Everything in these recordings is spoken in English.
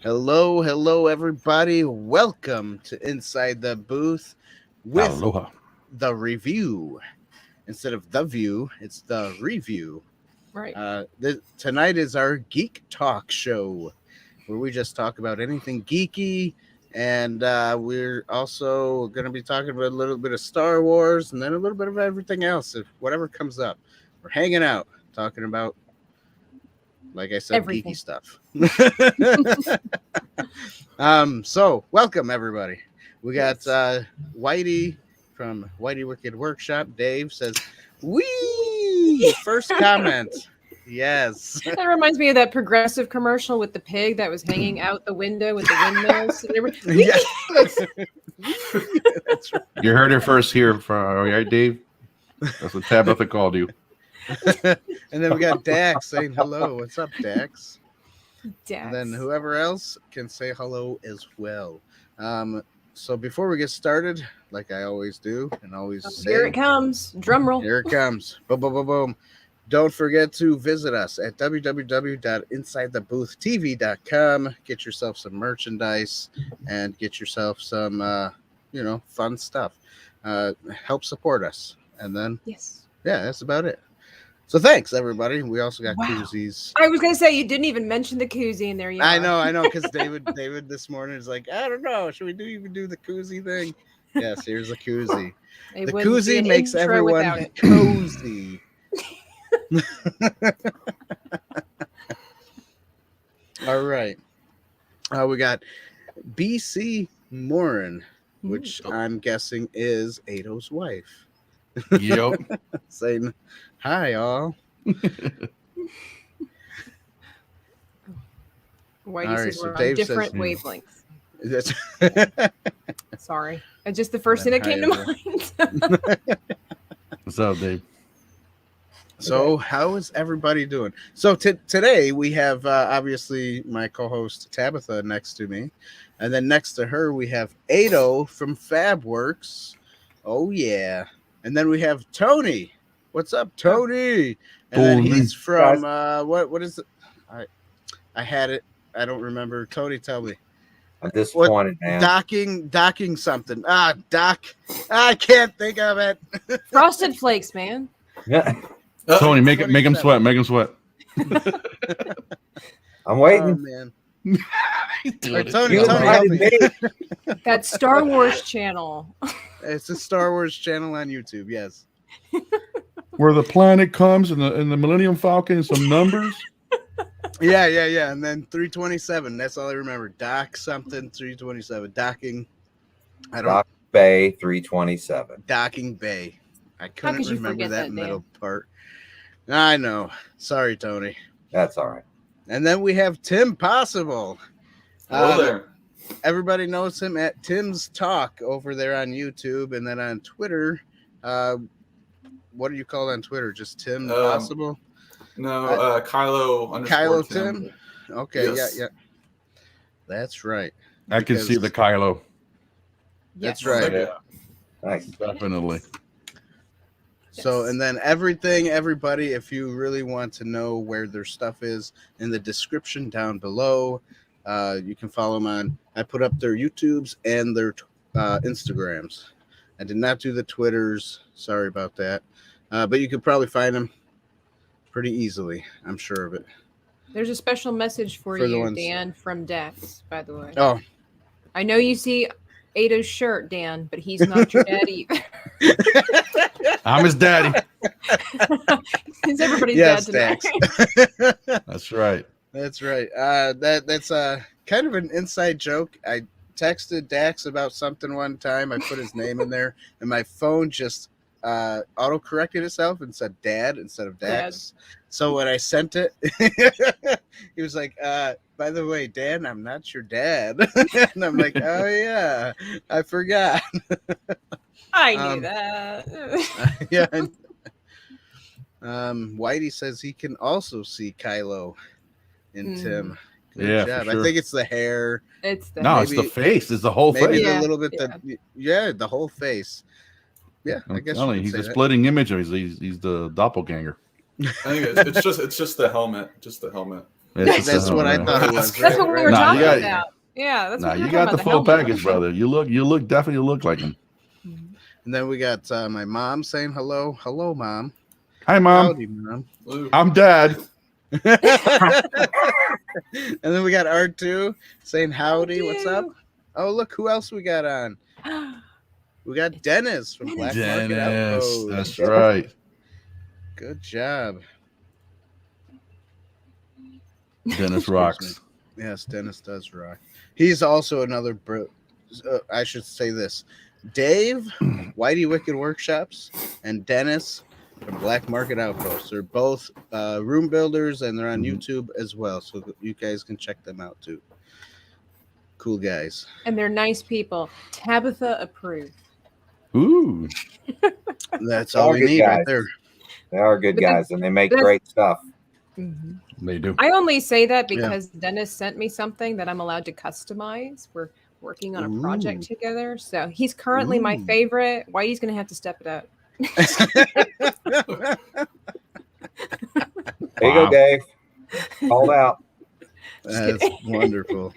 Hello, everybody. Welcome to Inside the Booth with Aloha. the review. Instead of the view, it's the review. Right. Tonight is our Geek Talk show, where we just talk about anything geeky, and we're also going to be talking about a little bit of Star Wars, and then a little bit of everything else, if whatever comes up. We're hanging out, talking about, like I said, Everything. geeky stuff. So welcome everybody. We got Whitey from Whitey Wicked Workshop. Dave says, "Wee!" First comment. Yes. That reminds me of that Progressive commercial with the pig that was hanging out the window with the windmills. Yes. That's right. You heard it first here, all right, Dave? That's what Tabitha called you. And then we got Dax saying hello. What's up, Dax? Dax. And then whoever else can say hello as well. So before we get started, like I always do, and always say, Here it comes. Drum roll. here it comes. Boom, boom, boom, boom. Don't forget to visit us at www.insidetheboothtv.com. Get yourself some merchandise and get yourself some, fun stuff. Help support us. And then, Yes. yeah, that's about it. So thanks, everybody. We also got Wow. koozies. I was going to say, you didn't even mention the koozie, and there you are. I know, because David this morning is like, I don't know, should we even do the koozie thing? Yes, here's a koozie. It The wouldn't be koozie an makes intro without everyone it. cozy. All right. We got BC Morin, which I'm guessing is Ado's wife, Yep. saying, hi, all. Whitey All right, says so we're on Dave different says- wavelengths. That's- Sorry. It's just the first thing that came to mind. What's up, Dave? So, how is everybody doing? So, today we have obviously my co-host Tabitha next to me, and then next to her we have Ado from FabWorks. Oh yeah, and then we have Tony. What's up, Tony? And then Tony. he's from what is it? I had it. I don't remember. Tony, tell me. I'm disappointed, man. Docking something. Doc. I can't think of it. Frosted Flakes, man. Tony, make him sweat. Make him sweat. I'm Oh waiting. man. Dude, Or Tony, You Tony, help invited me. me. That Star Wars channel. It's a Star Wars channel on YouTube. Yes. Where the planet comes and the Millennium Falcon and some numbers. Yeah. And then 327. That's all I remember. Dock something 327. Docking. I don't. Dock Bay 327. Docking Bay. I couldn't could you remember forget that that, middle part. I know. Sorry, Tony. That's all right. And then we have Tim Possible. Hello there. Everybody knows him at Tim's Talk over there on YouTube, and then on Twitter. What do you call it on Twitter? Just Tim Possible? No, Kylo _ Kylo Tim. Tim? Okay, Yes. yeah. That's right. I can see the Kylo. That's Yes. right. Yeah. Nice. Definitely. So, Yes. and then everybody, if you really want to know where their stuff is, in the description down below, you can follow them on. I put up their YouTubes and their Instagrams. I did not do the Twitters. Sorry about that. But you could probably find them pretty easily. I'm sure of it. There's a special message for For the you, ones- Dan, from Dax, by the way. Oh, I know you see Ado's shirt, Dan, but he's not your dad either. I'm his daddy. He's everybody's yes, dad Dax. tonight. That's right. That's right. That's kind of an inside joke. I texted Dax about something one time. I put his name in there, and my phone just auto-corrected itself and said Dad instead of Dax. So when I sent it, he was like, by the way, Dan, I'm not your dad. And I'm like, oh, yeah, I forgot. I knew that. Yeah. Whitey says he can also see Kylo in Tim. Good Yeah, for job. sure. I think it's the hair. It's the No, it's the face. It's the whole Maybe face. the Yeah, little bit yeah. the whole face. Yeah, I I'm guess telling you, he's a splitting image. He's the doppelganger. I think it's just the helmet. Just the helmet. That's what I thought it was. That's what we were Nah, talking you got- about. Yeah, that's Nah, what we you were got talking the about, full helmet. package, brother. You definitely look like him. And then we got my mom saying hello. Hello, Mom. Hi, Mom. Howdy, Mom. Blue. I'm Dad. And then we got R2 saying howdy. What's up? Oh, look who else we got on. We got Dennis from Black Market Dennis. Outpost. That's right. Good job. Dennis rocks. Yes, Dennis does rock. He's also another I should say this. Dave, Whitey Wicked Workshops, and Dennis from Black Market Outpost. They're both room builders, and they're on YouTube as well, so you guys can check them out too. Cool guys. And they're nice people. Tabitha approved. Ooh. That's All all we good need guys. right there. They are good But guys, and they make that's- great stuff. They do. I only say that because Dennis sent me something that I'm allowed to customize. We're working on a project together. So he's currently my Ooh. favorite. Whitey's going to have to step it up. There you go, Dave. Called out. That's wonderful.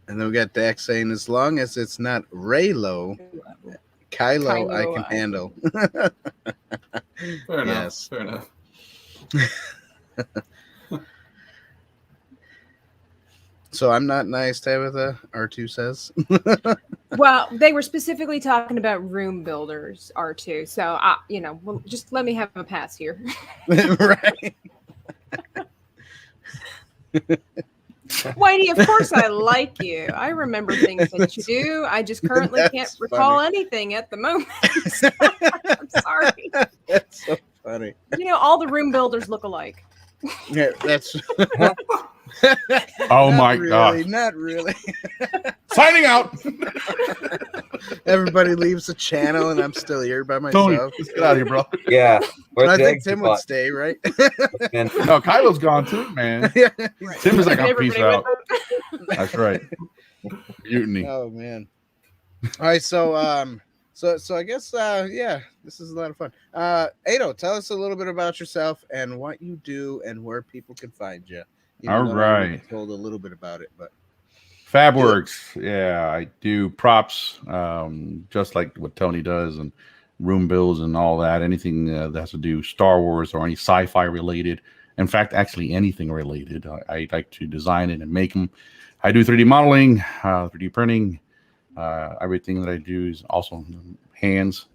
And then we got Dak saying, as long as it's not Raylo, Kylo, I can handle. Fair enough. Yes. Fair enough. So I'm not nice, Tabitha, R2 says. Well, they were specifically talking about room builders, R2. So, well, just let me have a pass here. Right. Whitey, of course I like you. I remember things that you do. I just currently That's can't recall funny. anything at the moment. I'm sorry. That's so funny. All the room builders look alike. Yeah, that's Oh Not my really, gosh. not really. Signing out. Everybody leaves the channel and I'm still here by Tony, myself. let's get out of here, bro. Yeah. Where's I the think eggs Tim you would bought? stay, right? And No, Kylo's gone too, man. Yeah. Tim is like, I'm peace Everybody out. with them. That's right. Mutiny. Oh man. All right, so I guess this is a lot of fun. Ado, tell us a little bit about yourself and what you do and where people can find you. All Though I already right. told a little bit about it, but Fabworks. Yeah, I do props, just like what Tony does, and room builds and all that. Anything that has to do Star Wars or any sci-fi related. In fact, actually anything related. I like to design it and make them. I do 3D modeling, 3D printing. Everything that I do is also hands.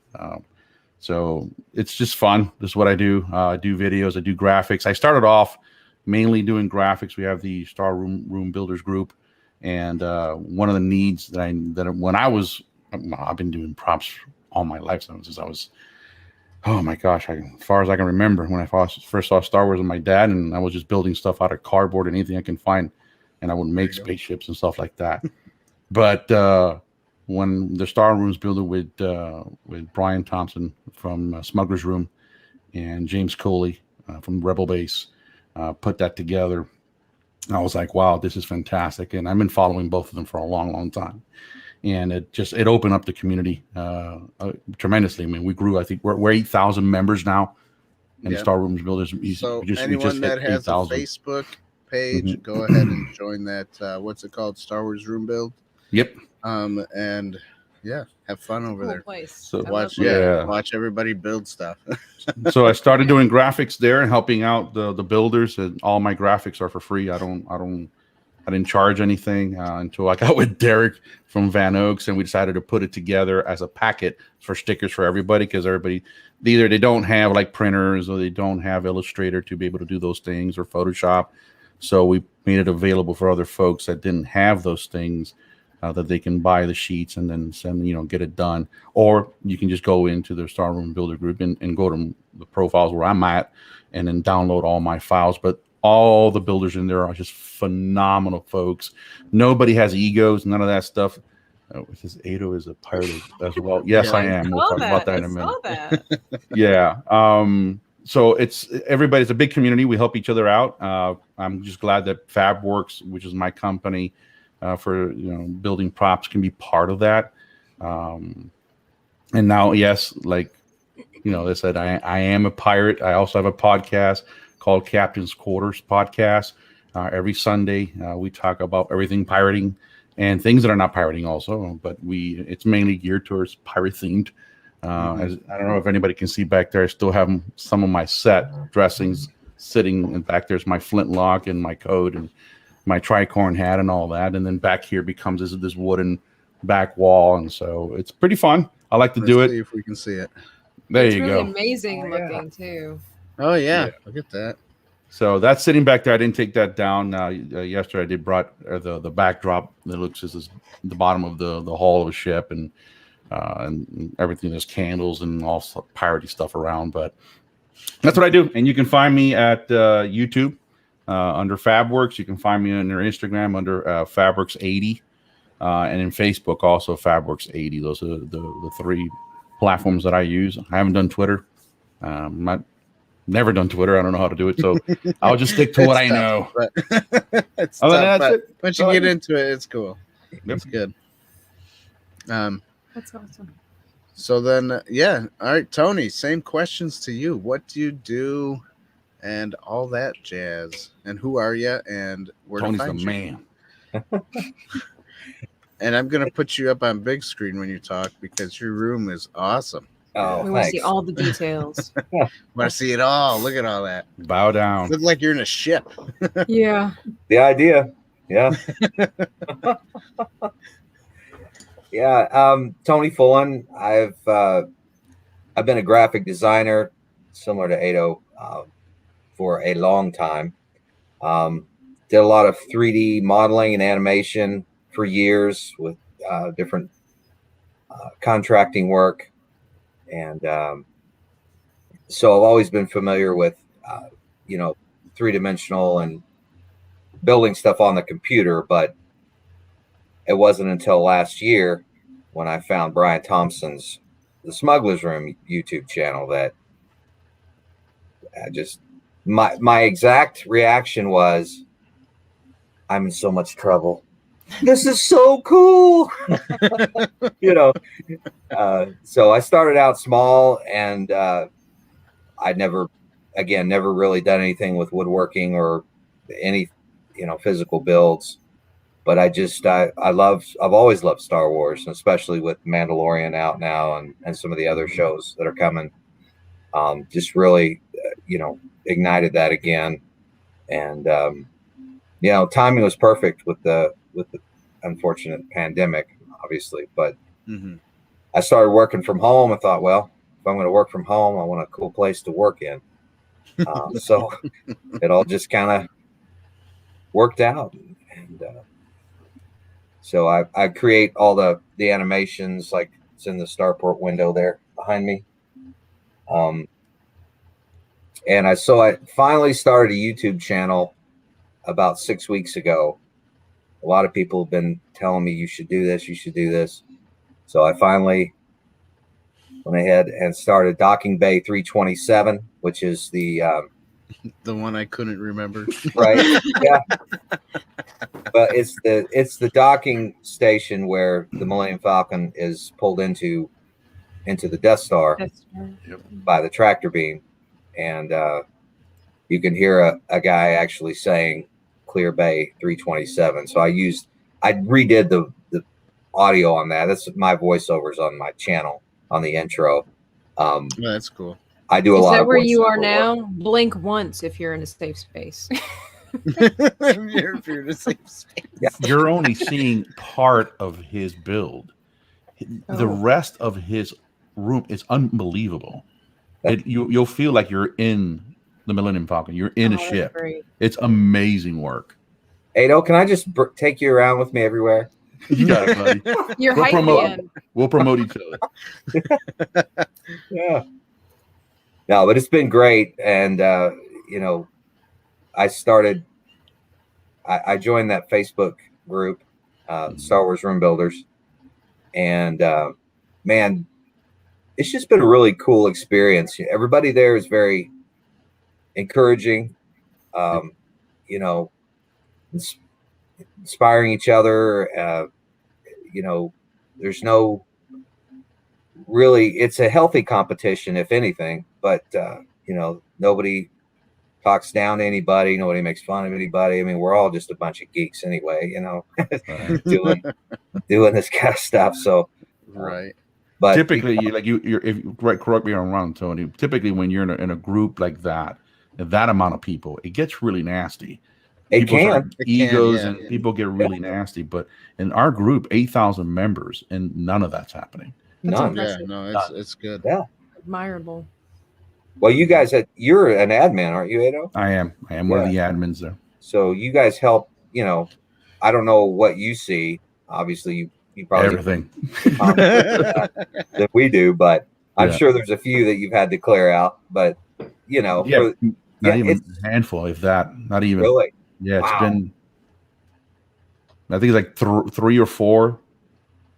So it's just fun. This is what I do. I do videos. I do graphics. I started off mainly doing graphics. We have the Star Room Builders group, and one of the needs that I've been doing props all my life since I was, oh my gosh, as far as I can remember, when I first saw Star Wars with my dad, and I was just building stuff out of cardboard and anything I can find, and I would make spaceships and stuff like that. But when the Star Rooms builder with Brian Thompson from Smuggler's Room and James Coley from Rebel Base put that together, I was like, wow, this is fantastic. And I've been following both of them for a long, long time. And it opened up the community tremendously. I mean, we grew. I think we're 8,000 members now in Star Rooms Builders. So we just anyone that hit has 8,000. a Facebook page, go ahead and join that. What's it called? Star Wars Room Build. Yep. And have fun over Cool there. place. So I Watch, love watch everybody build stuff. So I started doing graphics there and helping out the builders, and all my graphics are for free. I didn't charge anything until I got with Derek from Van Oaks, and we decided to put it together as a packet for stickers for everybody, because everybody either they don't have like printers or they don't have Illustrator to be able to do those things, or Photoshop. So we made it available for other folks that didn't have those things, that they can buy the sheets and then send, get it done. Or you can just go into the Star Room Builder group and go to the profiles where I'm at and then download all my files. But all the builders in there are just phenomenal folks. Nobody has egos, none of that stuff. It says Ado is a pirate as well. Yes, I am. We'll talk about that in a minute. Yeah. So everybody's a big community. We help each other out. I'm just glad that Fabworks, which is my company for building props, can be part of that. And now, yes, like they said, I am a pirate. I also have a podcast called Captain's Quarters Podcast. Every Sunday, we talk about everything pirating and things that are not pirating also, but it's mainly geared towards pirate themed. As I don't know if anybody can see back there, I still have some of my set dressings sitting, and back there's my flintlock and my coat and my tricorn hat and all that. And then back here becomes this wooden back wall, and so it's pretty fun. I like to do it. See if we can see it. There It's you really go. amazing looking too. Oh yeah, look at that. So that's sitting back there. I didn't take that down. Yesterday I did brought the backdrop that looks as the bottom of the hull of a ship and everything. There's candles and all piratey stuff around, but that's what I do. And you can find me at YouTube under FabWorks. You can find me under Instagram under FabWorks80, and in Facebook also FabWorks80. Those are the three platforms that I use. I haven't done Twitter. Never done Twitter. I don't know how to do it, so I'll just stick to what I know. It's Other tough, than but that's it. once you get into it, it's cool. It's good. That's awesome. So then, yeah. All right, Tony, same questions to you. What do you do and all that jazz? And who are you and where Tony's to find the you? man. And I'm going to put you up on big screen when you talk because your room is awesome. Oh, We want to see thanks. all the details. Want to see it all. Look at all that. Bow down. Look like you're in a ship. Yeah. The idea. Yeah. Yeah. Tony Fullen. I've been a graphic designer similar to Ado for a long time. Did a lot of 3D modeling and animation for years with different contracting work. And so I've always been familiar with, three-dimensional and building stuff on the computer. But it wasn't until last year when I found Brian Thompson's The Smuggler's Room YouTube channel that I just, my exact reaction was, I'm in so much trouble. This is so cool. So I started out small, and I'd never really done anything with woodworking or any, physical builds. But I've always loved Star Wars, and especially with Mandalorian out now and some of the other shows that are coming. Just really, ignited that again. And, timing was perfect with the unfortunate pandemic, obviously. But I started working from home. I thought, well, if I'm going to work from home, I want a cool place to work in. So it all just kind of worked out. And so I create all the animations, like it's in the starport window there behind me. And I finally started a YouTube channel about 6 weeks ago. A lot of people have been telling me you should do this, you should do this. So I finally went ahead and started Docking Bay 327, which is the one I couldn't remember. Right. Yeah. But it's the docking station where the Millennium Falcon is pulled into the Death Star by the tractor beam. And you can hear a guy actually saying Clear Bay 327. So I redid the audio on that. That's my voiceovers on my channel on the intro. That's cool. I do a lot. Is that of where you are voiceover now? work. Blink once if you're in a safe space. If you're in the same space. Yeah. You're only seeing part of his build. The rest of his room is unbelievable. You'll feel like you're in the Millennium Falcon. You're in a ship. Great. It's amazing work. Ado, can I just take you around with me everywhere? You got it, buddy. Your We'll hype promote- man. We'll promote each other. Yeah. No, but it's been great. And, I joined that Facebook group, Star Wars Room Builders. And, man, it's just been a really cool experience. Everybody there is very encouraging, inspiring each other. There's no really, it's a healthy competition, if anything, but, nobody talks down to anybody. Nobody makes fun of anybody. I mean, we're all just a bunch of geeks anyway, you know, doing this kind of stuff. So, Right. but typically, you're if right, correct me if I'm wrong, Tony. Typically, when you're in a group like that amount of people, it gets really nasty. it People start can. egos yeah. and people get really nasty. But in our group, 8,000 members, and none of that's happening. That's None. Yeah, impressive. no, it's good. Yeah. Admirable. Well, you guys, you're an admin, aren't you, Ado? I am one of the admins there. So you guys help. You know, I don't know what you see. Obviously, you probably Everything that we do, but I'm Yeah. sure there's a few that you've had to clear out. But you know, Yeah, not even it's a handful, if that. Not even. really. Yeah, it's Wow. been. I think it's like 3 or 4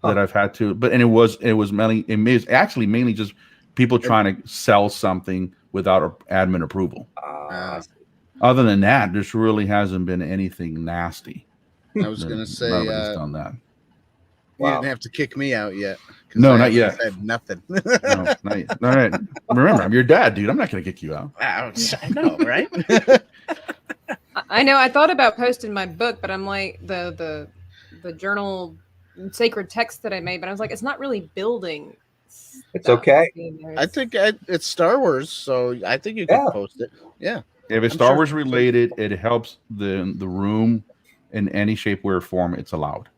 that I've had to, but it was mainly just people trying to sell something without admin approval. Other than that, there really hasn't been anything nasty. I was going to say, nobody's done that. You didn't have to kick me out yet. No, not yet. Said nothing. No, not yet. All right. Remember, I'm your dad, dude. I'm not going to kick you out. I know, right? I know. I thought about posting my book, but I'm like the journal sacred text that I made, but I was like, it's not really building. It's okay. I think it's Star Wars, so I think you can post it. Yeah. If it's Star Wars related, it helps the room in any shape, way, or form. It's allowed.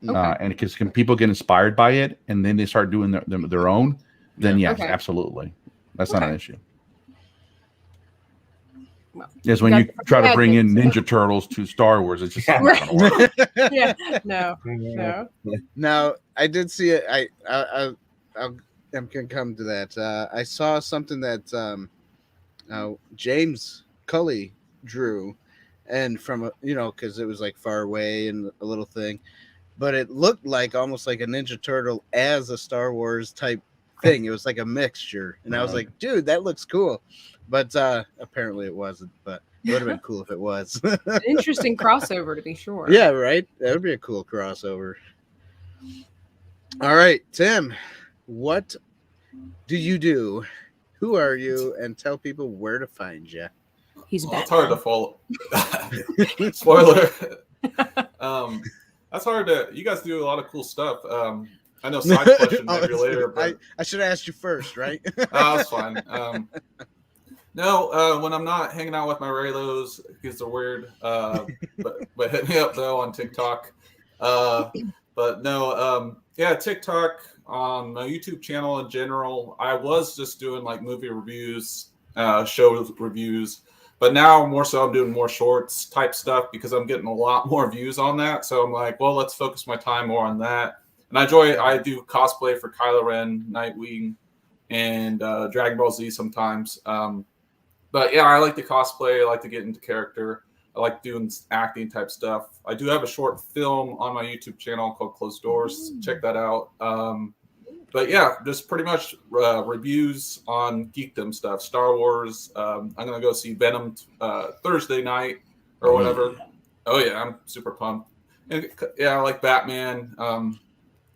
Okay. And because people get inspired by it, and then they start doing their own, then yes, Okay. absolutely, that's not an issue. Well, Yes, when you try to bring in Ninja Turtles to Star Wars, it's just not gonna work. Yeah. No. Now I did see it. I'm gonna come to that. I saw something that James Cully drew, and from because it was like far away and a little thing, but it looked like almost like a Ninja Turtle as a Star Wars type thing. It was like a mixture, and I was like, dude, that looks cool. But apparently it wasn't. But it would have been cool if it was. Interesting crossover, to be sure. Yeah, right. That would be a cool crossover. All right, Tim, what do you do? Who are you? And tell people where to find you. He's Well, it's hard to follow. Spoiler. That's hard to. You guys do a lot of cool stuff. I know side question maybe later, but I should have asked you first, right? that's fine. No, when I'm not hanging out with my Raylos, because they're weird. But hit me up though on TikTok. But no, yeah, TikTok, on my YouTube channel in general. I was just doing like movie reviews, show reviews, but now more so I'm doing more shorts type stuff because I'm getting a lot more views on that. So I'm like, well, let's focus my time more on that. And I do cosplay for Kylo Ren, Nightwing, and Dragon Ball Z sometimes. But yeah, I like to cosplay. I like to get into character. I like doing acting type stuff. I do have a short film on my YouTube channel called Closed Doors. Check that out. But yeah, just pretty much reviews on geekdom stuff. Star Wars. I'm going to go see Venom Thursday night or whatever. Oh yeah, I'm super pumped. And yeah, I like Batman.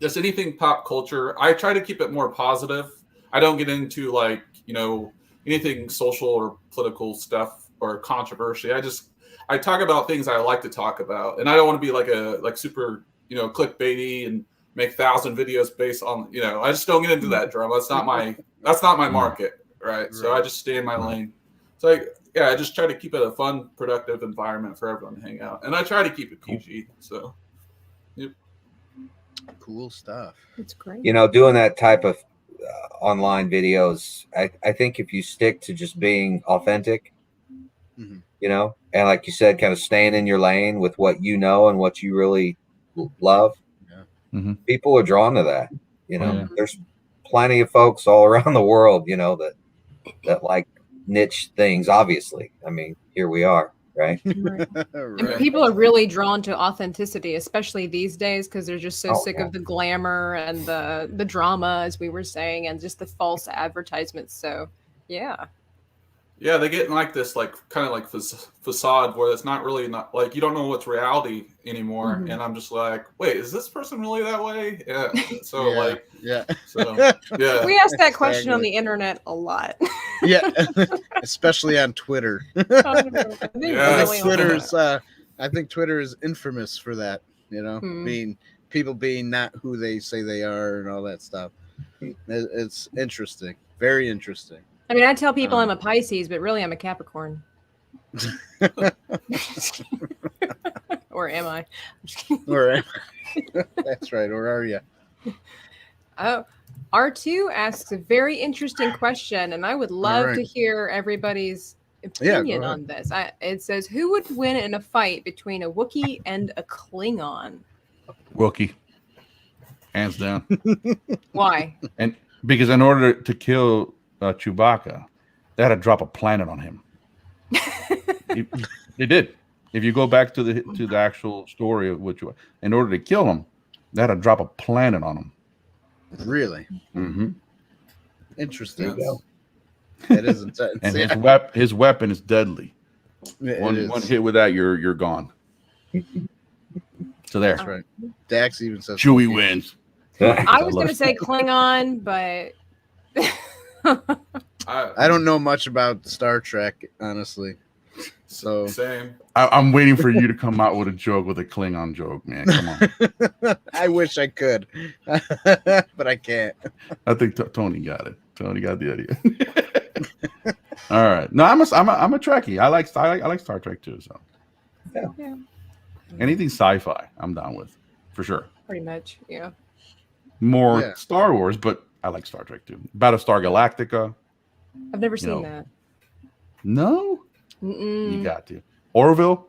Just anything pop culture. I try to keep it more positive. I don't get into like, anything social or political stuff or controversy. I talk about things I like to talk about, and I don't want to be like super, clickbaity and make 1,000 videos based on, I just don't get into that drama. That's not my market. Right. So I just stay in my lane. So I just try to keep it a fun, productive environment for everyone to hang out. And I try to keep it PG. So, yep. Cool stuff. It's great. Doing that type of online videos, I think if you stick to just being authentic, and like you said, kind of staying in your lane with what and what you really love, people are drawn to that. There's plenty of folks all around the world, that like niche things. Obviously, I mean, here we are, right? Right. And people are really drawn to authenticity, especially these days, because they're just so sick of the glamour and the drama, as we were saying, and just the false advertisements. So, yeah. Yeah, they get in like this, like kind of like facade where it's not like you don't know what's reality anymore. Mm-hmm. And I'm just like, wait, is this person really that way? Yeah. So So yeah. We ask that question on the internet a lot. Yeah, especially on Twitter. I think Twitter is infamous for that. You know, people being not who they say they are and all that stuff. It's interesting, very interesting. I mean, I tell people I'm a Pisces, but really I'm a Capricorn. Or am I? Or am I? That's right. Or are you? Oh, R2 asks a very interesting question, and I would love to hear everybody's opinion on this. It says, who would win in a fight between a Wookiee and a Klingon? Wookiee. Hands down. Why? And because in order to kill Chewbacca, they had to drop a planet on him. They did. If you go back to the actual story of which, in order to kill him, they had to drop a planet on him. Really? Mm-hmm. Interesting. It is intense. And his weapon is deadly. One hit with that, you're gone. So there. That's right. Dax even says Chewie wins. I was going to say Klingon, but I don't know much about Star Trek, honestly. So same. I'm waiting for you to come out with a joke, with a Klingon joke, man. Come on. I wish I could, but I can't. I think Tony got it. Tony got the idea. All right. No, I'm a Trekkie. I like Star Trek too. So yeah. Anything sci-fi, I'm down with, for sure. Pretty much, yeah. More Star Wars, but I like Star Trek too. Battlestar Galactica. I've never seen that. No. You got to. Orville?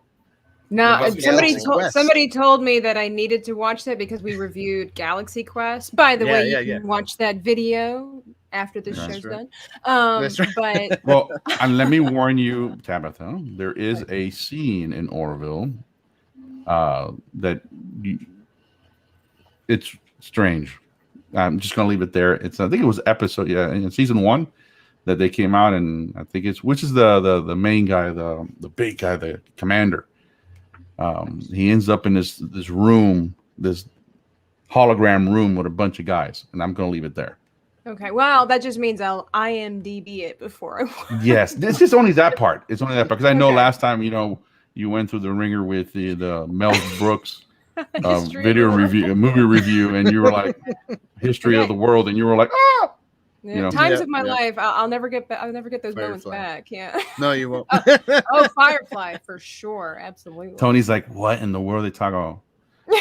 No, somebody told me that I needed to watch that because we reviewed Galaxy Quest. By the way, you can watch that video after the show's done. That's right. But well, and let me warn you, Tabitha, there is a scene in Orville it's strange. I'm just gonna leave it there. I think it was episode in season 1 that they came out, and I think which is the main guy, the big guy, the commander. He ends up in this room, this hologram room with a bunch of guys, and I'm gonna leave it there. Okay, well, that just means I'll IMDb it before I watch. Yes, this is only that part. It's only that part because I know last time you went through the ringer with the Mel Brooks movie review, and you were like history of the world, and you were like times of my life. I'll never get those moments back. Yeah. No, you won't. Firefly for sure, absolutely. Tony's like, what in the world are they talking about?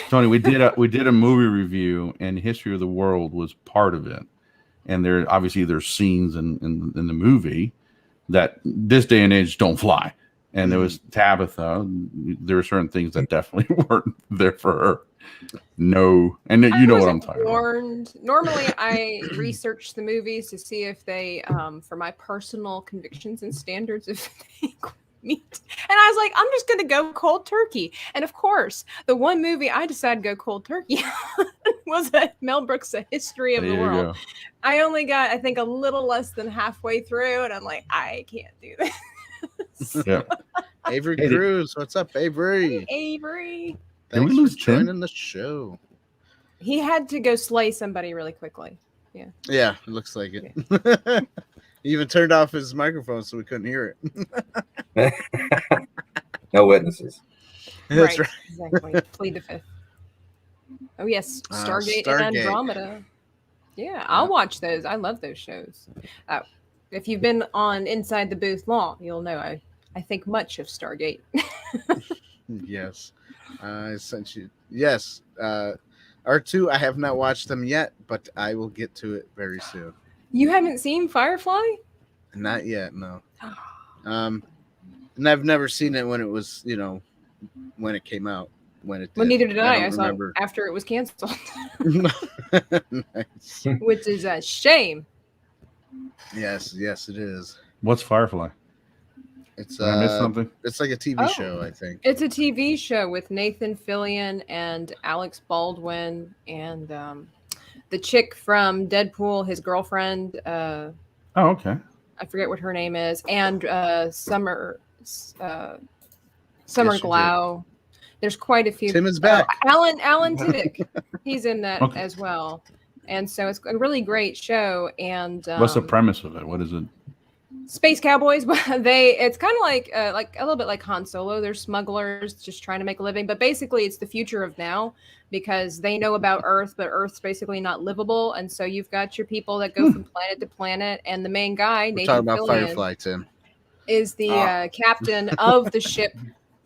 Tony, we did a movie review, and history of the world was part of it, and there's scenes in the movie that this day and age don't fly. And there was Tabitha. There were certain things that definitely weren't there for her. No, and you know what I'm talking about. Normally, I research the movies to see if they, for my personal convictions and standards, if they meet. And I was like, I'm just going to go cold turkey. And of course, the one movie I decided to go cold turkey was Mel Brooks' A History of the World. I only got, I think, a little less than halfway through, and I'm like, I can't do this. Yeah. Avery Cruz, what's up, Avery? Avery. Thanks Did we lose for joining the show. He had to go slay somebody really quickly. Yeah. Yeah, it looks like it. Yeah. He even turned off his microphone so we couldn't hear it. No witnesses. That's right. Exactly. Plead the fifth. Oh yes, Stargate and Andromeda. Yeah, I'll watch those. I love those shows. If you've been on Inside the Booth long, you'll know I think much of Stargate. Yes. I sent you. Yes. R2, I have not watched them yet, but I will get to it very soon. You haven't seen Firefly? Not yet, no. And I've never seen it when it was, when it came out. Well, neither did I. I saw it after it was canceled. Nice. Which is a shame. Yes, it is. What's Firefly? It's Did I miss something? It's like a TV show, I think. It's a TV show with Nathan Fillion and Alex Baldwin and the chick from Deadpool, his girlfriend. Oh, okay. I forget what her name is, and Summer Glau. There's quite a few. Tim is back. Alan Tudyk. He's in that as well. And so it's a really great show. And what's the premise of it? What is it? Space cowboys, but it's kind of like a little bit like Han Solo. They're smugglers just trying to make a living, but basically it's the future of now because they know about Earth, but Earth's basically not livable, and so you've got your people that go from planet to planet, and the main guy, We're Nathan talking about Fillion, Firefly, Tim. is the captain of the ship,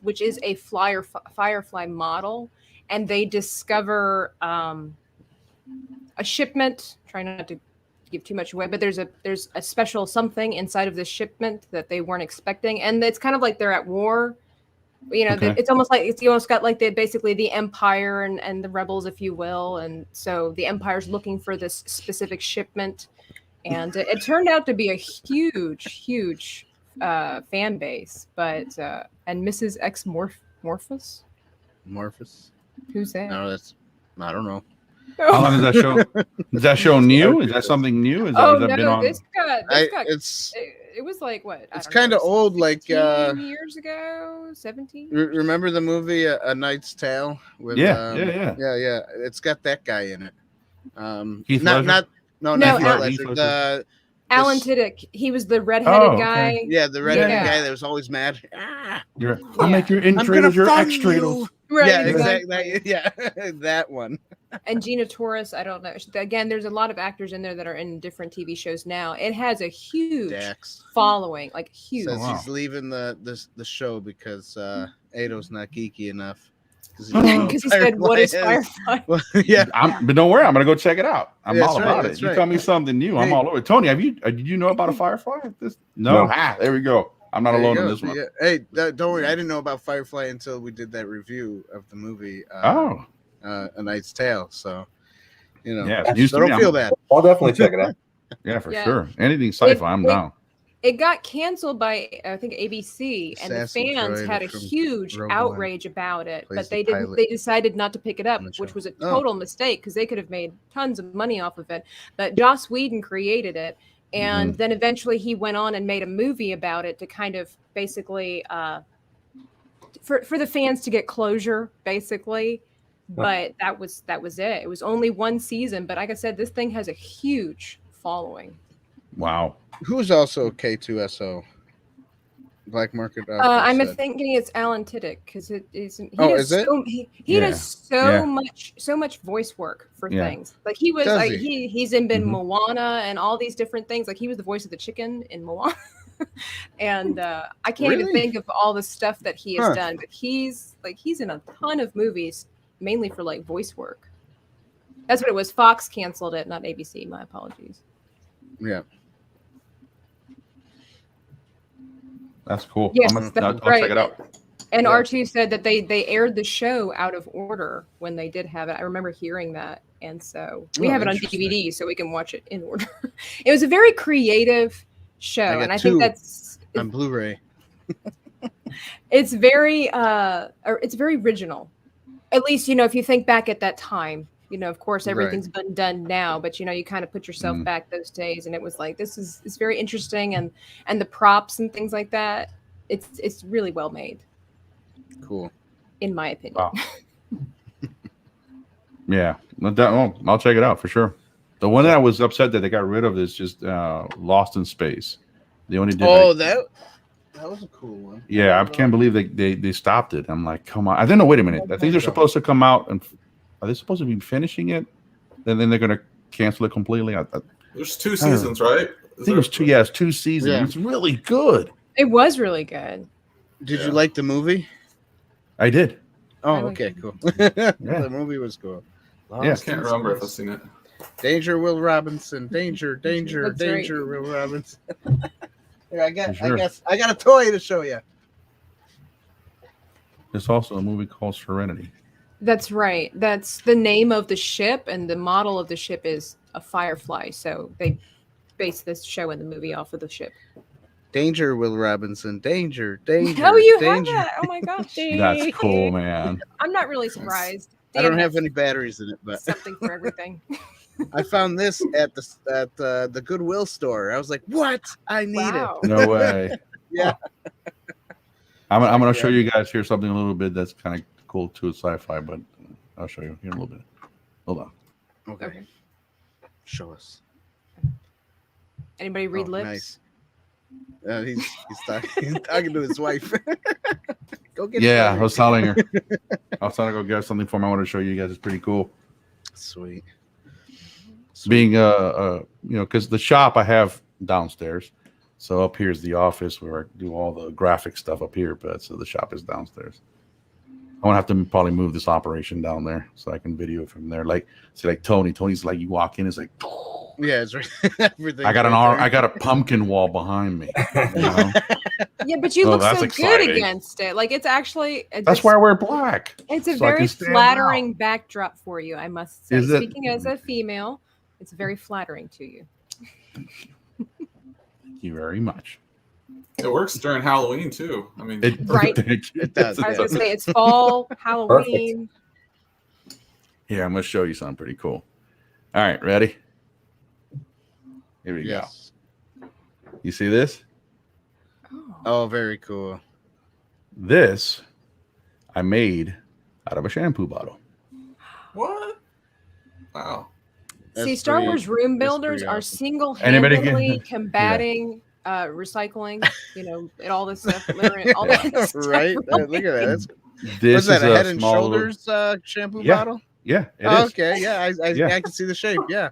which is a Firefly model, and they discover a shipment. Trying not to give too much away, but there's a special something inside of this shipment that they weren't expecting, and it's kind of like they're at war. It's almost like you almost got like basically the Empire and the rebels, if you will, and so the Empire's looking for this specific shipment, and it turned out to be a huge fan base. But and Mrs. X Morphus, who's that? No, I don't know. How long is that show? Is that show new? Is that something new? Has that been on? It was like what? It's kind of old, like years ago, 17. Remember the movie A Knight's Tale? With, yeah. It's got that guy in it. Heath not Ledger. Heath Ledger. Alan Tudyk. He was the redheaded guy. Okay. Yeah, the redheaded guy that was always mad. I'll make your intraders your extraders. Right, yeah, exactly. Yeah, that one. And Gina Torres, I don't know. Again, there's a lot of actors in there that are in different TV shows now. It has a huge following, like huge. Says he's leaving the show because Ado's not geeky enough. Because he said, "What is Firefly?" Well, yeah, but don't worry, I'm gonna go check it out. I'm all about it. Right. You tell me something new, I'm all over it. Tony, did you know about a Firefly? No. There we go. I'm not alone in this one. Yeah. Hey, don't worry. I didn't know about Firefly until we did that review of the movie. A Knight's Tale. So, so don't feel bad. I'll definitely check it out. Yeah, for sure. Anything sci-fi, I'm down. It got canceled by I think ABC, and the fans had a huge outrage about it, but they didn't. They decided not to pick it up, which was a total mistake because they could have made tons of money off of it. But Joss Whedon created it, and then eventually he went on and made a movie about it to kind of basically for the fans to get closure, basically. But that was it. It was only one season, but like I said, this thing has a huge following. Wow. Who's also K2SO? Black Market. I'm thinking it's Alan Tudyk because it is. He does so much voice work for things. Like he was he's in Moana and all these different things. Like he was the voice of the chicken in Moana, and I can't even think of all the stuff that he has done. But he's in a ton of movies, mainly for like voice work. That's what it was. Fox canceled it, not ABC. My apologies. Yeah. That's cool. Yes, I'll right. check it out. And R2 said that they aired the show out of order when they did have it. I remember hearing that. And so we have it on DVD so we can watch it in order. It was a very creative show. And I think that's on Blu-ray. It's very original. At least, if you think back at that time, of course, everything's been done now, but you kind of put yourself back those days, and it was like it's very interesting, and the props and things like that. It's really well made. Cool, in my opinion. Wow. Yeah, I'll check it out for sure. The one that I was upset that they got rid of is just Lost in Space. They only did. That was a cool one. Yeah, I can't believe they stopped it. I'm like, come on. I didn't know. Wait a minute. I think they're supposed to come out and. Are they supposed to be finishing it? And then they're going to cancel it completely? There's 2 seasons, right? I think it was 2. Yeah, it's 2 seasons. Yeah. It's really good. It was really good. Did you like the movie? I did. Oh, okay, cool. The movie was cool. I can't remember if I've seen it. Danger, Will Robinson. Danger, Will Robinson. Here, I got a toy to show you. There's also a movie called Serenity. That's right. That's the name of the ship, and the model of the ship is a Firefly. So they based this show and the movie off of the ship. Danger, Will Robinson. Danger. Oh, you have that? Oh my gosh. That's cool, man. I'm not really surprised. I don't have any batteries in it, but something for everything. I found this at the Goodwill store. I was like, "What? I need it." No way. Yeah. I'm going to show you guys here something a little bit that's kind of cool too. It's sci-fi, but I'll show you here in a little bit. Hold on. Okay. Show us. Anybody read lips? Nice. He's talking to his wife. Go get. Yeah, I was telling her. I was trying to go get something for him. I want to show you guys. It's pretty cool. Sweet. Being because the shop I have downstairs, so up here is the office where I do all the graphic stuff up here, but so the shop is downstairs. I want to have to probably move this operation down there so I can video it from there. Like Tony's like, you walk in, it's like, yeah, it's right. I got I got a pumpkin wall behind me. You know? Yeah, but you look so exciting. good against it. Like that's why I wear black. It's a very flattering backdrop for you, I must say. Speaking as a female, it's very flattering to you. Thank you very much. It works during Halloween too. I mean, right? It does. I was gonna say it's fall, Halloween. Here, I'm gonna show you something pretty cool. All right, ready? Here we go. You see this? Oh, very cool. This I made out of a shampoo bottle. what? Wow. See, Star Wars room builders are awesome. single-handedly combating recycling, all this stuff, littering, all that stuff. Right? Look at that. This What's that? is A Head and small Shoulders shampoo Yeah. bottle? Yeah, it is. Okay, yeah, I can see the shape. Yeah.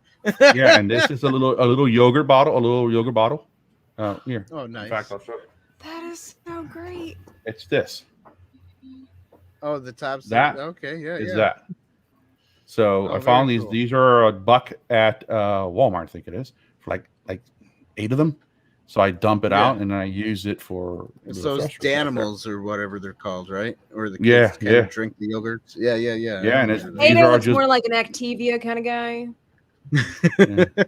Yeah, and this is a little yogurt bottle. Here. Oh, nice. In fact, I'll show you. That is so great. It's this. Oh, the top. That okay, yeah, is yeah. that. So Oh, I found very these. cool. These are $1 at Walmart, I think it is, for like 8 of them. So I dump it out and I use it for. It's those Danimals or whatever they're called, right? Or the kids drink the yogurts. Yeah. Yeah, and it's Ada looks more like an Activia kind of guy.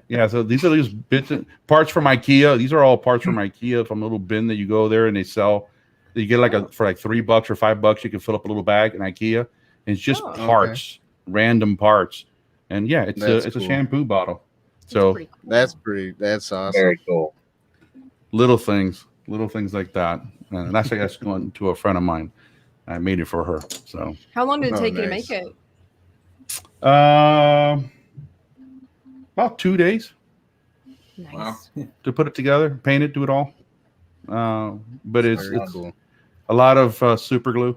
Yeah, so these are these bits and parts from IKEA. These are all parts from IKEA from a little bin that you go there and they sell. You get for $3 or $5, you can fill up a little bag in IKEA. And it's just parts, random parts, and yeah, it's a shampoo bottle. So Cool. That's awesome. Very cool. little things like that, and that's going to a friend of mine. I made it for her. So How long did it take you to make it? About 2 days. Nice. Wow. To put it together, paint it, do it all. But it's cool. a lot of super glue.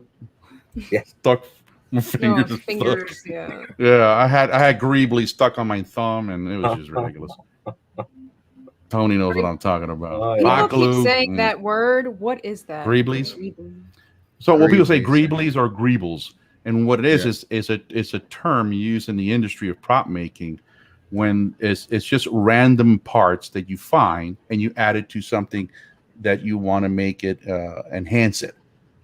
Yeah. Stuck my fingers. Oh, fingers, yeah. Yeah, I had Greebly stuck on my thumb, and it was just ridiculous. Tony knows what I'm talking about. Oh, People yeah. keep saying that word. What is that? Greeblies. So when people say Greeblies or Greebles, and what it is it's a term used in the industry of prop making when it's just random parts that you find and you add it to something that you want to make it enhance it,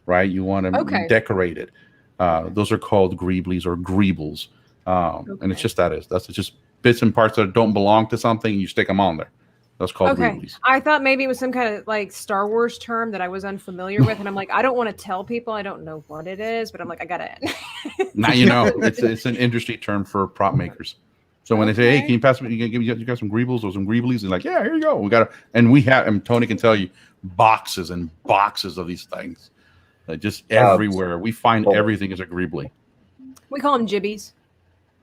right? You want to decorate it. Those are called Greeblies or Greebles, and it's just that's just bits and parts that don't belong to something. And you stick them on there. That's called Greeblies. I thought maybe it was some kind of like Star Wars term that I was unfamiliar with, and I'm like, I don't want to tell people I don't know what it is, but I'm like, I gotta. Now you know it's an industry term for prop makers. So when they say, "Hey, can you pass me? You got some Greebles or some Greeblies?" They're like, "Yeah, here you go. We got and Tony can tell you boxes and boxes of these things, just everywhere. We find everything is a Greebly. We call them jibbies.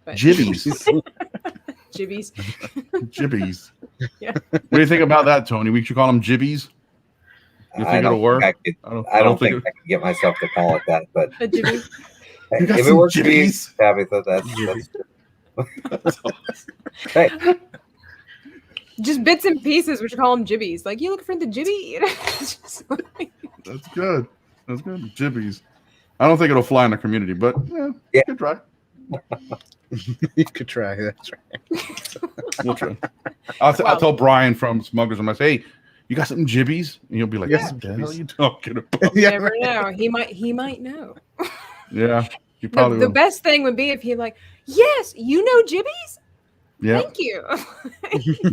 Jibbies. Jibbies. Jibbies. Yeah. What do you think about that, Tony? We should call them jibbies. You think it'll work? I don't think I can get myself to call it that, but A jibby. if it works for you, Tabitha, that's hey. Just bits and pieces, which call them jibbies. Like, you look for the jibby? That's good. That's good. Jibbies. I don't think it'll fly in the community, but yeah. Good try. You could try. That's right. We'll try. I'll tell Brian from Smugglers. I'm gonna say, "Hey, you got some jibbies?" And he'll be like, "What the hell are you talking about?" You never know. He might know. Yeah, you probably. The best thing would be if he yes, you know jibbies. Yeah. Thank you.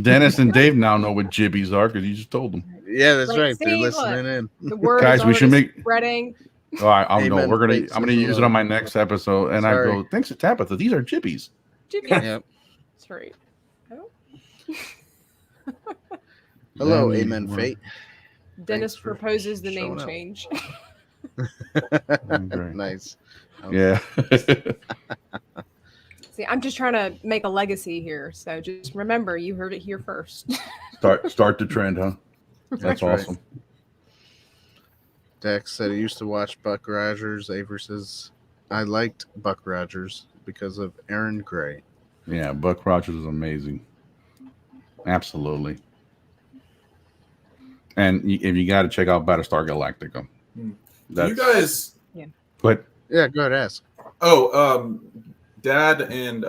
Dennis and Dave now know what jibbies are because you just told them. Yeah, that's Like, right. They're see, listening in. The word Guys, we should make spreading. All right, I'm Amen. gonna use it on my next episode, and Sorry. I go, thanks to Tabitha. These are jibbies. Jibbies. Yep. That's right. Oh. Hello, Then Amen, Fate. Dennis for proposes the name showing up. change. Great. Nice. Yeah. See, I'm just trying to make a legacy here. So just remember, you heard it here first. Start the trend, huh? That's right. awesome. Dex said he used to watch Buck Rogers. Aver says, I liked Buck Rogers because of Aaron Gray. Yeah, Buck Rogers is amazing. Absolutely. And if you got to check out Battlestar Galactica. Do you guys... But Yeah, go ahead, ask. Oh, Dad and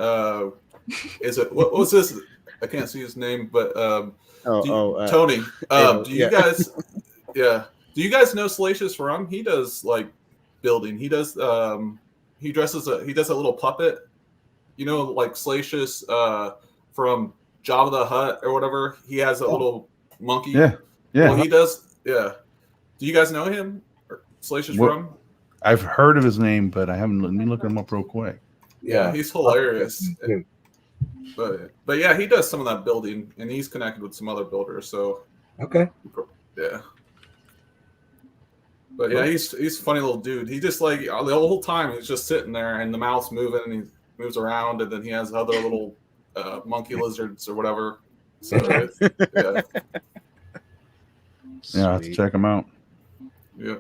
is it what was this? I can't see his name, but Tony. Do you guys? Yeah. Do you guys know Salacious Rum? He does like building. He does. He does a little puppet. You know, like Salacious from Jabba the Hutt or whatever. He has a little monkey. Yeah. Well, he does. Yeah. Do you guys know him? Salacious Rum? I've heard of his name, but I haven't. Let me look him up real quick. Yeah, he's hilarious. But yeah, he does some of that building, and he's connected with some other builders. So yeah. But yeah, he's a funny little dude. He just like the whole time he's just sitting there, and the mouth's moving, and he moves around, and then he has other little monkey lizards or whatever. So yeah. Yeah, I have to check him out. Yeah.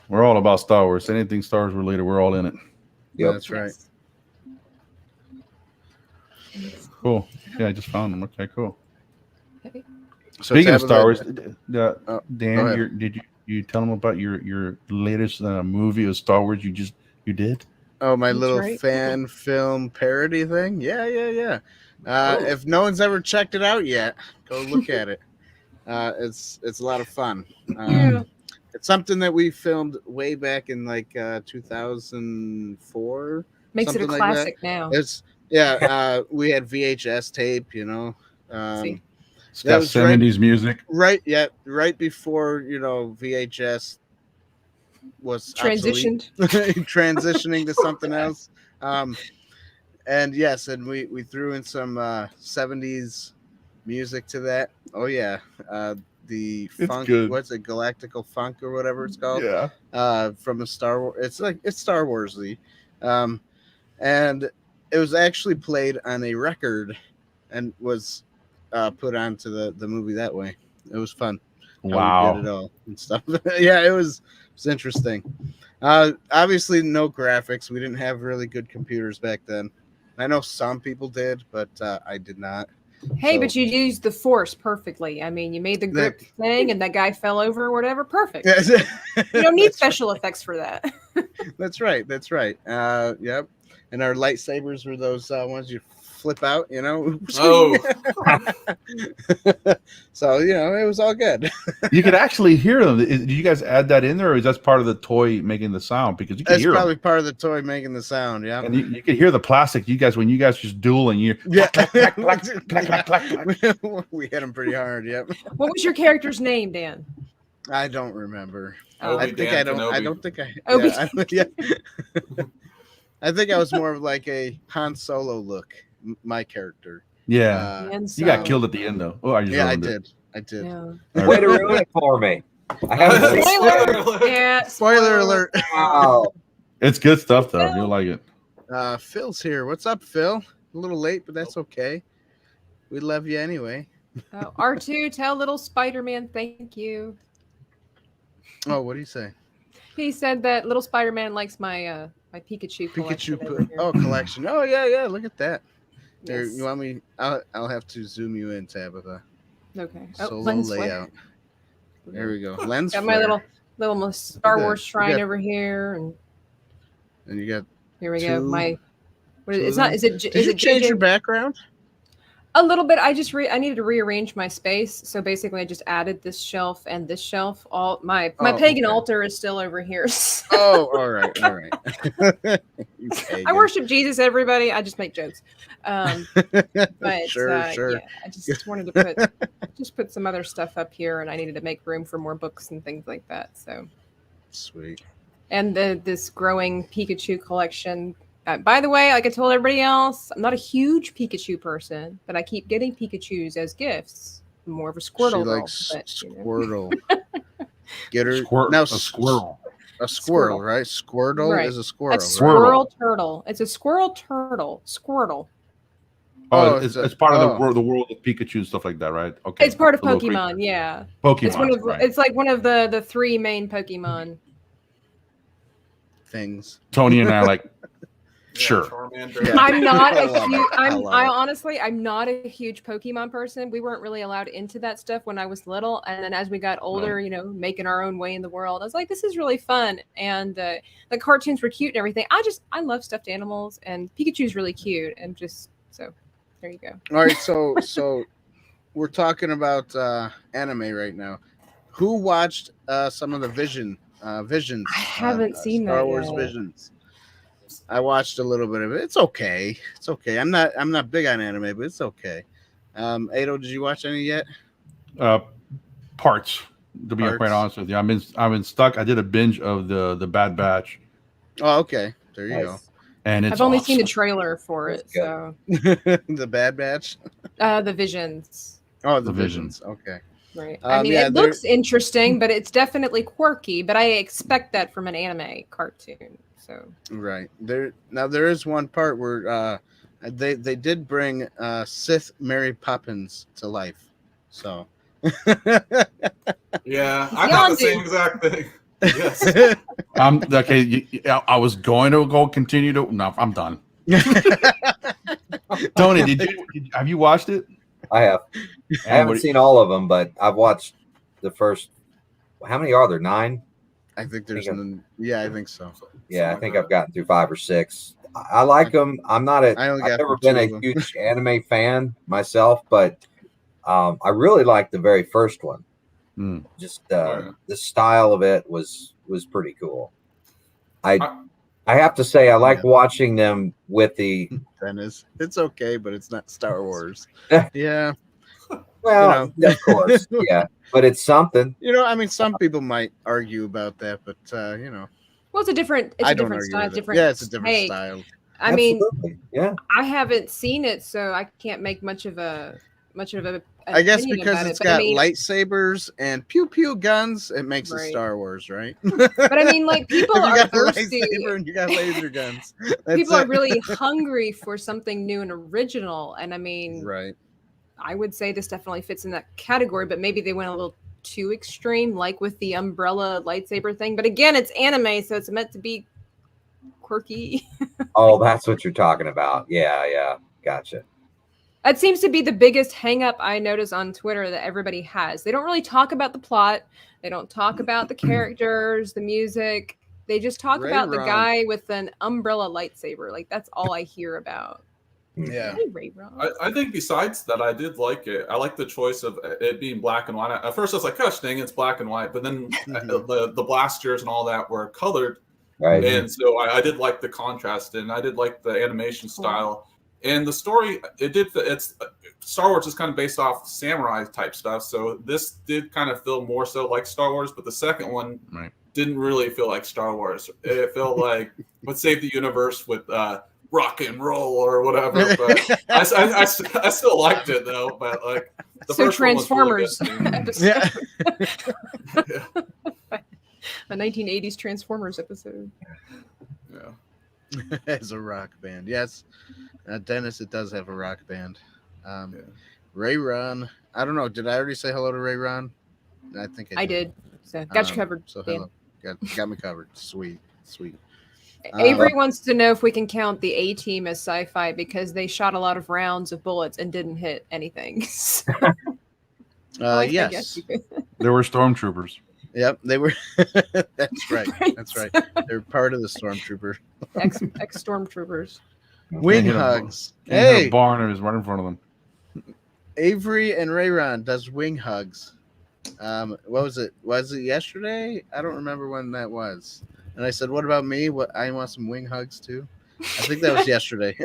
We're all about Star Wars. Anything Star Wars related, we're all in it. Yeah, that's right. Cool. Yeah, I just found them. Okay, cool. So Speaking of Star Wars, go Dan, ahead. did you tell them about your latest movie of Star Wars you did? Oh, my That's little right. fan film parody thing? Yeah. If no one's ever checked it out yet, go look at it. It's a lot of fun. It's something that we filmed way back in like 2004. Makes it a something classic like now. It's we had VHS tape, you know. See? It's That got was 70s music. Right before, you know, VHS was Transitioned. transitioning to something else. And yes, and we threw in some 70s music to that. Oh yeah. The It's funk, good. what's it, Galactical Funk or whatever it's called? Yeah. From a Star Wars. It's Star Warsy. And it was actually played on a record and was put onto the movie that way. It was fun. How we Wow. did it all and stuff. Yeah, it was interesting. Obviously no graphics. We didn't have really good computers back then. I know some people did, but I did not. Hey, So- but you used the force perfectly. I mean, you made the grip thing, and that guy fell over or whatever. Perfect. You don't need special effects for that. That's right. Yep. And our lightsabers were those ones you flip out, you know. Oh. So you know, it was all good. You could actually hear them. Did you guys add that in there, or is that part of the toy making the sound? Because you can That's hear probably them. part of the toy making the sound. Yeah. And you could hear the plastic. You guys, when you guys just dueling, you Yeah. clack, clack, clack, clack, clack. We hit them pretty hard. Yep. What was your character's name, Dan? I don't remember. Oh. I think I don't. I Kenobi. don't think I. Obi- Yeah, I think I was more of like a Han Solo look. My character. Yeah. And You got so- killed at the end, though. Oh, I just Yeah, I ruined it. did. I did. Yeah. Way to ruin it for me. I haven't seen Spoiler. alert. Yeah. Spoiler alert. Wow. It's good stuff, though. You'll like it. Phil's here. What's up, Phil? A little late, but that's okay. We love you anyway. Oh, R2, tell little Spider-Man thank you. Oh, what do you say? He said that little Spider-Man likes my my Pikachu collection. over here. Collection. Oh yeah. Look at that. There, Yes. you want me? I'll have to zoom you in, Tabitha. Okay. Solo lens flare. layout. There we go. Lens. Got my flare. little Star Look at Wars that. shrine You got- over here, and And you got. here we go. two- My what is, two it's of not. them. Is it? Did Is you it change JJ? your background? A little bit. I needed to rearrange my space, so basically I just added this shelf and this shelf. All my Oh, pagan okay. altar is still over here. so- Oh, all right. You I pagan. worship Jesus, everybody. I just make jokes. But Sure. yeah, I just wanted to put some other stuff up here, and I needed to make room for more books and things like that. So, Sweet. and this growing Pikachu collection. By the way, like I told everybody else, I'm not a huge Pikachu person, but I keep getting Pikachus as gifts. I'm more of a Squirtle She girl, likes but, you know. Squirtle. Get her A now. squirrel. A squirrel, Squirtle. right? Squirtle Right. is a squirrel. It's right? squirrel turtle. It's a squirrel turtle. Squirtle. Oh, Oh, it's part of the world of Pikachu and stuff like that, right? Okay. It's part of The little Pokemon, creature. yeah. Pokemon. It's one of right. it's like one of the three main Pokemon. things. Tony and I are like, Yeah, sure. Charmander. Yeah. I'm not I a love huge. it. I love it. Honestly, I'm not a huge Pokemon person. We weren't really allowed into that stuff when I was little, and then as we got older, you know, making our own way in the world, I was like, this is really fun, and the cartoons were cute and everything. I love stuffed animals, and Pikachu's really cute, and just so there you go. All right, so we're talking about anime right now. Who watched some of the Visions? I haven't seen Star that Wars yet. Visions. I watched a little bit of it. It's okay. It's okay. I'm not big on anime, but it's okay. Ado, did you watch any yet? Parts. To be quite Parts. honest with you, I've been stuck. I did a binge of the Bad Batch, Oh, okay. There you Nice. and it's I've only seen the awesome. trailer for it, That's good. so go. The Bad Batch. the Visions. Oh, the The Visions. Okay. Right. I mean, yeah, it looks interesting, but it's definitely quirky. But I expect that from an anime cartoon. So Right. There is one part where they did bring Sith Mary Poppins to life. So Yeah, I got the same Yondu. exact thing. Yes. Okay. I was going to go continue to. No, I'm done. Tony, have you watched it? I have. I haven't seen all of them, but I've watched the first. How many are there? 9? I think there's I think so. Yeah, I think I've gotten through 5 or 6. I like them. I've never been a huge anime fan myself, but I really liked the very first one. Just the style of it was pretty cool. I have to say I like watching them with the Dennis. It's okay, but it's not Star Wars. Yeah. Well, of course, yeah, but it's something. I mean, some people might argue about that, but well, it's a different I don't different argue style. with it. Different Yeah, it's a different take. style. I mean, yeah, I haven't seen it, so I can't make much of a. I guess opinion because about it's it, got but I mean, lightsabers and pew pew guns, it makes it Right. Star Wars, right? But I mean, like people If you are got a thirsty. lightsaber and you got laser guns. People are really hungry for something new and original, and I mean, right. I would say this definitely fits in that category, but maybe they went a little too extreme, like with the umbrella lightsaber thing. But again, it's anime, so it's meant to be quirky. Oh, that's what you're talking about. Yeah, gotcha. That seems to be the biggest hang up I notice on Twitter that everybody has. They don't really talk about the plot. They don't talk about the characters, the music. They just talk about the guy with an umbrella lightsaber. Like, that's all I hear about. Yeah. Hey, Ray Ron. I think besides that, I did like it. I like the choice of it being black and white. At first, I was like, gosh dang, it's black and white. But then the blasters and all that were colored. Right. And so I did like the contrast, and I did like the animation style. And the story, it's Star Wars is kind of based off samurai type stuff. So this did kind of feel more so like Star Wars, but the second one didn't really feel like Star Wars. It felt like let's save the universe with rock and roll or whatever. But I still liked it though. But like the first Transformers one was really episode. Yeah. A 1980s Transformers episode. Yeah. As a rock band, yes. Dennis, it does have a rock band. Ray Ron, I don't know. Did I already say hello to Ray Ron? I think I did. So got you covered. So hello. Got me covered. Sweet. Avery wants to know if we can count the A-Team as sci-fi because they shot a lot of rounds of bullets and didn't hit anything. Yes. There were stormtroopers. Yep, they were. That's right. That's right. They're part of the stormtrooper. Ex-stormtroopers. Wing hugs. Hey, a barn is right in front of them. Avery and Rayron does wing hugs. What was it? Was it yesterday? I don't remember when that was. And I said, "What about me? What I want some wing hugs too." I think that was yesterday.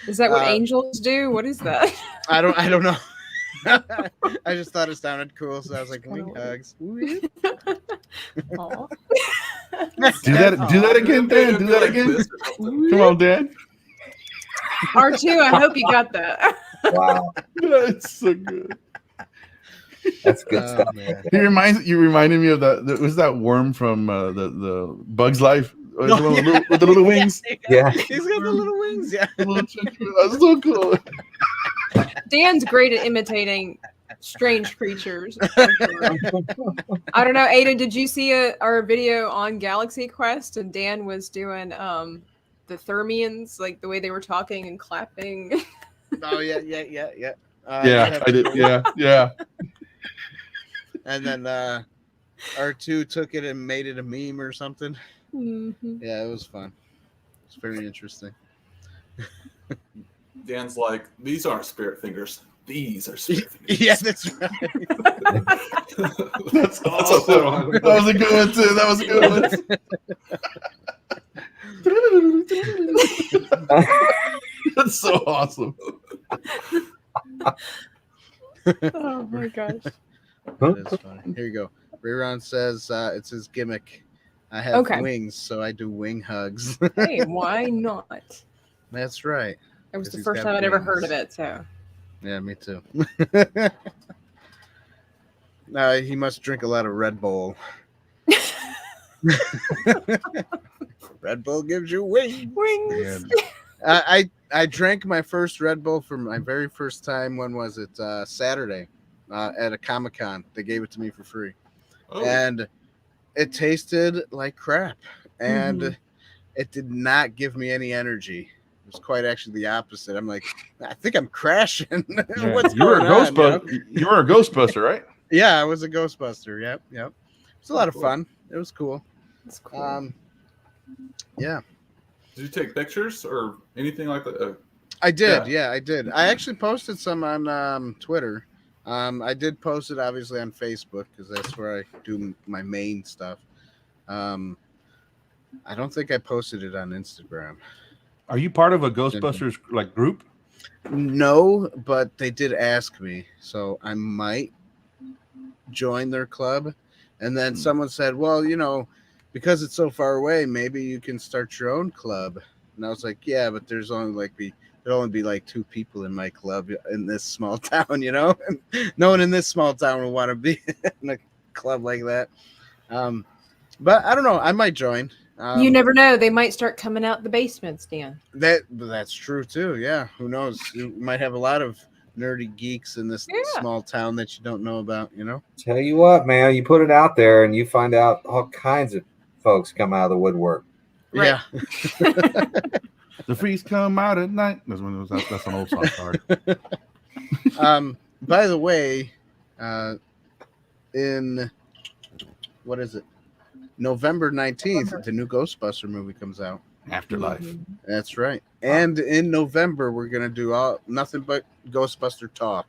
Is that what angels do? What is that? I don't know. I just thought it sounded cool, so I was like, "Wing hugs." Do that again, Dan. Do that again. Come on, Dan. R2, I hope you got that. Wow, that's so good. That's good stuff. Man. You reminded me of that. Was that worm from the Bug's Life? the one with the little wings. Yeah. He's got the little wings. Yeah. That's so cool. Dan's great at imitating strange creatures. For sure. I don't know, Ada, did you see our video on Galaxy Quest? And Dan was doing the Thermians, like the way they were talking and clapping. Oh yeah. Yeah, have I did. Yeah. And then R2 took it and made it a meme or something. Mm-hmm. Yeah, it was fun. It's very interesting. Dan's like, these aren't spirit fingers. These are spirit fingers. Yeah, that's right. That's awesome. That was a good one too. That was a good one. That's so awesome. Oh my gosh. That is funny. Here you go. Rayron says it's his gimmick. I have wings, so I do wing hugs. Hey, why not? That's right. It was the he's first got time I'd ever wings. heard of it, so. Yeah, me too. He must drink a lot of Red Bull. Red Bull gives you wings. Wings. I drank my first Red Bull for my very first time. When was it? Saturday at a Comic-Con. They gave it to me for free. Oh. And it tasted like crap. And it did not give me any energy. It was quite actually the opposite. I'm like, I think I'm crashing. Yeah. What's You were a going on, Ghostbuster. You were a Ghostbuster, right? Yeah, I was a Ghostbuster. Yep. It was a lot of fun. It was cool. That's cool. Yeah. Did you take pictures or anything like that? I did. Yeah, I did. I actually posted some on Twitter. I did post it obviously on Facebook because that's where I do my main stuff. I don't think I posted it on Instagram. Are you part of a Ghostbusters like group? No, but they did ask me, so I might join their club. And then someone said, well, because it's so far away, maybe you can start your own club. And I was like, yeah, but there'll only be like 2 people in my club in this small town, And no one in this small town will want to be in a club like that. But I don't know. I might join. You never know. They might start coming out the basements, Dan. That's true too. Yeah. Who knows? You might have a lot of nerdy geeks in this small town that you don't know about, Tell you what, man, you put it out there and you find out all kinds of folks come out of the woodwork. Right. Yeah. The freaks come out at night. That's an old song. Sorry. By the way, in what is it? November 19th, the new Ghostbuster movie comes out. Afterlife. That's right. And in November, we're gonna do nothing but Ghostbuster talk.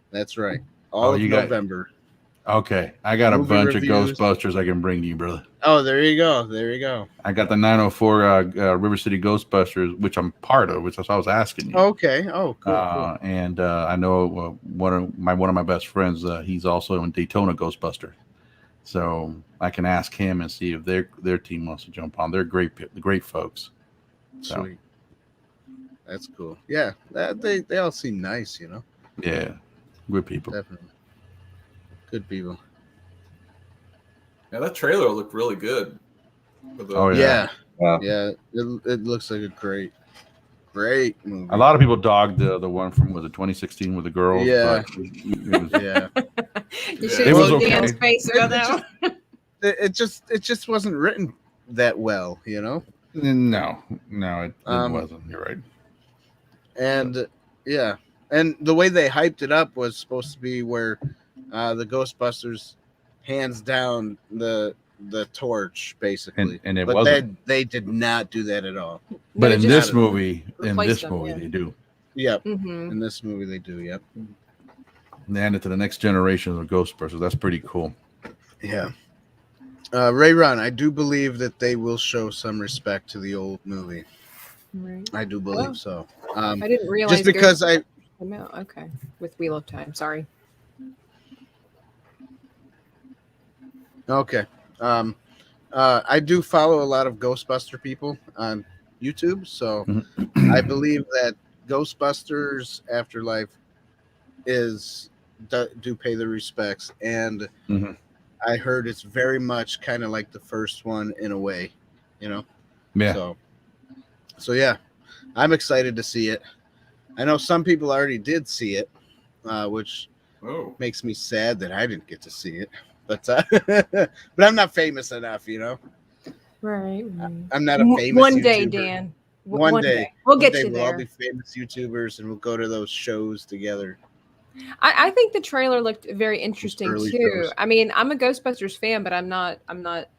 That's right. All of November. Okay, I got Movie a bunch reviews. of Ghostbusters I can bring to you, brother. Oh, there you go. I got the 904 River City Ghostbusters, which I'm part of, which I was asking you. Okay. Oh, cool. And I know one of my best friends. He's also in Daytona Ghostbuster, so I can ask him and see if their team wants to jump on. They're great folks. So. Sweet. That's cool. Yeah, they all seem nice, Yeah, good people. Definitely. Good people. Yeah, that trailer looked really good. Yeah. It looks like a great movie. A lot of people dogged the one from 2016 with the girl. Yeah. It was, Yeah. You should It was see okay. Dan's face about that one. It just wasn't written that well, No, it wasn't. You're right. And yeah, and the way they hyped it up was supposed to be where the Ghostbusters hands down the torch, basically, and it but wasn't. they did not do that at all. But in this just movie, replaced them, they do. Yep. Mhm. In this movie, they do. Yep. And they added to the next generation of Ghostbusters. That's pretty cool. Yeah. Ray-Ron, I do believe that they will show some respect to the old movie. Right. I do believe so. I didn't realize just because Ghost came out. Okay, with Wheel of Time. Sorry. Okay. I do follow a lot of Ghostbuster people on YouTube, so I believe that Ghostbusters Afterlife do pay the respects, and I heard it's very much kind of like the first one in a way. you know. Yeah. So yeah, I'm excited to see it. I know some people already did see it, which makes me sad that I didn't get to see it. But but I'm not famous enough, you know. Right. I'm not a famous one YouTuber. day, Dan. One day. We'll get you we'll there. all be famous YouTubers and we'll go to those shows together. I think the trailer looked very interesting early too. shows. I mean, I'm a Ghostbusters fan, but I'm not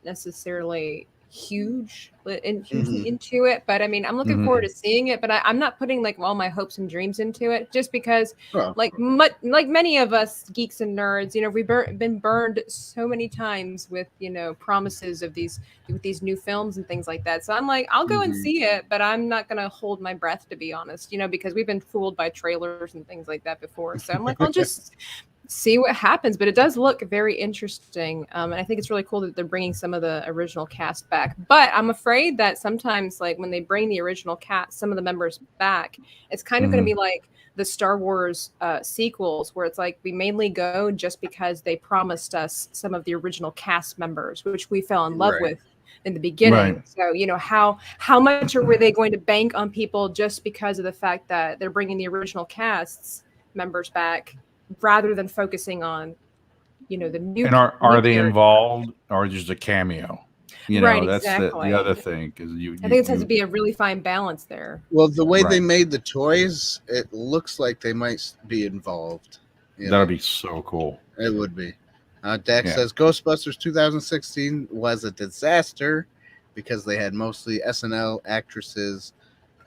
necessarily hugely into it. But I mean, I'm looking forward to seeing it. But I'm not putting like all my hopes and dreams into it, just because, like many of us geeks and nerds, you know, we've been burned so many times with, you know, promises of these new films and things like that. So I'm like, I'll go and see it, but I'm not gonna hold my breath, to be honest, you know, because we've been fooled by trailers and things like that before. So I'm like, I'll just see what happens. But it does look very interesting, and I think it's really cool that they're bringing some of the original cast back. But I'm afraid that sometimes, like when they bring the original cast, some of the members back, it's kind of going to be like the Star Wars sequels, where it's like we mainly go just because they promised us some of the original cast members, which we fell in love with in the beginning. Right. So, you know, how much were they going to bank on people just because of the fact that they're bringing the original cast's members back, rather than focusing on, you know, the new. And are they involved, or just a cameo? You know, that's exactly. the other thing. Because I think it has to be a really fine balance there. Well, the way they made the toys, it looks like they might be involved. That'd be so cool. It would be. Dax says Ghostbusters 2016 was a disaster because they had mostly SNL actresses,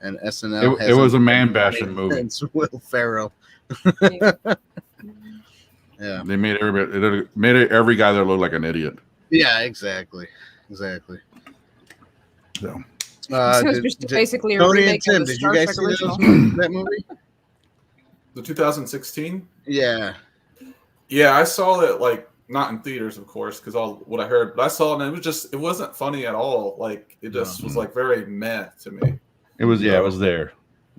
and SNL. It was a man bashing movie. It's Will Ferrell. Yeah, they made every guy there look like an idiot. Yeah, exactly. So, it's just basically a Tony remake and Tim, of the did Star you guys Trek see original. that movie? The 2016? Yeah. Yeah, I saw it, like, not in theaters, of course, because all what I heard, but I saw it and it wasn't funny at all. Like, it just was like very meh to me. It was it was there.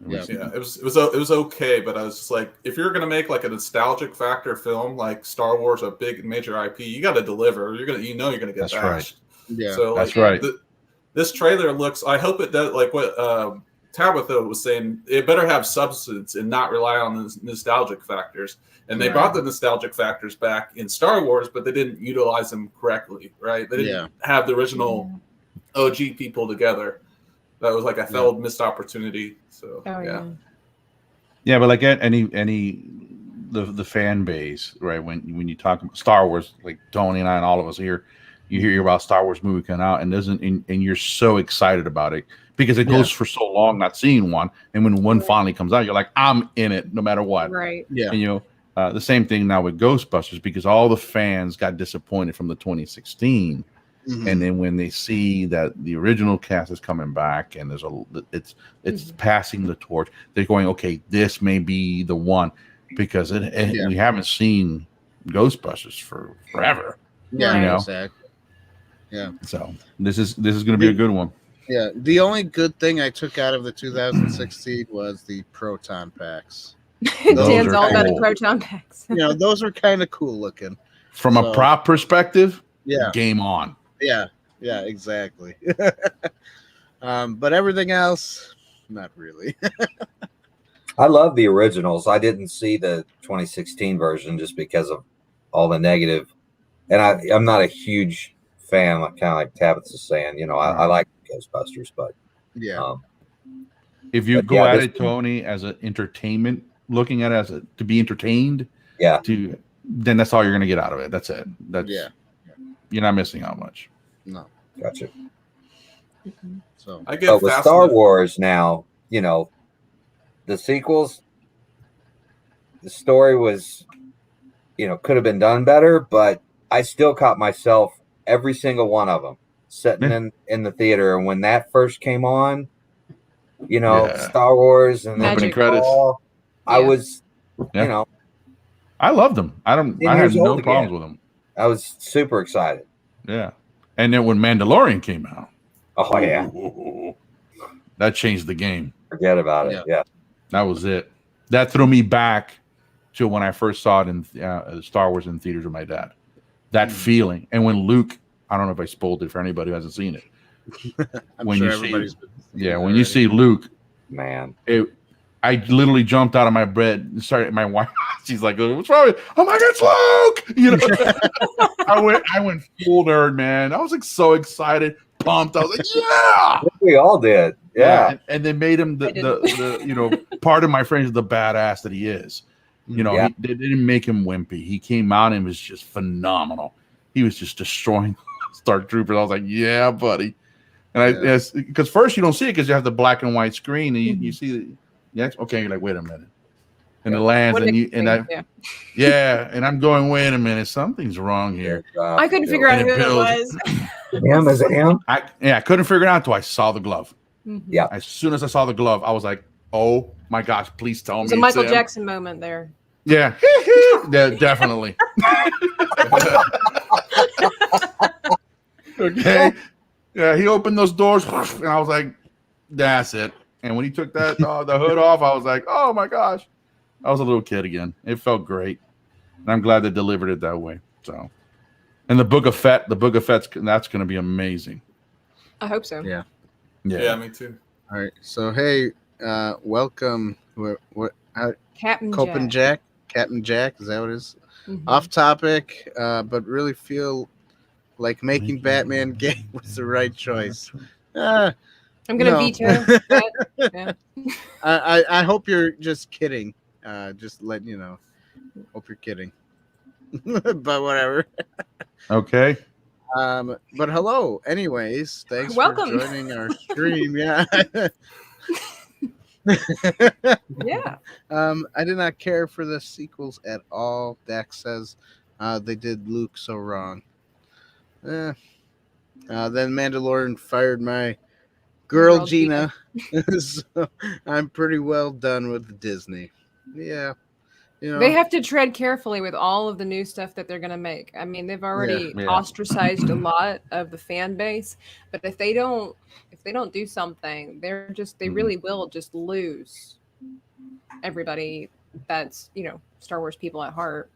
It was okay, but I was just like, if you're gonna make like a nostalgic factor film like Star Wars, a big major IP, you got to deliver. You're gonna get That's bashed. Right. Yeah, so that's right. This trailer looks. I hope it does. Like what Tabitha was saying, it better have substance and not rely on the nostalgic factors. And they brought the nostalgic factors back in Star Wars, but they didn't utilize them correctly, right? They didn't have the original OG people together. That was like a failed missed opportunity. So yeah, but like the fan base, right? When you talk about Star Wars, like Tony and I and all of us here, you hear about Star Wars movie coming out and you're so excited about it because it goes for so long not seeing one, and when one finally comes out, you're like, I'm in it no matter what. Right. Yeah. And you know, the same thing now with Ghostbusters, because all the fans got disappointed from the 2016. And then when they see that the original cast is coming back and it's passing the torch, they're going, okay, this may be the one, because we haven't seen Ghostbusters for forever. Yeah, you know? Exactly. Yeah. So this is going to be a good one. Yeah. The only good thing I took out of the 2016 was the proton packs. Dan's all about the proton packs. You know, those are kind of cool looking. From a prop perspective, game on. Yeah, exactly. But everything else, not really. I love the originals. I didn't see the 2016 version just because of all the negative. And I'm not a huge fan, kind of like Tabitha's saying. You know, I like Ghostbusters, but if you go at it, Tony, as an entertainment, looking at it to be entertained, then that's all you're going to get out of it. That's it. You're not missing out much. No. Gotcha. So I get with Star Wars now, you know, the sequels, the story was, you know, could have been done better, but I still caught myself every single one of them sitting in the theater. And when that first came on, you know, Star Wars and opening credits, I was, you know, I loved them. I had no problems with them. I was super excited. Yeah. And then when Mandalorian came out, that changed the game. Forget about it. Yeah. That was it. That threw me back to when I first saw it in Star Wars in theaters with my dad. That feeling. And when Luke, I don't know if I spoiled it for anybody who hasn't seen it, I'm when sure you everybody's see, been yeah, when you see Luke, Man. I literally jumped out of my bed and started. My wife, she's like, "What's wrong with you?" Oh my God, it's Luke! You know, I went full nerd, man. I was like so excited, pumped. I was like, "Yeah!" We all did. Yeah. And they made him the you know, part of my friends, the badass that he is. You know, Yeah. they didn't make him wimpy. He came out and was just phenomenal. He was just destroying Star Troopers. I was like, "Yeah, buddy." And yes, because first you don't see it because you have the black and white screen, and you see okay, you're like, wait a minute. And it lands, and I'm going, wait a minute, something's wrong here. I couldn't figure out who it was. Him? Is it him? I couldn't figure it out until I saw the glove. Yeah. As soon as I saw the glove, I was like, oh my gosh, please tell me. It's a Michael Jackson moment there. Yeah. Yeah, definitely. Okay. Yeah, he opened those doors, and I was like, that's it. And when he took that the hood off, I was like, oh my gosh. I was a little kid again. It felt great. And I'm glad they delivered it that way. So, and the Book of Fett, that's going to be amazing. I hope so. Yeah. Yeah, me too. All right. So, hey, welcome. Captain Jack. Captain Jack, is that what it is? Off topic, but really feel like making Batman gay was the right choice. I'm gonna veto that. Yeah. I hope you're just kidding. Just letting you know. Hope you're kidding. But whatever. Okay. But hello. Anyways, thanks Welcome. for joining our stream. Yeah. Yeah. I did not care for the sequels at all. Dax says they did Luke so wrong. Then Mandalorian fired my girl Gina. So I'm pretty well done with Disney. Yeah. You know, they have to tread carefully with all of the new stuff that they're going to make. I mean, they've already ostracized a lot of the fan base, but if they don't do something, they really will just lose everybody that's, Star Wars people at heart.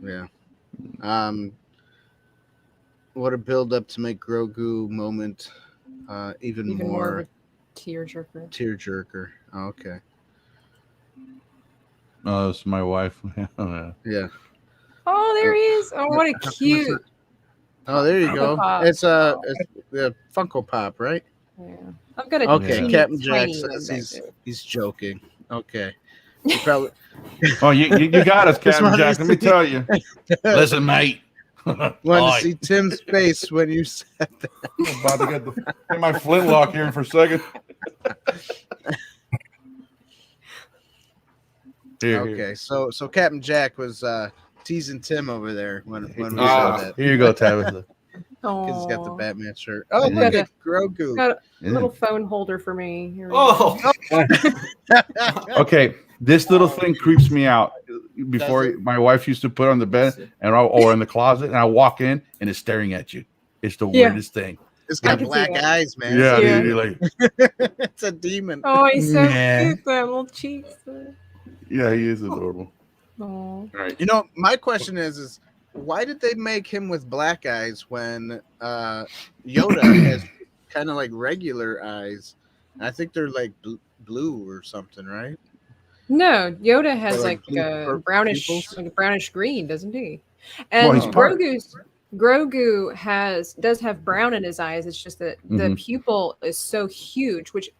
Yeah. What a build up to make Grogu moment even more of a tearjerker. Tearjerker. Oh, okay. Oh, it's my wife. Yeah. Oh, there he is. Oh, what a cute. Oh, there you go. Pop. It's the Funko Pop, right? Yeah. I've got a okay. Captain Jack says he's joking. Okay. You probably. Oh, you got us, Captain Jack. Let me tell you. Listen, mate. Wanted to see Tim's face when you said that. I'm about to get my flintlock here for a second. Okay, so Captain Jack was teasing Tim over there when we said that. Here you go, Tabitha. Because he's got the Batman shirt. Oh, look at Grogu. Got a little phone holder for me. Here Okay, this little thing creeps me out. Before my wife used to put on the bed or in the closet, and I walk in and it's staring at you. It's the weirdest thing. It's got black eyes, man. Yeah, you're like, it's a demon. Oh, he's so cute, that little cheeks. Yeah, he is adorable. All right. My question is why did they make him with black eyes when Yoda has kind of like regular eyes? I think they're like blue or something, right? No, Yoda has like blue, brownish green, doesn't he? And Grogu does have brown in his eyes. It's just that the pupil is so huge, which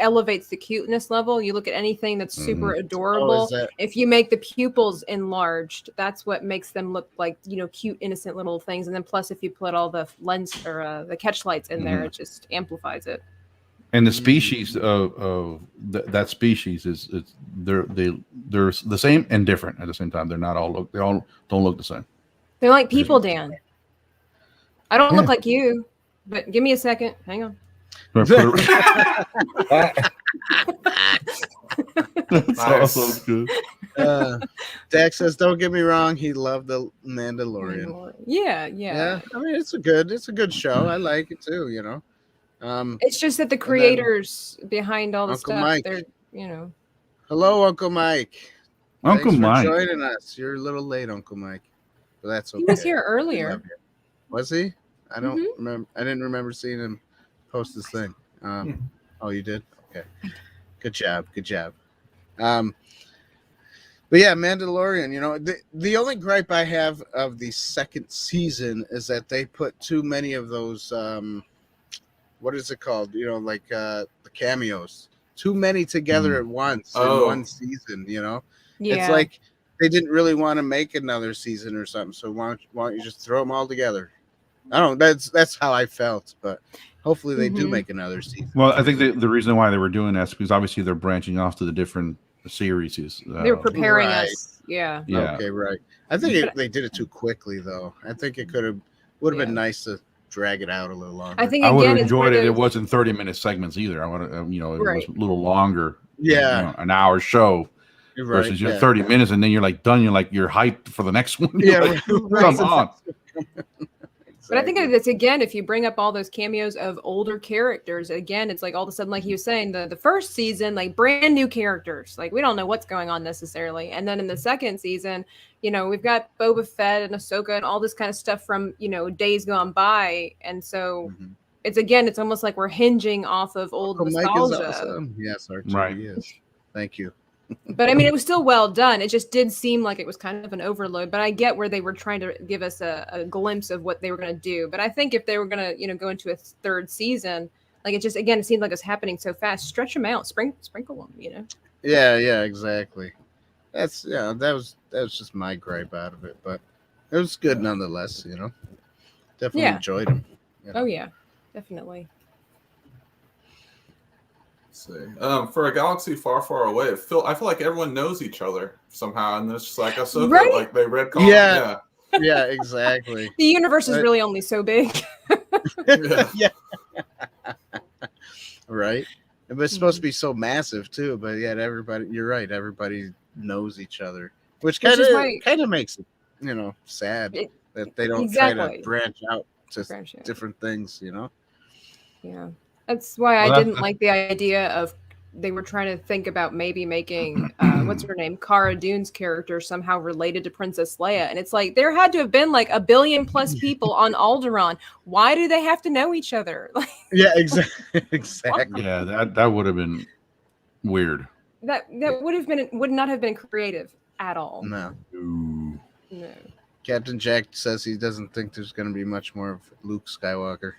elevates the cuteness level. You look at anything that's super adorable. If you make the pupils enlarged, that's what makes them look like, cute, innocent little things. And then plus, if you put all the lens or the catch lights in there, it just amplifies it. And the species of that species they're the same and different at the same time. They all don't look the same. They're like people, Dan. I don't look like you, but give me a second. Hang on. That's also good. Dax says, "Don't get me wrong, he loved the Mandalorian." Yeah. I mean, it's a good show. I like it too. It's just that the creators behind all the Uncle stuff, Mike. they're Hello, Uncle Mike. Uncle Thanks Mike for joining us. You're a little late, Uncle Mike, but that's okay. He was here earlier. Was he? I don't remember. I didn't remember seeing him post this thing. Oh, you did? Okay. Good job. Good job. But yeah, Mandalorian, you know, the only gripe I have of the second season is that they put too many of those, what is it called? You know, like the cameos. Too many together at once in one season, you know? Yeah. It's like they didn't really want to make another season or something, so why don't you just throw them all together? I don't know. That's how I felt, but hopefully they do make another season. Well, I think the reason why they were doing that is because obviously they're branching off to the different series. They were preparing Right. us. Yeah. Okay, right. I think they did it too quickly, though. I think it would have been nice to drag it out a little longer. I think I would have again, enjoyed it. It wasn't 30-minute segments either. I want to, you know, it was a little longer. Yeah, you know, an hour show versus you're 30 minutes, and then you're like done. You're like you're hyped for the next one. Yeah, like, right. Come on. But I think it's again, if you bring up all those cameos of older characters, again, it's like all of a sudden, like he was saying, the first season, like brand new characters, like we don't know what's going on necessarily. And then in the second season, you know, we've got Boba Fett and Ahsoka and all this kind of stuff from, you know, days gone by. And so it's almost like we're hinging off of old nostalgia. Awesome. Yes, R2 Right. is. Thank you. But I mean, it was still well done. It just did seem like it was kind of an overload. But I get where they were trying to give us a glimpse of what they were going to do. But I think if they were going to, you know, go into a third season, like it just again, it seemed like it's happening so fast. Stretch them out, sprinkle them, you know. Yeah, exactly. That was just my gripe out of it, but it was good nonetheless. You know, definitely enjoyed them. You know? Oh yeah, definitely. See. For a galaxy far, far away, I feel like everyone knows each other somehow, and it's just like Ahsoka, Right? like they read comics. Yeah, exactly. The universe is really only so big. Yeah. Right. But it's supposed to be so massive too. But yet everybody, you're right. Everybody knows each other, which kind of makes it, you know, sad that they don't try to branch out to different things. You know. Yeah. That's why I didn't like the idea of they were trying to think about maybe making what's her name, Cara Dune's character somehow related to Princess Leia, and it's like there had to have been like 1 billion plus people on Alderaan. Why do they have to know each other? Yeah, exactly. Yeah, that would have been weird. That would not have been creative at all. No. Ooh. No. Captain Jack says he doesn't think there's going to be much more of Luke Skywalker.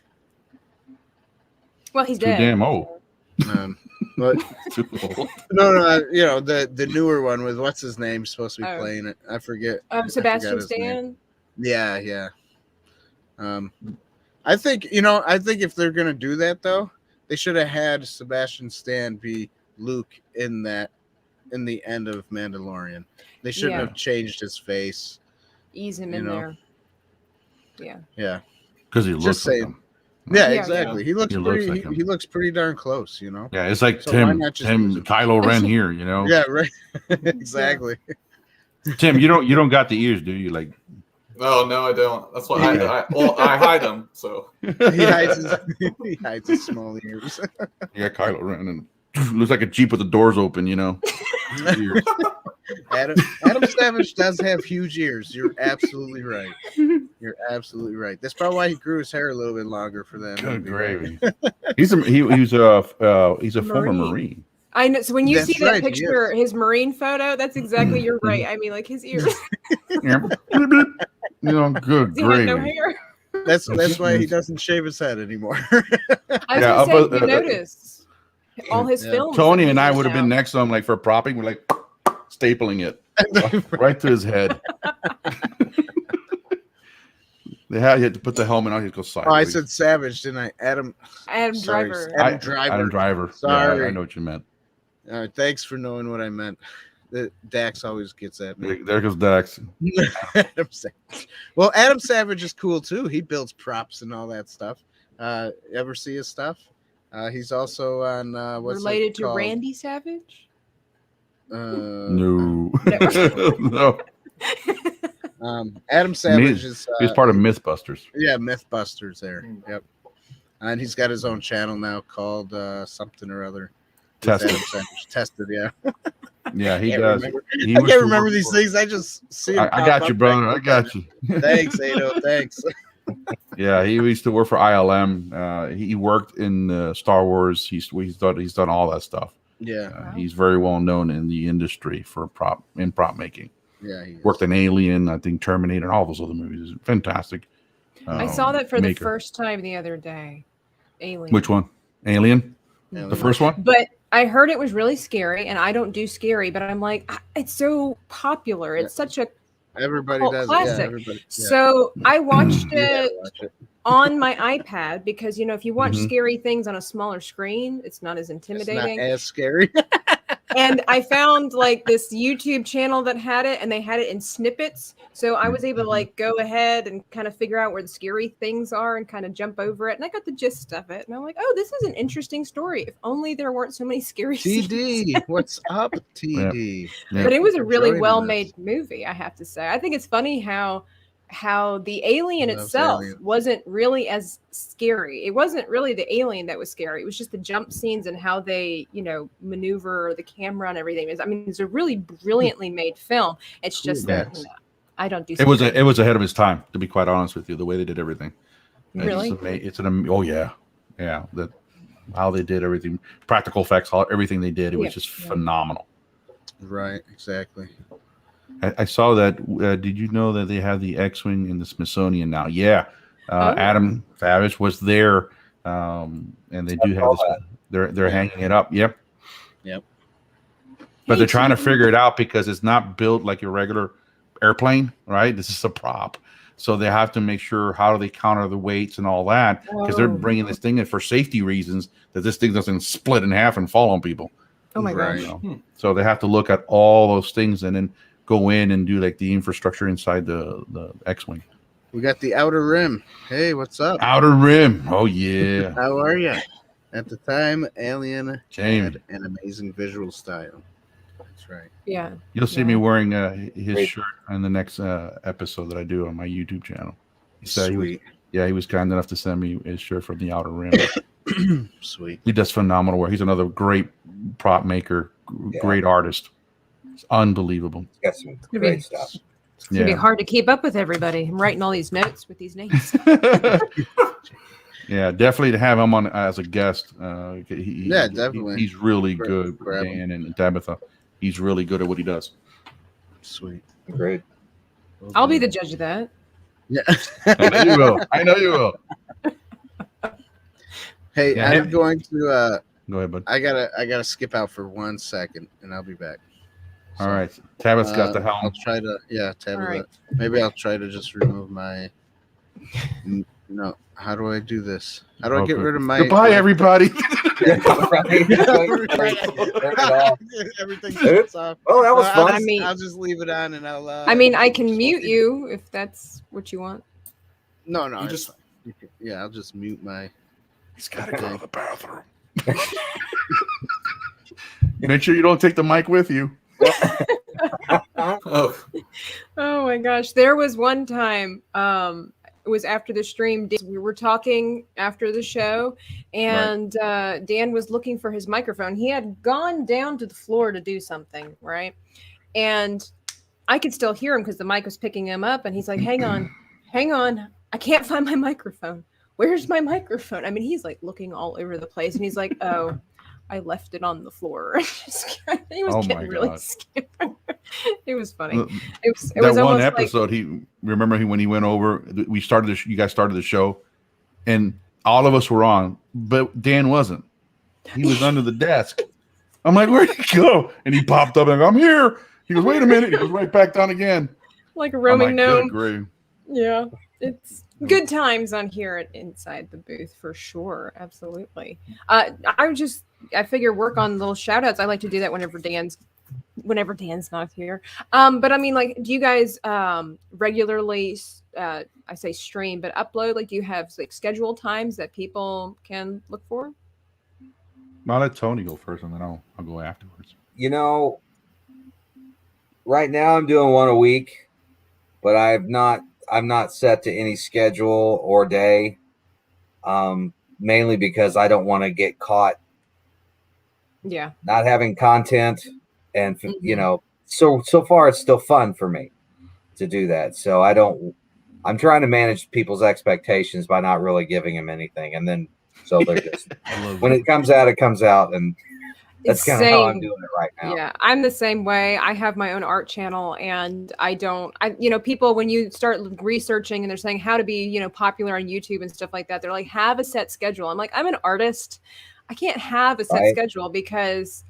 Well, he's Too dead. damn old. But Too old. no, you know the newer one with what's his name supposed to be playing it. I forget. Sebastian Stan. Yeah. I think if they're gonna do that though, they should have had Sebastian Stan be Luke in the end of Mandalorian. They shouldn't have changed his face. Ease him in there. Yeah. Yeah. Because he looks like him. Yeah, exactly. He looks he looks pretty darn close, you know. Yeah, it's like Tim Kylo Ren here, you know. Yeah, right. Exactly. Tim, you don't got the ears, do you? Like, no, I don't. That's why I hide them. So he hides his small ears. Yeah, Kylo Ren, and looks like a Jeep with the doors open, you know. Adam Savage does have huge ears. You're absolutely right. That's probably why he grew his hair a little bit longer for them. Good gravy. He's a former Marine. I know. So when you see that picture, his Marine photo, that's exactly you're right. I mean, like his ears. You know, good gravy. No hair. That's why he doesn't shave his head anymore. I was gonna say, you notice all his films. Tony and I would have been next to him, like for propping. We're like stapling it right to his head. They had to put the helmet on. He goes sideways. Oh, I said Savage, didn't I? Adam Driver. Adam Driver. Sorry, I know what you meant. All right, thanks for knowing what I meant. Dax always gets at me. There goes Dax. Well, Adam Savage is cool too. He builds props and all that stuff. Ever see his stuff? He's also on what's related to Randy Savage? No. No. Adam Savage he's part of Mythbusters. Yeah, Mythbusters there. Yep. And he's got his own channel now called something or other. Tested, yeah. Yeah, he does. I can't remember these things. I just see. I got you, brother. I got you. Thanks, Ado. Thanks. Yeah, he used to work for ILM. He worked in Star Wars. He's done all that stuff. Yeah. He's very well known in the industry for prop making. Yeah. He Worked in Alien, I think Terminator, and all those other movies. Fantastic. I saw that for the maker. first time the other day. Alien. Which one? Alien? Alien. The first one? But I heard it was really scary, and I don't do scary, but I'm like, it's so popular. It's such a Everybody cult does. classic. Yeah, everybody, yeah. So I watched it Watch it. on my iPad because, if you watch Mhm. scary things on a smaller screen, it's not as It's intimidating. not as scary. And I found like this YouTube channel that had it, and they had it in snippets. So I was able to like go ahead and kind of figure out where the scary things are and kind of jump over it. And I got the gist of it. And I'm like, oh, this is an interesting story. If only there weren't so many scary scenes. TD, what's up, TD? Yeah. But it was a really Joining well-made us. movie, I have to say. I think it's funny how the alien Loves itself Alien. wasn't really as scary. It wasn't really the alien that was scary. It was just the jump scenes and how they, maneuver the camera and everything. It's a really brilliantly made film. It's just that Yes. I don't do. It was ahead of its time, to be quite honest with you. The way they did everything. Really? Oh yeah. That how they did everything, practical effects, everything they did. It was just phenomenal. Right, exactly. I saw that. Did you know that they have the X-wing in the Smithsonian now? Yeah, Adam Favish was there, and they do have this. They're hanging it up. Yep. But they're trying to figure it out because it's not built like your regular airplane, right? This is a prop, so they have to make sure how do they counter the weights and all that because they're bringing this thing in for safety reasons that this thing doesn't split in half and fall on people. Oh my Right. gosh. So they have to look at all those things and then go in and do like the infrastructure inside the X-wing. We got the Outer Rim. Hey, what's up? Outer Rim. Oh yeah. How are you? At the time, Alien James. had an amazing visual style. That's right. Yeah. You'll see me wearing his shirt in the next episode that I do on my YouTube channel. So Sweet. he was kind enough to send me his shirt from the Outer Rim. Sweet. He does phenomenal work. He's another great prop maker, great artist. It's unbelievable. Got some be- great stuff. It's gonna be hard to keep up with everybody. I'm writing all these notes with these names. Yeah, definitely to have him on as a guest. Definitely. He's really good, Grab him. Dan and Tabitha. He's really good at what he does. Sweet. Great. I'll be the judge of that. Yeah. I know you will. I know you will. Hey, Yeah. I'm going to. Go ahead, bud. I gotta skip out for 1 second, and I'll be back. All right. Tabitha's got the I'll helm. try to. Yeah, Tabitha. All right. Maybe I'll try to just remove my. No. How do I do this? How do I get rid of my? Goodbye, everybody. Everything shuts off. Oh, that was fun. I'll just leave it on, and I'll. I can mute you if that's what you want. No, You it's just- fine. Yeah, I'll just mute my. He's got to go to the bathroom. Make sure you don't take the mic with you. Oh, Oh my gosh. There was one time, it was after the stream. We were talking after the show, and Dan was looking for his microphone. He had gone down to the floor to do something, right? And I could still hear him because the mic was picking him up. And he's like, hang on. I can't find my microphone. Where's my microphone? I mean, he's like looking all over the place. And he's like, oh, I left it on the floor. He was getting really scared. It was funny. It That was one almost episode, when he went over, we started you guys started the show, and all of us were on, but Dan wasn't. He was under the desk. I'm like, where'd he go? And he popped up and I go, I'm here. He goes, wait a minute. He goes right back down again. like a roaming gnome. Good. Yeah, it's good times on here at Inside the Booth for sure. Absolutely. I figure work on little shout outs. I like to do that whenever Dan's not here. But I mean, like, do you guys regularly I say stream, but upload? Like, do you have like scheduled times that people can look for? I'll let Tony go first and then I'll go afterwards. Right now I'm doing one a week, but I'm not set to any schedule or day. Mainly because I don't want to get caught not having content, and so far it's still fun for me to do that. So I'm trying to manage people's expectations by not really giving them anything, and then so they're just when it comes out, and that's kind of how I'm doing it right now. Yeah, I'm the same way. I have my own art channel, and people, when you start researching and they're saying how to be, popular on YouTube and stuff like that, they're like, have a set schedule. I'm like, I'm an artist. I can't have a set schedule because,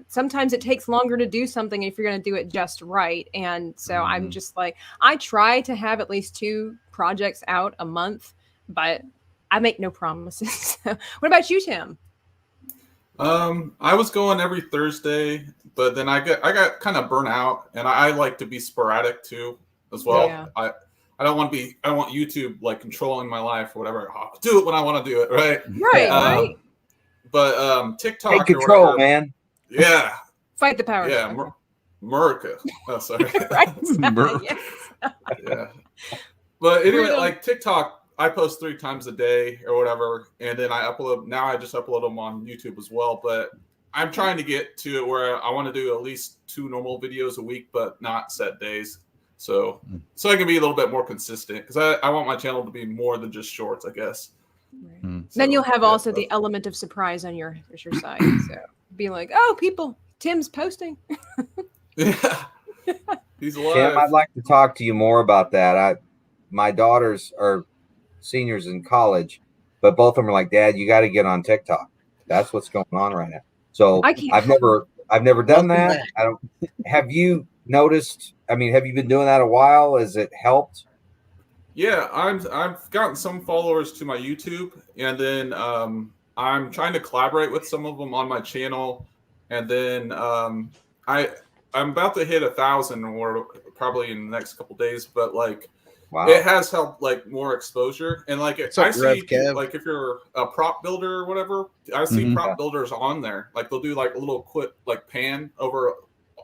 sometimes it takes longer to do something if you're going to do it just right. And so I'm just like, I try to have at least 2 projects out a month, but I make no promises. What about you, Tim? I was going every Thursday, but then I got kind of burnt out, and I like to be sporadic too, as well. Yeah. I don't want YouTube like controlling my life or whatever. I'll do it when I want to do it, right? Right. But TikTok, take control, man. Yeah. Fight the power. Yeah, America. Oh, sorry. Right. Yes. Yeah. But anyway, like TikTok, I post 3 times a day or whatever, and then I upload. Now I just upload them on YouTube as well. But I'm trying to get to it where I want to do at least 2 normal videos a week, but not set days. So I can be a little bit more consistent, because I want my channel to be more than just shorts, I guess. Right. Then you'll have also the element of surprise on your side. So be like, oh, Tim's posting. Yeah. He's alive. Tim, I'd like to talk to you more about that. My daughters are seniors in college, but both of them are like, Dad, you got to get on TikTok. That's what's going on right now. So I've never done that. Have you noticed? I mean, have you been doing that a while? Has it helped? Yeah, I've gotten some followers to my YouTube, and then I'm trying to collaborate with some of them on my channel, and then I'm about to hit 1,000 or probably in the next couple days, but like. Wow. It has helped like more exposure, and like I see like if you're a prop builder or whatever, I see prop builders on there. Like they'll do like a little quick like pan over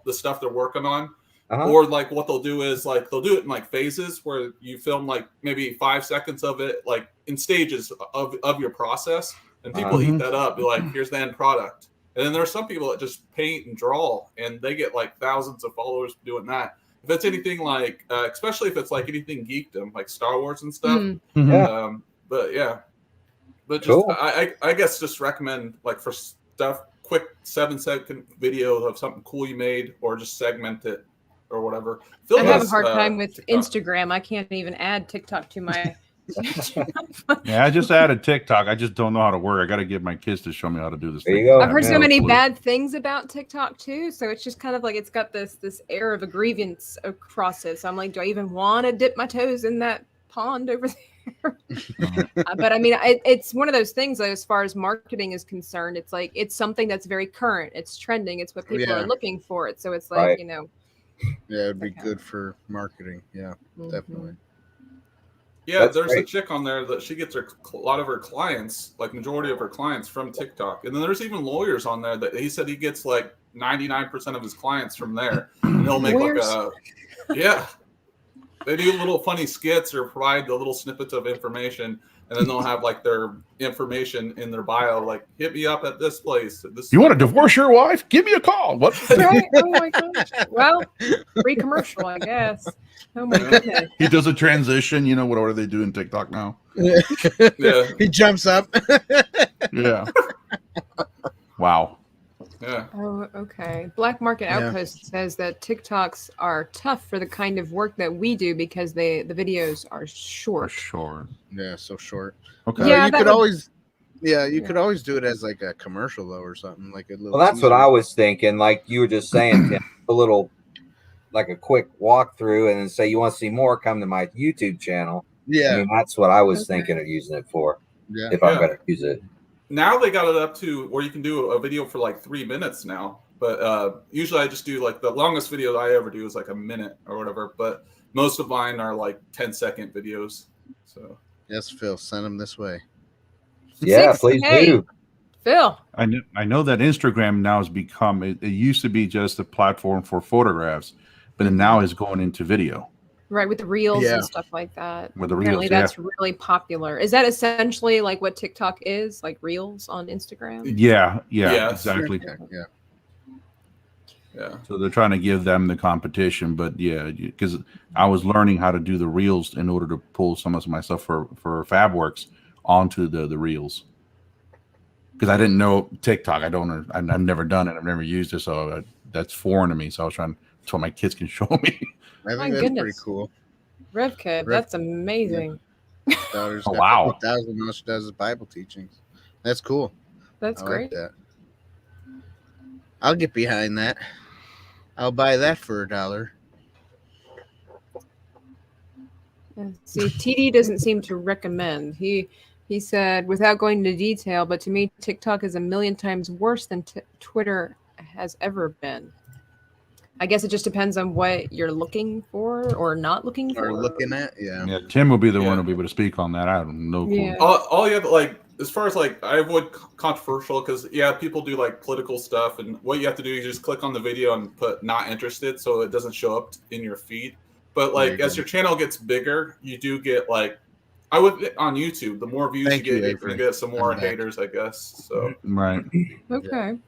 the stuff they're working on, or like what they'll do is like they'll do it in like phases where you film like maybe 5 seconds of it, like in stages of your process, and people eat that up. Be like, here's the end product. And then there are some people that just paint and draw, and they get like thousands of followers doing that. If it's anything like, especially if it's like anything geekdom, like Star Wars and stuff. But just cool. I guess just recommend like for stuff, quick 7-second video of something cool you made, or just segment it or whatever. I have a hard time with TikTok. Instagram. I can't even add TikTok to my. Yeah, I just added TikTok. I just don't know how to work. I got to get my kids to show me how to do this. There you go. I've heard so many bad things about TikTok too, so it's just kind of like it's got this air of a grievance across it. So I'm like, do I even want to dip my toes in that pond over there? But I mean, it's one of those things. Like, as far as marketing is concerned, it's like it's something that's very current. It's trending. It's what people are looking for. It. So it's like Yeah, it'd be good for marketing. Yeah, definitely. Yeah, there's a chick on there that she gets a lot of her clients, like majority of her clients, from TikTok. And then there's even lawyers on there that he said he gets like 99% of his clients from there. And they'll make they do little funny skits or provide the little snippets of information, and then they'll have like their information in their bio, like hit me up at this place. You want to divorce your wife? Give me a call. What? Right? Oh my gosh. Well, free commercial, I guess. Oh my goodness. He does a transition. What are they doing TikTok now? Yeah. He jumps up. Yeah. Wow. Yeah. Oh, okay. Black Market Outpost says that TikToks are tough for the kind of work that we do because the videos are short. Yeah, so short. Okay. Yeah, you could always do it as like a commercial though, or something like a little. Well, that's what I was thinking. Like you were just saying, Tim, a little, like a quick walkthrough, and then say you want to see more, come to my YouTube channel. Yeah, I mean, that's what I was thinking of using it for. Yeah, if I'm going to use it. Now they got it up to where you can do a video for like 3 minutes now. But usually I just do like the longest video I ever do is like a minute or whatever. But most of mine are like 10-second videos. So yes, Phil, send them this way. Yeah, please do. Phil. I know that Instagram now has become, it used to be just a platform for photographs, but it now is going into video. Right, with the reels and stuff like that. With the Apparently reels, that's really popular. Is that essentially like what TikTok is, like reels on Instagram? Yeah, exactly. Yeah. So they're trying to give them the competition, but yeah, because I was learning how to do the reels in order to pull some of my stuff for FabWorks onto the reels. Because I didn't know TikTok. I've never done it. I've never used it, so that's foreign to me. So I was trying so my kids can show me. I My think that's goodness. pretty cool. Rev Kid, that's amazing. Daughter's Oh, got wow. 50,000. All she does is Bible teachings. That's cool. That's I great. like that. I'll get behind that. I'll buy that for $1. Yeah. See, TD doesn't seem to recommend. He said, without going into detail, but to me, TikTok is a million times worse than Twitter has ever been. I guess it just depends on what you're looking for or not looking for. Or looking at, Yeah, Tim will be the one who'll be able to speak on that. I have no clue. Yeah. All you have, like, as far as like, I avoid controversial because people do like political stuff, and what you have to do is just click on the video and put not interested, so it doesn't show up in your feed. But like, as your channel gets bigger, you do get like, I would on YouTube, the more views you get, you're gonna get some more haters, I guess. So right. Okay.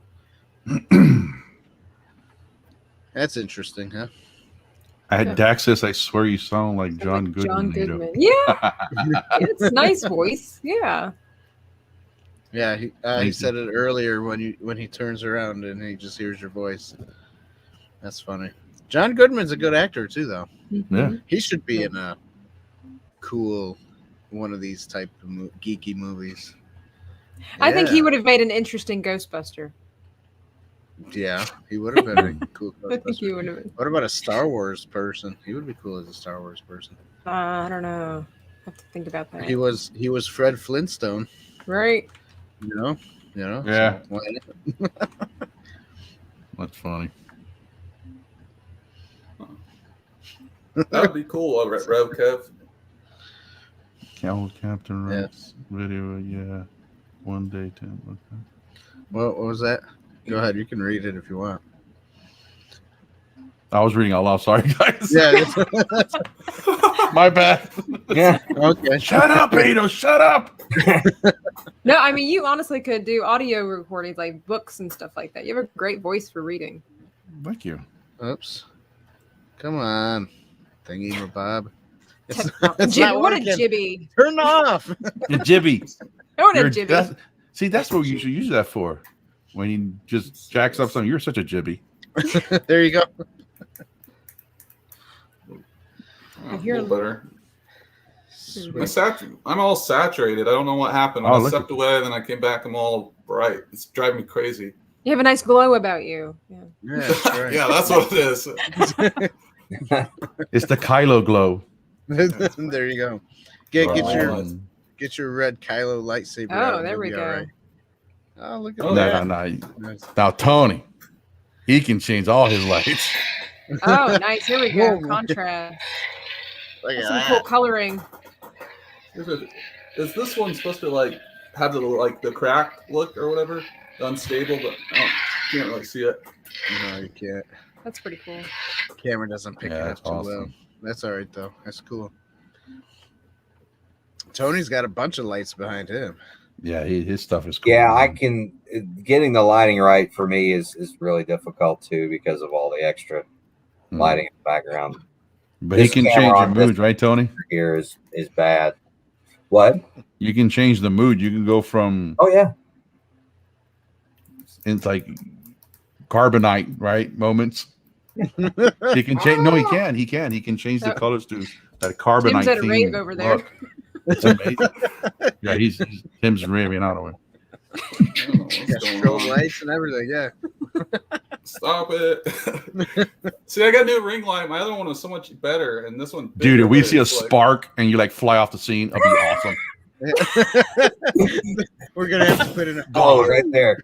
That's interesting, huh? I had Dax says, "I swear you sound like John Goodman." John Goodman. Yeah. It's a nice voice. Yeah. Yeah, he said it earlier when he turns around and he just hears your voice. That's funny. John Goodman's a good actor too, though. Yeah, he should be in a cool one of these type of geeky movies. I think he would have made an interesting Ghostbuster. Yeah, he would have been a cool Ghostbuster. I think he would have been. What about a Star Wars person? He would be cool as a Star Wars person. I don't know. I have to think about that. He was Fred Flintstone. Right. You know? Yeah. So, that's funny. that would be cool, Rev Kev. Captain Rex video, yeah. One day, Tim. Okay. What was that? Go ahead. You can read it if you want. I was reading out loud. Sorry, guys. Yeah. My bad. Yeah. Okay. Shut up, Ado. Shut up. No, I mean, you honestly could do audio recordings like books and stuff like that. You have a great voice for reading. Thank you. Oops. Come on. Thingy Bob. What a jibby. Turn off. You're jibby. What a jibby. That's what you should use that for. When he just jacks up something, you're such a jibby. There you go. You're better. I'm all saturated. I don't know what happened. When I stepped away, then I came back. I'm all bright. It's driving me crazy. You have a nice glow about you. Yeah, that's right. Yeah, that's what it is. It's the Kylo glow. There you go. Get your red Kylo lightsaber. Oh, there we go. Right. Oh, look at that. No. Now, Tony, he can change all his lights. Oh, nice. Here we go. Contrast. Some cool coloring. Is this one supposed to like have the cracked look or whatever? Unstable, but I can't really see it. No, you can't. That's pretty cool. Camera doesn't pick it up too awesome. well. That's all right though. That's cool. Tony's got a bunch of lights behind him. Yeah, his stuff is cool. Yeah, getting the lighting right for me is really difficult too because of all the extra lighting in the background. But he can change your mood, right, Tony? Here is bad. What? You can change the mood. You can go from it's like carbonite, right? Moments. He can change. No, he can. He can change the colors to that carbonite. Tim's at a rave theme. over there. Look. It's amazing. Yeah, Tim's raving out of it. Strobe lights and everything. Yeah. Stop it. See, I got a new ring light. My other one was so much better, and this one. Dude, if we see a spark and you like fly off the scene, it'll be awesome. We're gonna have to put in right there.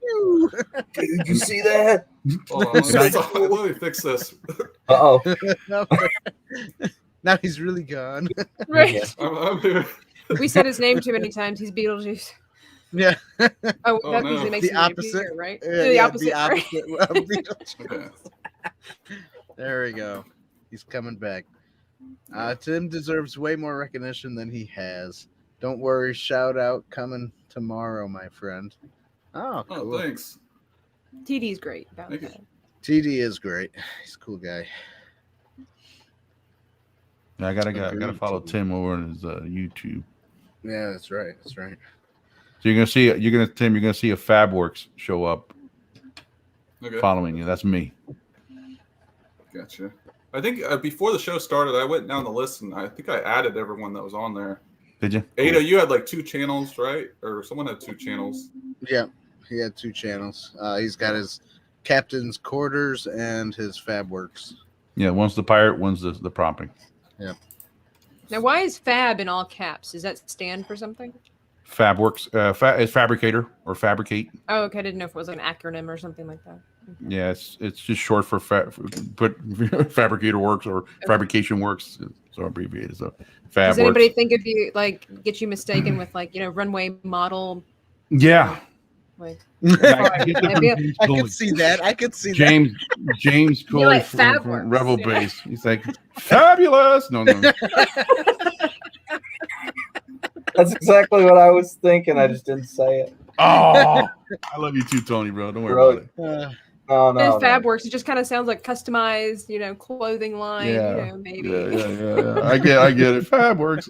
Did you see that? Let me fix this. Uh-oh. Now he's really gone. Right. We said his name too many times. He's Beetlejuice. Yeah. Oh, that usually makes the opposite, right? The opposite. Right? There we go. He's coming back. Tim deserves way more recognition than he has. Don't worry, shout out coming tomorrow, my friend. Oh, cool. Thanks. TD's great about that. TD is great. He's a cool guy. I gotta Agreed, follow TD. Tim over on his YouTube. Yeah, that's right. That's right. So you're gonna see a FabWorks show up Okay. following you. That's me. Gotcha. I think before the show started, I went down the list and I think I added everyone that was on there. Did you? Ada, you had like 2 channels, right? Or someone had 2 channels. Yeah, he had 2 channels. He's got his Captain's Quarters and his FabWorks. Yeah, one's the pirate, one's the prompting. Yeah. Now, why is Fab in all caps? Does that stand for something? FabWorks is fabricator or fabricate. Oh, okay. I didn't know if it was an acronym or something like that. Okay. Yeah, it's just short for fabricator works or fabrication works. So abbreviated. So FabWorks. Does anybody think of you get you mistaken with runway model? Yeah. Like, I could see that. I could see James Cooley like from FabWorks, Rebel Base. He's like, fabulous. No. That's exactly what I was thinking. I just didn't say it. Oh, I love you too, Tony, bro. Don't worry about it. that. No. FabWorks. It just kind of sounds like customized, clothing line. Maybe. Yeah. I get it. FabWorks.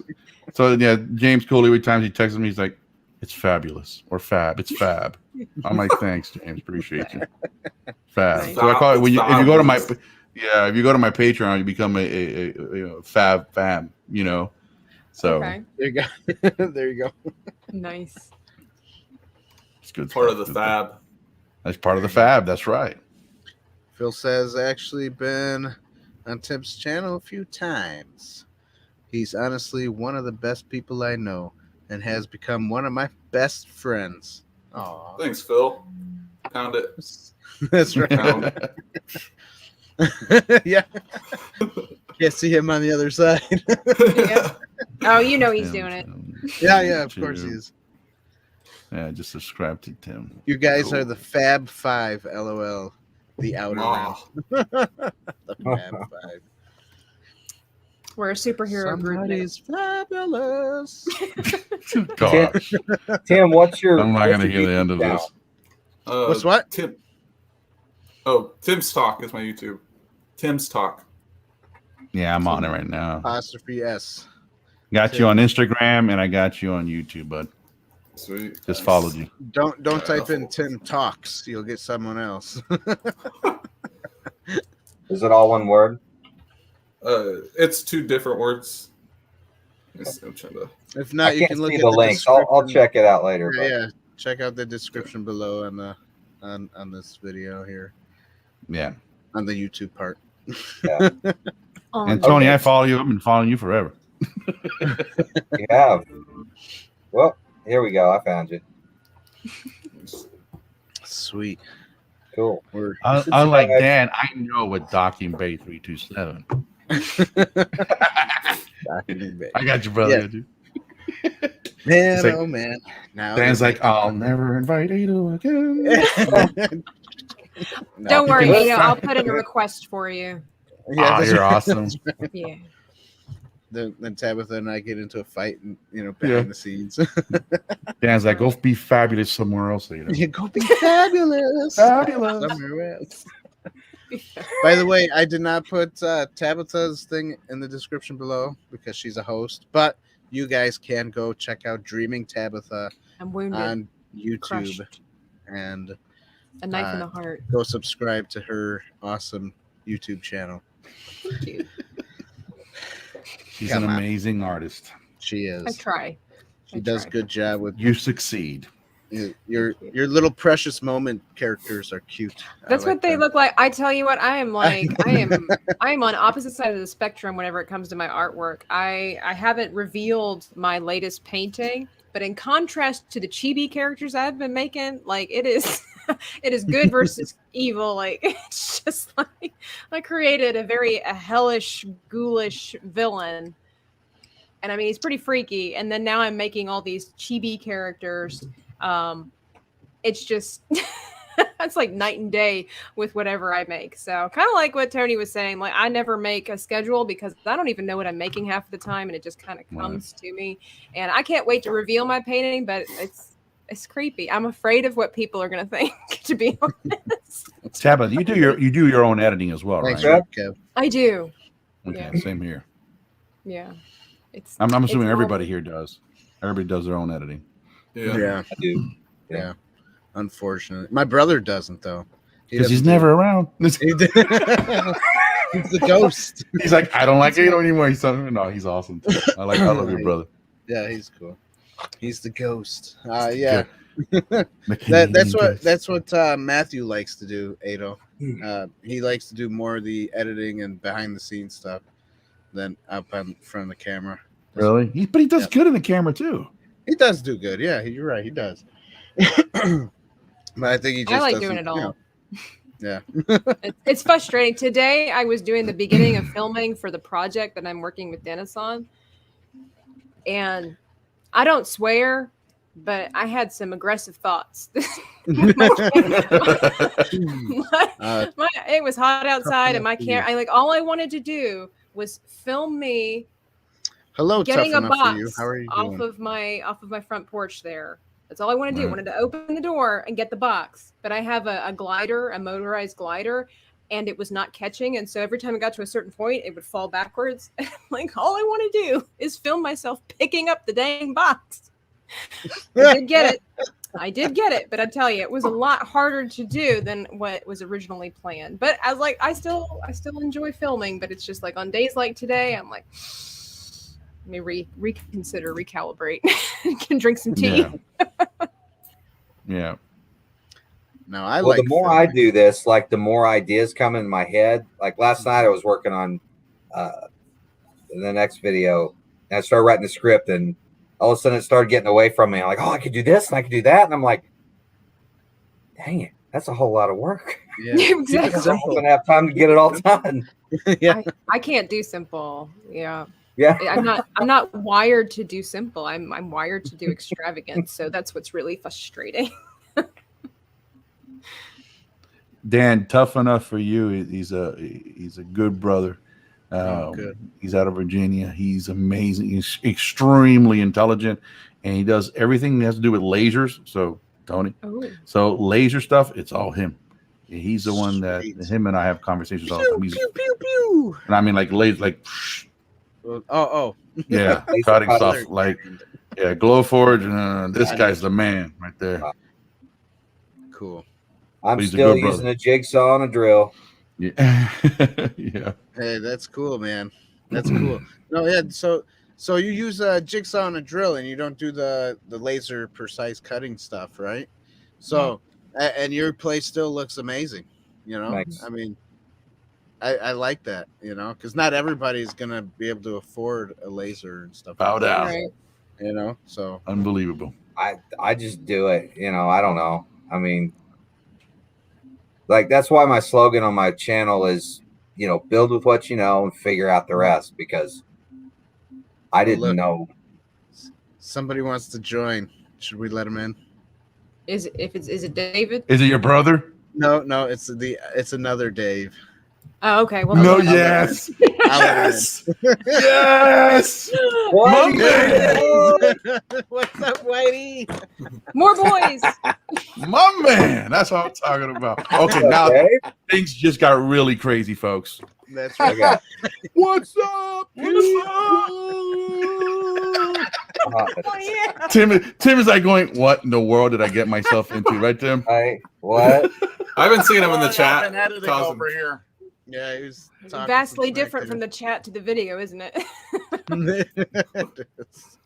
So yeah, James Cooley. Every time he texts me, he's like, "It's fabulous" or "Fab." It's Fab. I'm like, "Thanks, James. Appreciate you." Fab. So I call it if you go to my Patreon, you become a Fab fam. So Okay. There you go. There you go. Nice. it's good. Part stuff. of the Fab. That's part of the Fab. That's right. Phil says actually been on Tim's channel a few times. He's honestly one of the best people I know and has become one of my best friends. Aw. Thanks, Phil. Pound it. That's right. Pound. Yeah. Can't see him on the other side. Yep. Oh, he's doing it. Yeah, of course he is. Yeah, just subscribe to Tim. You guys Cool. are the Fab Five, LOL. The outer rim. Wow. The Fab Five. We're a superhero group. Somebody's fabulous. Gosh, Tim, what's your? I'm not what's gonna your hear the end of YouTube this. What's what? Tim. Tim's Talk is my YouTube. Tim's Talk. Yeah, I'm on it right now. Apostrophe S. Got you on Instagram and I got you on YouTube, bud. Sweet. Just followed you. Don't type in Tim Talks. You'll get someone else. Is it all one word? It's 2 different words. I'm trying to. If not, I you can't can look see at the link. I'll description. check it out later. but- Yeah, check out the description below on this video here Yeah. on the YouTube part. Yeah. Oh, And Tony, Okay. I follow you. I've been following you forever. You have. Well, here we go. I found you. Sweet. Cool. We're Unlike Dan, I know what Docking Bay 327. I got you, brother. Yeah. I got you. man, like- oh man. Now Dan's like, I'll never invite Ada again. No. Don't worry, Let's Ada. not- I'll put in a request for you. Yeah, Oh, that's you're right. awesome. Yeah. Then Tabitha and I get into a fight, and behind Yeah. the scenes. Dan's like, go be fabulous somewhere else. You go be fabulous. Fabulous. Somewhere else. By the way, I did not put Tabitha's thing in the description below because she's a host, but you guys can go check out Dreaming Tabitha I'm wounded. on YouTube Crushed. and A knife in the heart. go subscribe to her awesome YouTube channel. Thank you. She's Come an on. amazing artist. She I is. try. She does good job with You succeed. your little precious moment characters are cute. I That's like what they them. look like. I tell you what, I am on opposite side of the spectrum whenever it comes to my artwork. I haven't revealed my latest painting, but in contrast to the chibi characters I've been making, like it is it is good versus evil. Like it's just like I created a hellish, ghoulish villain. And I mean he's pretty freaky. And then now I'm making all these chibi characters. It's just it's like night and day with whatever I make. So kind of like what Tony was saying, like I never make a schedule because I don't even know what I'm making half the time, and it just kind of comes to me. And I can't wait to reveal my painting, but it's creepy. I'm afraid of what people are gonna think, to be honest. Tabitha, you do your own editing as well, Thanks, right? Kev. I do. Okay, Yeah. same here. Yeah. It's. I'm assuming it's everybody all- here does. Everybody does their own editing. Yeah, I do. yeah. Unfortunately, my brother doesn't though. Because he's doesn't do never it. around. He did. He's the ghost. He's like, I don't like Ado anymore. He's no, he's awesome too. I love your brother. Yeah, he's cool. He's the ghost. Yeah. The That's what Matthew likes to do, Ado. He likes to do more of the editing and behind the scenes stuff than up in front of the camera. Really? But he does good in the camera too. He does do good. Yeah, you're right. He does. But I think he just I like doesn't, doing it all. Yeah. It's frustrating. Today, I was doing the beginning of filming for the project that I'm working with Dennis on. And I don't swear, but I had some aggressive thoughts. It was hot outside, and my camera, all I wanted to do was film me Hello, getting tough a enough for you. box How are you off doing? of my front porch there. That's all I wanted to do. I Right. wanted to open the door and get the box. But I have a glider, a motorized glider, and it was not catching. And so every time it got to a certain point, it would fall backwards. Like, all I want to do is film myself picking up the dang box. I did get it. But I tell you, it was a lot harder to do than what was originally planned. But I still enjoy filming, but it's just like on days like today, I'm like, let me reconsider, recalibrate, can drink some tea. Yeah. No, I Well, like the more I do this, like the more ideas come in my head. Like last night, I was working on the next video, and I started writing the script, and all of a sudden, it started getting away from me. I'm like, oh, I could do this, and I could do that, and I'm like, dang it, that's a whole lot of work. Yeah. Exactly. I'm gonna have time to get it all done. Yeah. I can't do simple. Yeah. Yeah. I'm not wired to do simple. I'm wired to do extravagant. So that's what's really frustrating. Dan, tough enough for you. He's a good brother. Good. He's out of Virginia. He's amazing. He's extremely intelligent, and he does everything that has to do with lasers. So Tony, so laser stuff, it's all him. He's the one that him and I have conversations all the time. Pew, pew, pew. And I mean, like laser, like yeah, cutting stuff like Glowforge. This guy's the man right there. Cool. I'm He's a still good brother. using a jigsaw and a drill. Yeah, yeah. Hey, that's cool, man. That's cool. No, yeah. So you use a jigsaw and a drill, and you don't do the laser precise cutting stuff, right? So, and your place still looks amazing. You know, Thanks. I mean, I like that. You know, because not everybody's gonna be able to afford a laser and stuff. Bow like that, down. Right. You know, so Unbelievable. I just do it. You know, I don't know. I mean, like that's why my slogan on my channel is, you know, build with what you know and figure out the rest, because I didn't know. Somebody wants to join. Should we let him in? Is it David? Is it your brother? No, it's another Dave. Oh, okay. Well, No, then- yes. Yes. Yes. What? What's up, Whitey? more boys. My man. That's what I'm talking about. Okay, now Okay. things just got really crazy, folks. That's right. Okay. What's up? Oh, yeah. Tim is like going, what in the world did I get myself into? Right, Tim? Hey, what? I've been seeing him in the I've chat. been editing causing- over here. Yeah, he was talking Vastly some smack different from the chat to the video, isn't it? the.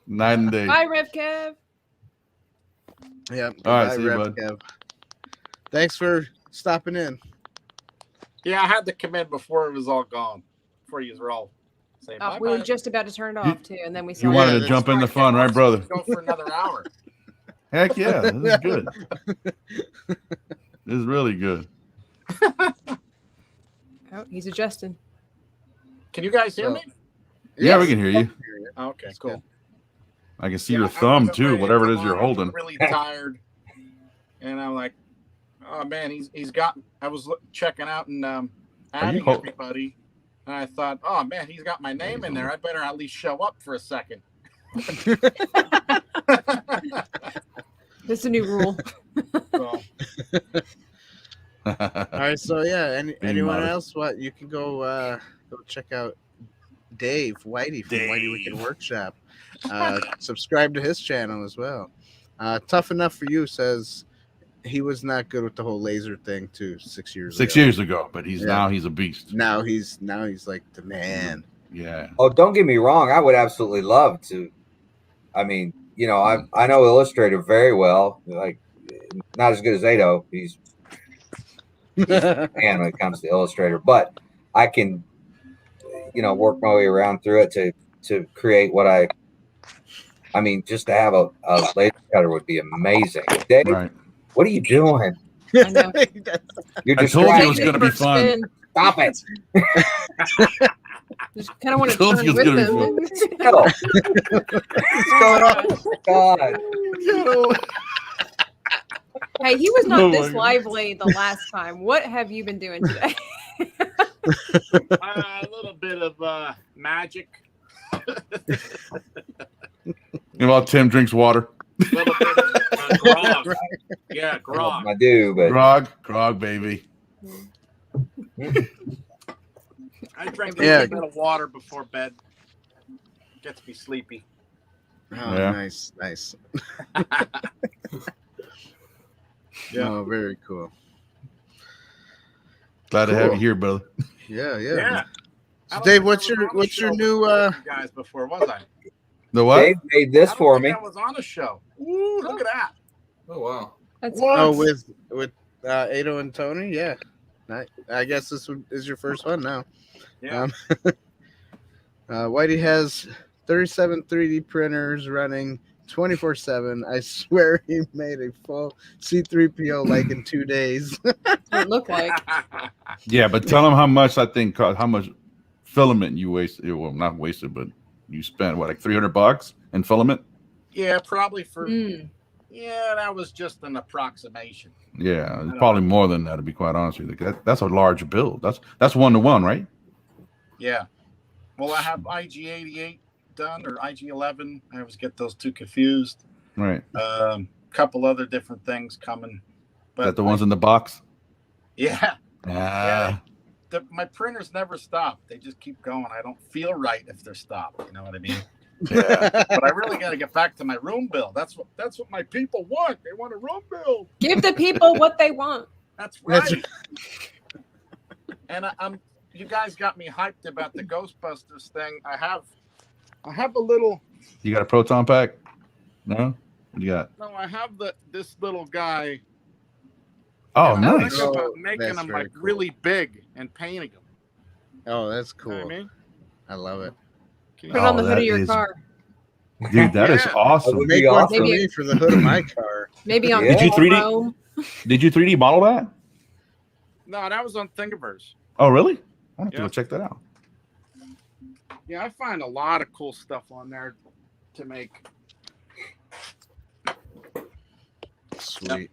Night and day. Bye, Rev Kev. Yeah. All right, Bye, see you, Rev bud. Kev. Thanks for stopping in. Yeah, I had to come in before it was all gone. Before you were all saying bye. We were just about to turn it off too, and then we saw. You Yeah, wanted to that's jump in the Right, fun, right, brother? Go for another hour. Heck yeah, this is good. This is really good. Oh, he's adjusting. Can you guys hear me? Yeah, we can hear you. Okay, That's cool. good. I can see Yeah, your I thumb wasn't too, ready to whatever it is come you're on. I was holding. really tired, and I'm like, oh man, he's got. I was checking out and adding hol- everybody, and I thought, oh man, he's got my name in there. I better at least show up for a second. That's a new rule. So, All right, so yeah, anyone modest. else? What you can go check out Dave Whitey from Whitey Wicked Workshop. Subscribe to his channel as well. Tough Enough for You says he was not good with the whole laser thing too 6 years ago. 6 years ago, but now he's a beast. Now he's like the man. Yeah. Oh, don't get me wrong. I would absolutely love to. I mean, you know, I know Illustrator very well. Like, not as good as Ado. He's man when it comes to Illustrator, but I can, you know, work my way around through it to create what I mean, just to have a laser cutter would be amazing. Dave, Right. what are you doing? I know. You're I told you it was distracted. going to be fun. Stop it. Just kind of want to Told turn you with it's gonna be them. Go. God. Hey, he was not Oh this my God. lively the last time. What have you been doing today? A little bit of magic. While Tim drinks water. A little bit of grog. Yeah, grog. I do, but Grog, baby. I drink a Yeah. little bit of water before bed. Gets me sleepy. Oh, Yeah. nice. Yeah. Oh, very cool. Glad to have Cool. you here, brother. Yeah. Yeah. I So don't Dave, think what's I was your on the show new with you guys before, was I? The what? Dave made this I don't for think me. I was on a show. Ooh, look at that. Oh wow. That's Oh, with Ado and Tony? Yeah. I guess this is your first one now. Yeah. Whitey has 37 3D printers running 24/7. I swear he made a full C3PO like in 2 days. what it looked like. Yeah, but tell them how much how much filament you wasted. Well, not wasted, but you spent what, like $300 in filament? Yeah, probably for. Mm. Yeah, that was just an approximation. Yeah, it's probably more than that. To be quite honest with you, that's a large build. That's 1-to-1, right? Yeah. Well, I have IG88 done or IG11. I always get those two confused. Right. Couple other different things coming. Is that the ones in the box? Yeah. Ah, My printers never stop. They just keep going. I don't feel right if they're stopped. You know what I mean? yeah. But I really got to get back to my room build. That's what my people want. They want a room build. Give the people what they want. That's right. That's And you guys got me hyped about the Ghostbusters thing. I have a little. You got a proton pack? No. What you got? No, I have this little guy. Oh, And I'm nice. thinking about Oh, making that's them very like cool. really big and painting them. Oh, that's You know cool. what I mean? I love it. Put it on the hood that of your is- car. Dude, that is Yeah. awesome. That would Make be one awesome. for Maybe- me for the hood of my car. Maybe on Did you 3D? Chrome. Did you 3D model that? No, that was on Thingiverse. Oh, really? I have to Yeah. go check that out. Yeah, I find a lot of cool stuff on there to make. Sweet.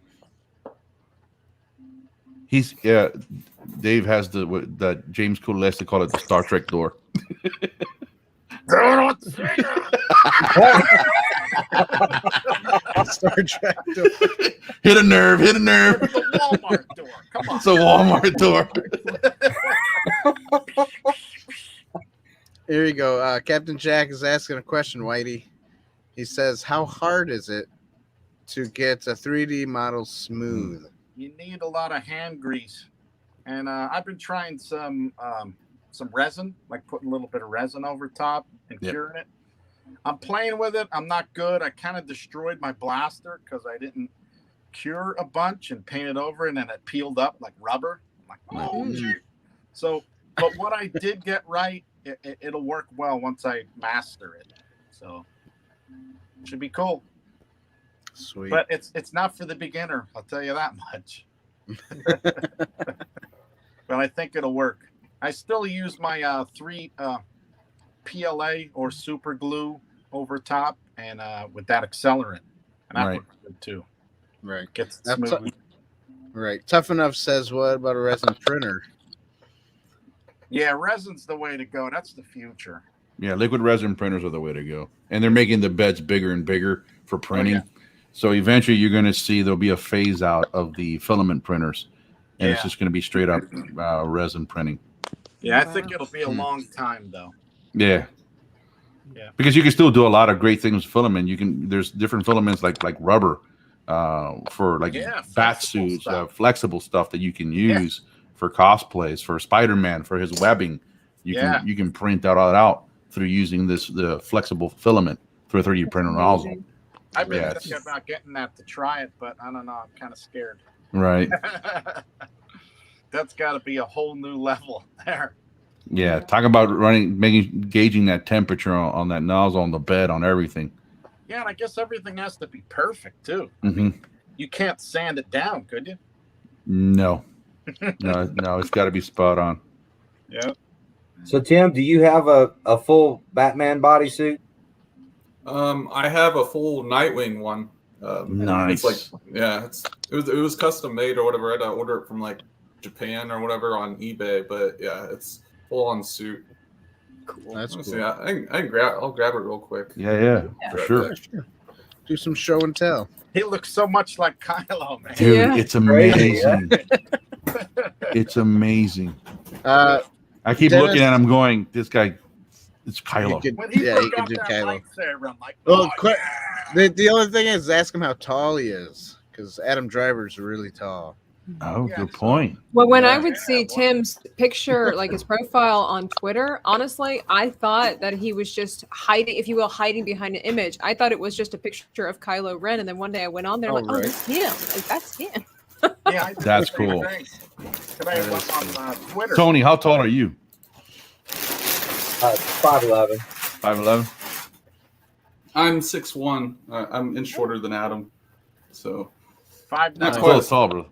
Dave has that James Cool likes to call it the Star Trek door. Star Trek door. Hit a nerve. It's a Walmart door. Come on. It's a Walmart door. Here you go. Captain Jack is asking a question, Whitey. He says, how hard is it to get a 3D model smooth? You need a lot of hand grease, and I've been trying some resin, like putting a little bit of resin over top and Yep. curing it. I'm playing with it. I'm not good. I kind of destroyed my blaster because I didn't cure a bunch and paint it over, and then it peeled up like rubber. I'm like, oh, Mm. gee. So, but what I did get right, it'll work well once I master it. So, it should be cool. Sweet. But it's not for the beginner. I'll tell you that much. But I think it'll work. I still use my 3 PLA or super glue over top and with that accelerant, and that Right. works good too. Right. Gets That's smooth. Right. Tough Enough says, what about a resin printer? Yeah, resin's the way to go. That's the future. Yeah, liquid resin printers are the way to go. And they're making the beds bigger and bigger for printing. yeah. So eventually you're going to see there'll be a phase out of the filament printers. and it's just going to be straight up resin printing. Yeah, I think it'll be a long time though. Yeah. Yeah. Because you can still do a lot of great things with filament. There's different filaments like rubber for like bat suits, flexible stuff that you can use for cosplays, for Spider-Man, for his webbing. You can print all that out through using the flexible filament through a 3D printer nozzle. I've been thinking about getting that to try it, but I don't know. I'm kind of scared. Right. That's got to be a whole new level there. Yeah, talk about gauging that temperature on that nozzle, on the bed, on everything. Yeah, and I guess everything has to be perfect too. Mm-hmm. You can't sand it down, could you? No, it's got to be spot on. Yeah. So Tim, do you have a full Batman bodysuit? I have a full Nightwing one. Nice. It's like, it was custom made or whatever. I had to order it from like Japan or whatever on eBay, but yeah, it's full on suit. Cool. That's cool. See, I'll grab it real quick. Yeah, for sure. Do some show and tell. He looks so much like Kylo, man. Dude, it's amazing. It's amazing. I keep looking at him going, this guy, it's Kylo. He can do Kylo. I'm like, the only thing is ask him how tall he is, because Adam Driver's really tall. Oh, good point. Well, when I would see Tim's picture, like his profile on Twitter, honestly, I thought that he was just hiding, if you will, hiding behind an image. I thought it was just a picture of Kylo Ren, and then one day I went on there, I'm like, that's him. Like, that's him. Yeah, that's cool. Today on Twitter. Tony, how tall are you? 5'11". 5'11". I'm 6'1". I'm inch shorter than Adam, so 5'9". not quite as tall, bro.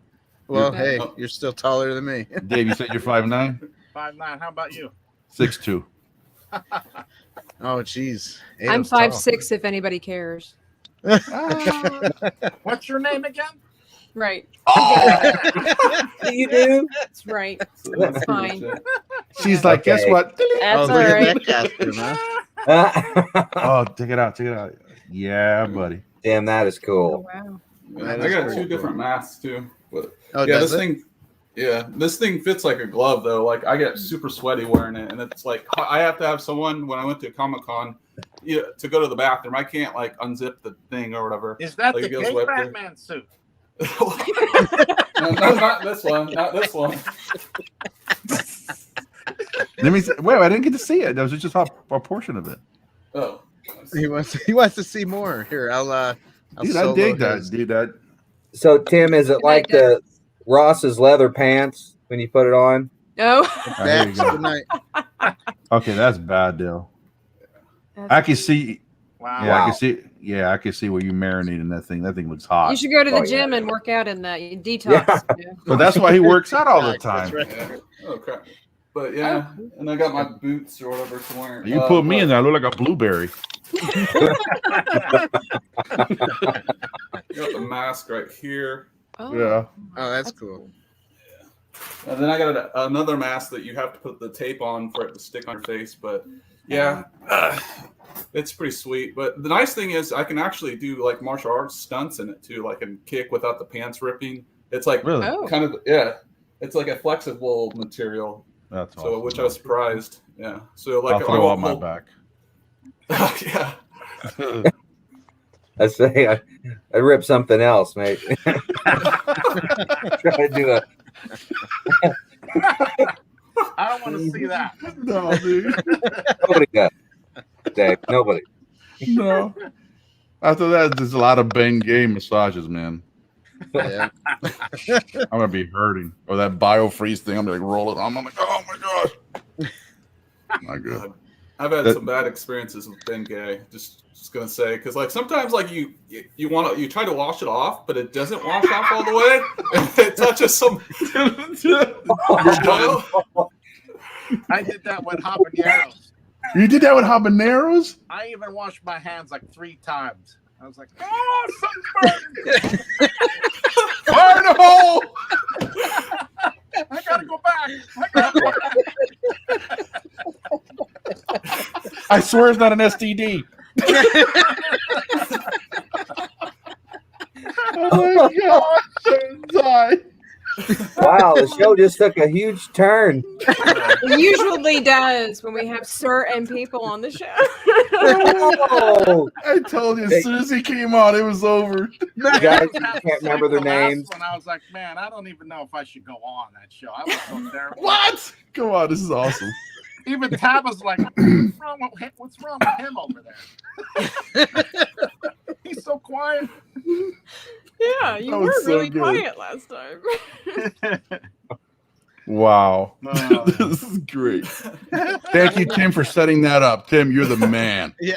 Well, hey, you're still taller than me. Dave, you said you're 5'9"? 5'9". How about you? 6'2". Oh, geez. I'm 5'6", if anybody cares. What's your name again? Right. Oh, you do? That's right. That's fine. She's like, guess what? That's all right. Oh, take it out. Yeah, buddy. Damn, that is cool. Oh, wow. I got two different masks too. But this thing fits like a glove though. Like I get super sweaty wearing it, and it's like I have to have someone when I went to Comic-Con to go to the bathroom. I can't like unzip the thing or whatever. Is that like, the gay Batman suit? No, not this one. Not this one. Let me see. Wait, I didn't get to see it. That was just a portion of it. Oh, he wants to see more. Here, I'll dude, I dig that. Dude, that. So Tim, is it like the Ross's leather pants when you put it on? No. Okay, that's bad, Dale. I can see. Wow. Yeah, I can see. Yeah, I can see where you marinating that thing. That thing looks hot. You should go to the gym and work out in that. You detox. Yeah. But that's why he works out all the time. Yeah. Okay. But yeah, and I got my boots or whatever to wear. You put me in there, I look like a blueberry. You got the mask right here. Oh. Yeah. Oh, that's cool. Yeah. And then I got another mask that you have to put the tape on for it to stick on your face. But yeah, it's pretty sweet. But the nice thing is I can actually do like martial arts stunts in it too. Like I can kick without the pants ripping. It's like really kind of it's like a flexible material. That's so awesome. which I was surprised. Yeah. So like I'll throw out my back. Yeah. I say I rip something else, mate. Try to do a. I don't want to see that. No, dude. Nobody does, Dave. Nobody. No. After that, there's a lot of Ben Gay massages, man. Yeah. I'm gonna be hurting. Or that biofreeze thing. I'm gonna like roll it. I'm like, oh my gosh. My God. I've had some bad experiences with Ben Gay. Just gonna say, because like sometimes like you try to wash it off, but it doesn't wash off all the way. It touches some. I did that with habaneros. You did that with habaneros? I even washed my hands like 3 times. I was like, oh, something burning. Fire in the hole! I gotta go back. I swear it's not an STD. Oh my God! Die. Wow, the show just took a huge turn. It usually does when we have certain people on the show. Oh, I told you, as soon as he came on, it was over. you guys can't remember their names. When I was like, man, I don't even know if I should go on that show. I was so terrible. What? Come on, this is awesome. Even Tab was like, what's wrong with him over there? He's so quiet. Yeah, you That were was so really good. quiet last time. Wow. Oh. This is great. Thank you, Tim, for setting that up. Tim, you're the man. Yeah.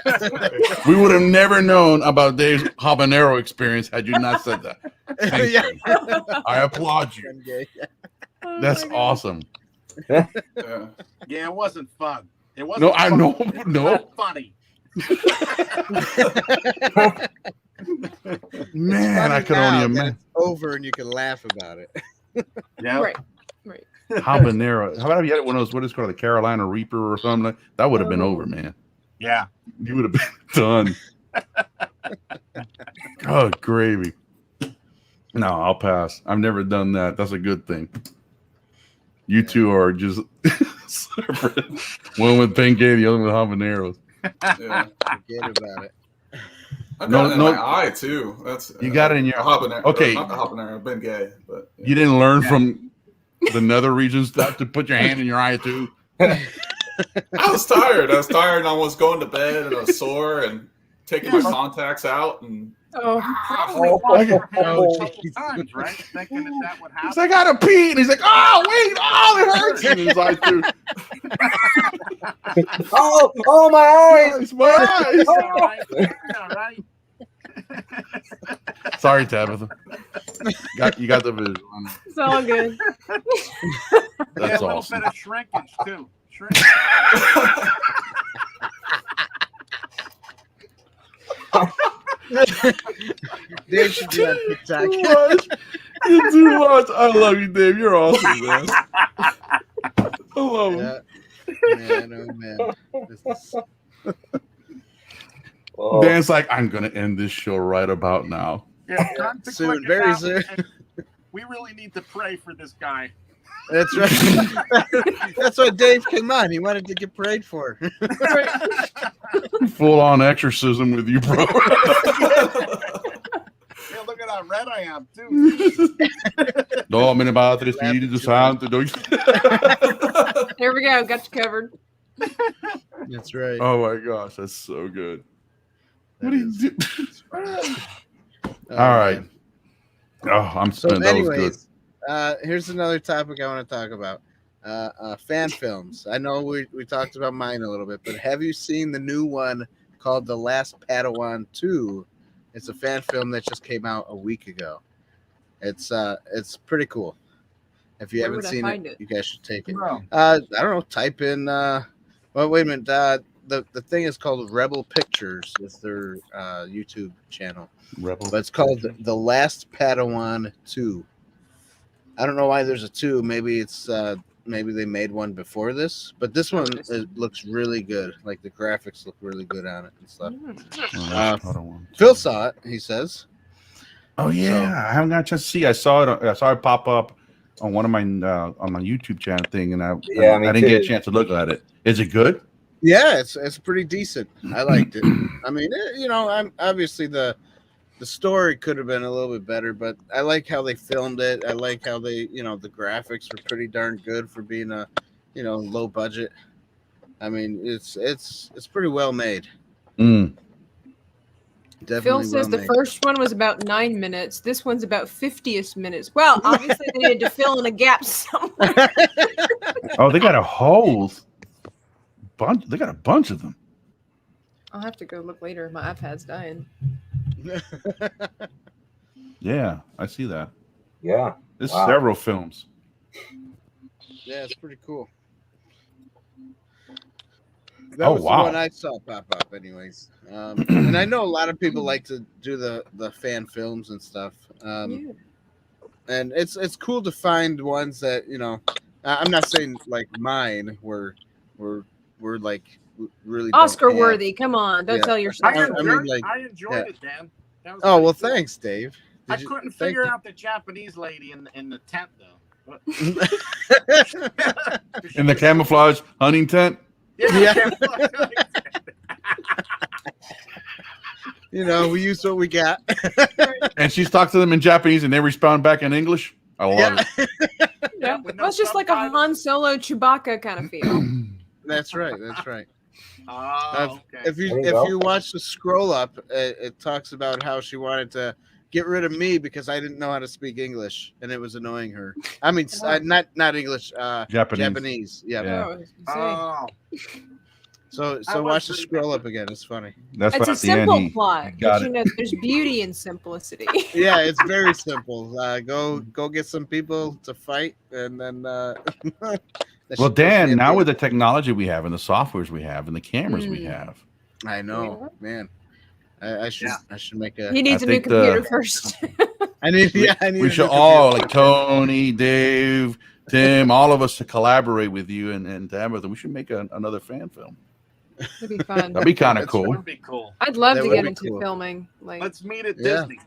We would have never known about Dave's habanero experience had you not said that. Thank Yeah. you. I applaud you. Oh That's my God. awesome. Yeah. Yeah, it wasn't fun. It wasn't. No, I fun. know. It's No. not funny. Man, I could only imagine. It's over and you can laugh about it. Yeah. Right. Habanero. How about have you had one of those, what is it called, the Carolina Reaper or something? That would have been over, man. Yeah. You would have been done. Oh, gravy. No, I'll pass. I've never done that. That's a good thing. You two are just separate. One with pancake, the other with habaneros. Yeah. Forget about it. I've No, got it in no. my eye too. That's You got it in your- a habanero. Okay. Not the habanero. I've been gay, but yeah. You didn't learn from the nether regions not to put your hand in your eye too. I was tired. And I was going to bed and I was sore and taking my contacts out and Oh, Probably Oh, watched your hand oh, a couple geez. times, right? Thinking that would He's happen. like, I gotta pee, and he's like, oh wait, oh it hurts in his eye too. Oh, my eyes. It's my eyes. All right. All right. Sorry, Tabitha. You got the visual. it's all good. That's a little awesome. bit of shrinkage too. Shrinkage. Dave should be on TikTok. Too much. You're too much. I love you, Dave. You're awesome, man. I love him. Yeah. Man, oh man. This is... Oh, Dan's like, I'm gonna end this show right about now. Yeah, time to Soon, click it very out. soon. And we really need to pray for this guy. That's right. That's why Dave came on. He wanted to get prayed for. Full on exorcism with you, bro. Yeah, look at how red I am too. Domine Patris Spiritus Sanctus. There we go. Got you covered. That's right. Oh my gosh, that's so good. What do you do? Oh, All right. man. Oh, I'm So, spent. That was good. anyways, here's another topic I want to talk about. Fan films. I know we talked about mine a little bit, but have you seen the new one called The Last Padawan 2? It's a fan film that just came out a week ago. It's pretty cool. If you Where haven't would I seen find it, it? you guys should take it. No. I don't know. Type in. Well, wait a minute. The thing is called Rebel Pictures. It's their YouTube channel, Rebel. but it's called The Last Padawan 2. I don't know why there's a 2. Maybe it's maybe they made one before this, but this one looks really good. Like the graphics look really good on it and stuff. Phil saw it. He says. Oh yeah, I haven't got a chance to see. I saw it. I saw it pop up on one of my on my YouTube channel thing, and I didn't get a chance to look at it. Is it good? Yeah, it's pretty decent. I liked it. I mean, I'm obviously the story could have been a little bit better, but I like how they filmed it. I like how they, the graphics were pretty darn good for being a, low budget. I mean, it's pretty well made. Mm. Definitely Phil says well the made. first one was about 9 minutes. This one's about 50th minutes. Well, obviously they needed to fill in a gap somewhere. Oh, they got a whole bunch. They got a bunch of them. I'll have to go look later. My iPad's dying. Yeah, I see that. yeah. There's Wow. several films. Yeah, it's pretty cool. That was wow. the one I saw pop up, anyways. And I know a lot of people like to do the fan films and stuff. Yeah. And it's cool to find ones that I'm not saying like mine were like really don't Oscar have- worthy. Come on. Don't Yeah. tell I yourself. mean, like, enjoyed yeah. it, Dan. That was Oh well, pretty thanks, Dave. I couldn't figure out the Japanese lady in the tent though. In the camouflage hunting tent. Yeah. You know, we use what we got. And she's talked to them in Japanese, and they respond back in English. I love it. Yeah. Well, it's just like a Han Solo Chewbacca kind of feel. That's right. That's right. Oh, okay. If you watch the scroll up, it talks about how she wanted to get rid of me because I didn't know how to speak English and it was annoying her. I mean, not English, Japanese. Yeah. Oh. So watch the scroll up again. It's funny. That's It's why a at the end simple he plot. got But, it. you know, there's beauty in simplicity. Yeah, it's very simple. Go get some people to fight, and then. Well, Dan, now with the technology we have and the softwares we have and the cameras we have, I know, man. I should make a. He needs I a new think computer first. I need. we should all, like Tony, Dave, Tim, all of us to collaborate with you and to have with them. We should make another fan film. That'd be fun. That'd be kind of That cool. would be cool. I'd love That to would get be into cool. filming. Like, Let's meet at Yeah. Disney.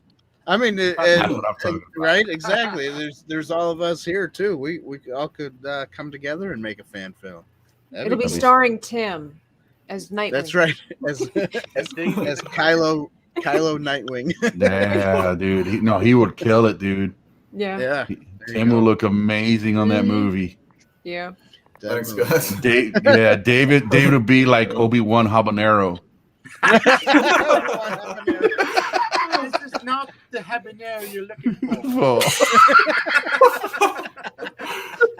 I mean, That's what I'm talking about. right? Exactly. There's all of us here too. We all could come together and make a fan film. it'll be cool. starring Tim as Nightwing. That's right. As Kylo Nightwing. Yeah, dude. He would kill it, dude. Yeah. Yeah. Tim will look amazing on that movie. Yeah. Thanks, Definitely. guys. David would be like Obi-Wan Habanero. This is not the habanero you're looking for.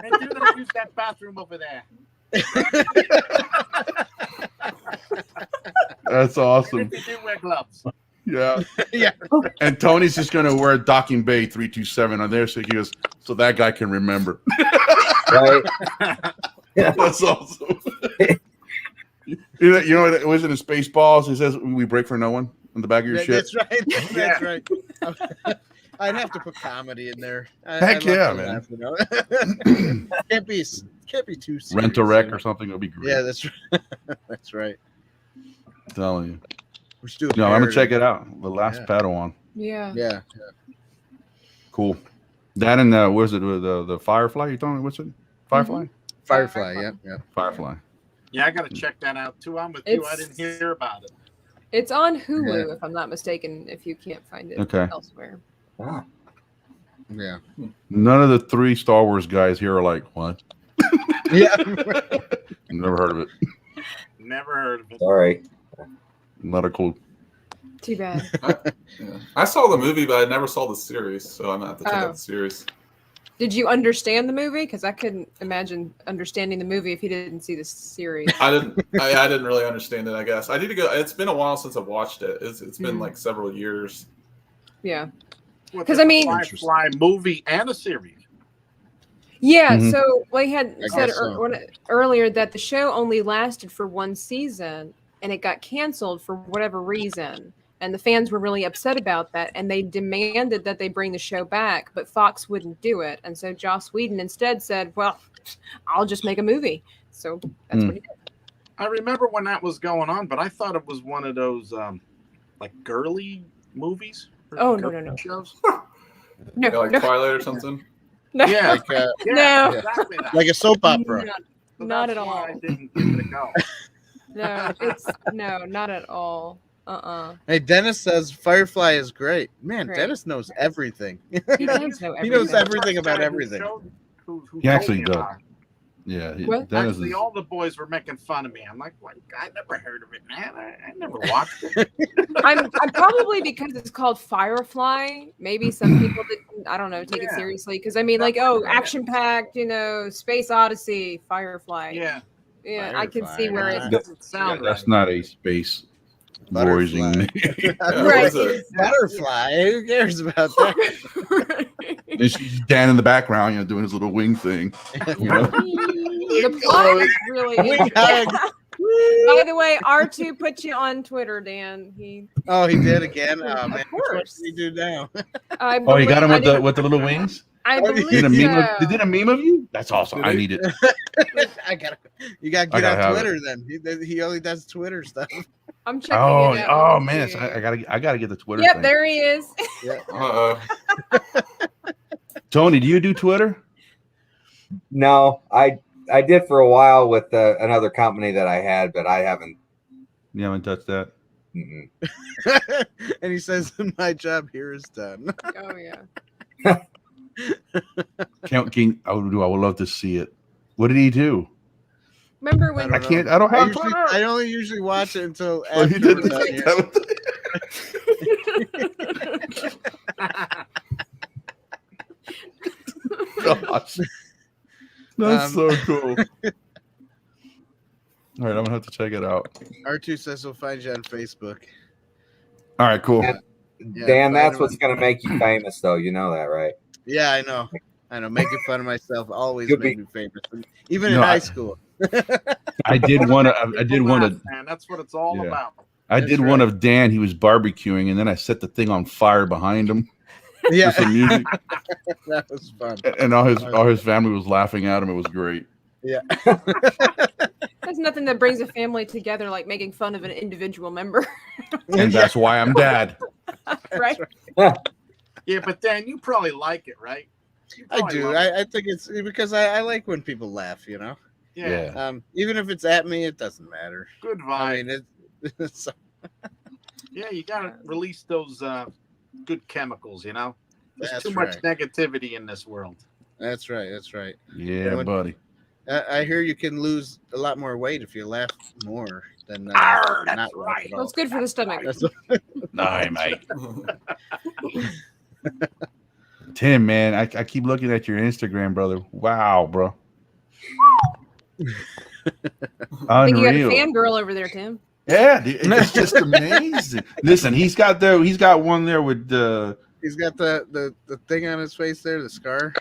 And do not use that bathroom over there. That's awesome. And if you do, wear gloves. Yeah. Yeah. And Tony's just going to wear Docking Bay 327 on there, so he goes, so that guy can remember. Right? That's awesome. You know what it was in Spaceballs? It says, we break for no one on the back of your ship. That's right. That's right. I'd have to put comedy in there. Heck I yeah, love to man. laugh, you know? can't be too serious. Rent a wreck you know? or something would be great. Yeah, that's right. That's right. I'm telling you. We should do a No, I'm going to parody. check it out. The Last Yeah. Padawan. Yeah. Yeah. Cool. That and what is it? The Firefly? You talking? What's it? Firefly? Firefly. Yeah. Firefly. Yeah, I got to check that out too. I'm with you. I didn't hear about it. It's on Hulu, if I'm not mistaken, if you can't find it Okay. elsewhere. Wow. Yeah. None of the 3 Star Wars guys here are like, what? Yeah. Never heard of it. Never heard of it. Sorry. Not a clue. Too bad. I saw the movie, but I never saw the series, so I'm gonna have to check out the series. Did you understand the movie? Because I couldn't imagine understanding the movie if you didn't see the series. I didn't really understand it. I guess I need to go. It's been a while since I've watched it. It's been like several years. Yeah. Because I mean- Firefly movie and a series. Yeah, Mhm. so we had I said guess so. earlier that the show only lasted for 1 season and it got canceled for whatever reason. And the fans were really upset about that. And they demanded that they bring the show back, but Fox wouldn't do it. And so Joss Whedon instead said, well, I'll just make a movie. So that's what he did. I remember when that was going on, but I thought it was one of those like girly movies. or Oh, no, girly no, no. Shows. No, Yeah, like no, Twilight or something. no, Yeah, Like No. exactly that. like a soap opera. not, So not that's at why all. I didn't give it a go. No, not at all. Hey, Dennis says Firefly is great. Man, Great. Dennis knows everything. He does know He knows everything. everything about everything. Who He actually told me does. about it. Yeah. What? Dennis Actually, is, all the boys were making fun of me. I'm like, what? I never heard of it, man. I never watched it. I'm probably because it's called Firefly. Maybe some people didn't, I don't know, take it Yeah. seriously. Because I mean, like, oh, action packed, Space Odyssey, Firefly. Yeah, Yeah, I can see Firefly, where right. it's doesn't sound that's right. not a space voicing. Butterfly. Yeah, what Right. is it? Butterfly. Who cares about that? And she's Dan in the background, doing his little wing thing. You know? The plot is really Wing interesting. hugs. By the way, R2 put you on Twitter, Dan. Oh, he did again. Oh man, course. what did he do now? I Oh, you got him believe with I the little wings? I believe Did a meme? so. They did a meme of you? That's awesome. I need it. You gotta I get gotta on have Twitter then. He only does Twitter stuff. I'm checking Oh, it out. oh Let's man, see. I gotta get the Twitter. Yep, thing. there he is. Yeah. Tony, do you do Twitter? No, I did for a while with another company that I had, but I haven't. You haven't touched that. Mm-mm. And he says, "My job here is done." Oh yeah. Count King. I would love to see it. What did he do? Remember when I can't. I don't have Twitter. I only usually watch it until Oh, after he did we're done here. Gosh, that's so cool. All right, I'm gonna have to check it out. R2 says he'll find you on Facebook. All right, cool. Yeah. Yeah, Dan, find that's him what's on- going to make you famous, though. You know that, right? Yeah, I know. Making fun of myself always Could made be. me famous, even in No, high school. I did one. I did one of. Man, that's what it's all Yeah. about. I That's did one of Dan. He was barbecuing, and then I set the thing on fire behind him Yeah, with some music, that was fun. and all his family was laughing at him. It was great. Yeah, there's nothing that brings a family together like making fun of an individual member, And that's why I'm dad. right? Yeah, but Dan, you probably like it, right? You I probably do. love it. I think it's because I like when people laugh. Yeah. Even if it's at me, it doesn't matter. Good I vibe. mean, it's Yeah, you gotta release those good chemicals. There's That's too much negativity in this world. That's right. That's right. Yeah, When- buddy. I hear you can lose a lot more weight if you laugh more than Arr, that's not laugh right. at Well, all. it's good for the stomach. That's Nah, mate. Tim, man, I keep looking at your Instagram, brother. Wow, bro. I think you got a Unreal. fangirl over there, Tim. Yeah, dude, it's just amazing. Listen, he's got one there with He's got the thing on his face there, the scar.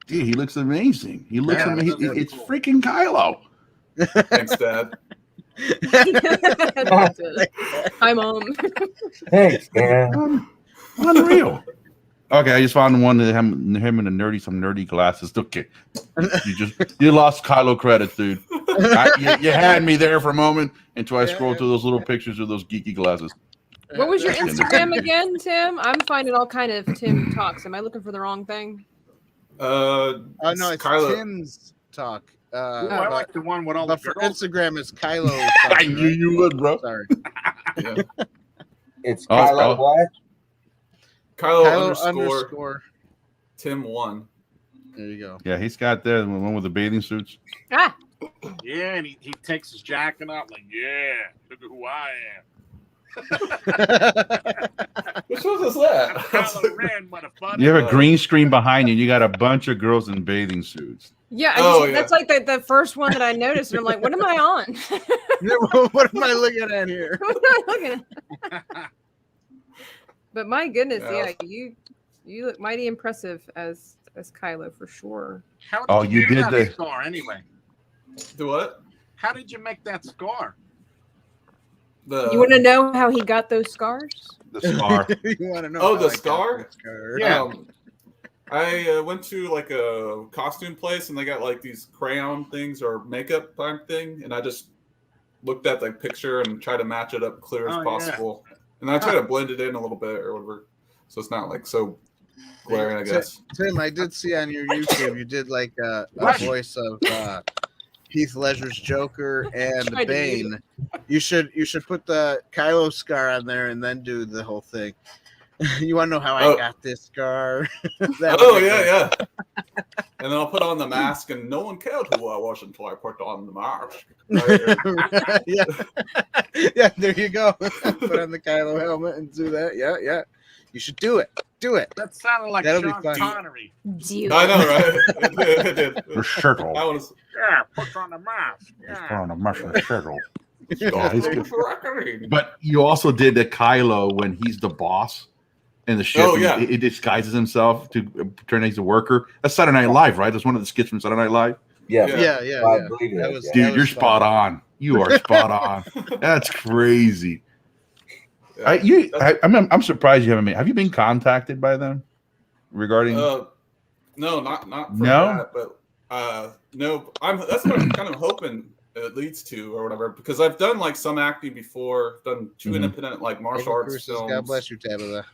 dude, he looks amazing. He looks Yeah, amazing. that's It's cool. freaking Kylo. Thanks, Dad. Hi, Mom. Thanks, man. Unreal. Okay, I just found one of him in some nerdy glasses. Okay, you lost Kylo credits, dude. You had me there for a moment until I scrolled through those little pictures of those geeky glasses. What was your That's Instagram again, Tim? I'm finding all kind of Tim talks. Am I looking for the wrong thing? Oh no, it's Kylo. Tim's talk. Ooh, I like the one with all the But for girls. Instagram, it's Kylo. I knew you would, bro. Sorry, Yeah. It's Oh, Kylo oh. what? Kylo, Kylo underscore Tim1. There you go. Yeah, he's got the one with the bathing suits. Ah, Yeah, and he takes his jacket off like, yeah, look at who I am. Which one was that? Kylo Ren, motherfucker. You have a green screen behind you, and you got a bunch of girls in bathing suits. yeah. Oh, yeah. That's like the first one that I noticed, and I'm like, what am I on? What am I looking at here? What am I looking at? But my goodness, Yeah. you look mighty impressive as Kylo for sure. How Oh, you do did that the- scar anyway? Do what? How did you make that scar? You want to know how he got those scars? The scar. You want to know? Oh, how the I got scar? the scar? Yeah. I went to like a costume place and they got like these crayon things or makeup type thing, and I just looked at the picture and tried to match it up clear as Oh, yeah. possible, and I try to blend it in a little bit or whatever, so it's not like so glaring, I guess. Tim, I did see on your YouTube you did like a voice of Heath Ledger's Joker and Tried to Bane. You should put the Kylo scar on there and then do the whole thing. You want to know how I Oh. got this scar? That Oh would be yeah, yeah. And then I'll put on the mask, and no one cared who I was until I put on the mask. cool. Yeah, yeah. There you go. Put on the Kylo helmet and do that. Yeah, yeah. You should do it. Do it. That sounded like That'll be Sean fun. Connery. Dude. I know, right? It did. The circle. I was. Yeah, put on the mask. Yeah. On a mushroom circle. Yeah, he's good. But you also did the Kylo when he's the boss in the ship. Oh, yeah. He disguises himself to pretend he's a worker. That's Saturday Night Live, right? That's one of the skits from Saturday Night Live. Yeah. Yeah, yeah, I yeah. believe That it, was- yeah. Dude, that you're was spot fun. on. You are spot on. That's crazy. Yeah. I'm surprised you haven't been. Have you been contacted by them regarding? No, not for No? that, but no, that's what I'm kind of hoping it leads to or whatever, because I've done like some acting before, done 2 independent like martial arts Curses, films. God bless you, Tabitha.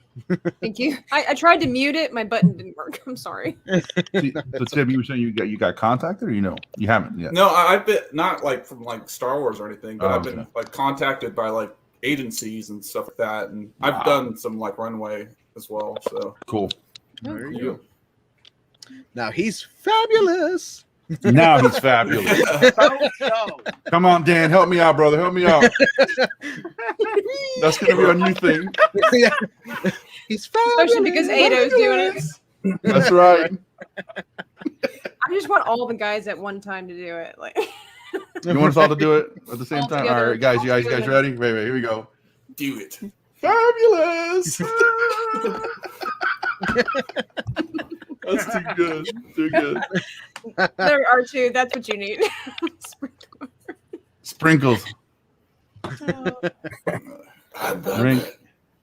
Thank you. I tried to mute it. My button didn't work. I'm sorry. See, so Tim, you were saying you got contacted, or you haven't yet? No, I've been not like from like Star Wars or anything, but I've been okay. like contacted by like agencies and stuff like that, and I've done some like runway as well. So Cool. There you you. go. Now he's fabulous. Now he's fabulous. Come on, Dan, help me out, brother. Help me out. That's gonna be a new thing. Yeah. He's fabulous. Especially because Ado's doing it. That's right. I just want all the guys at one time to do it. Like, You want us all to do it at the same All time? together. All right, guys, All you guys together. ready? Wait, here we go. Do it. Fabulous. That's too good. Too good. there are two. That's what you need. Sprinkles. Drink.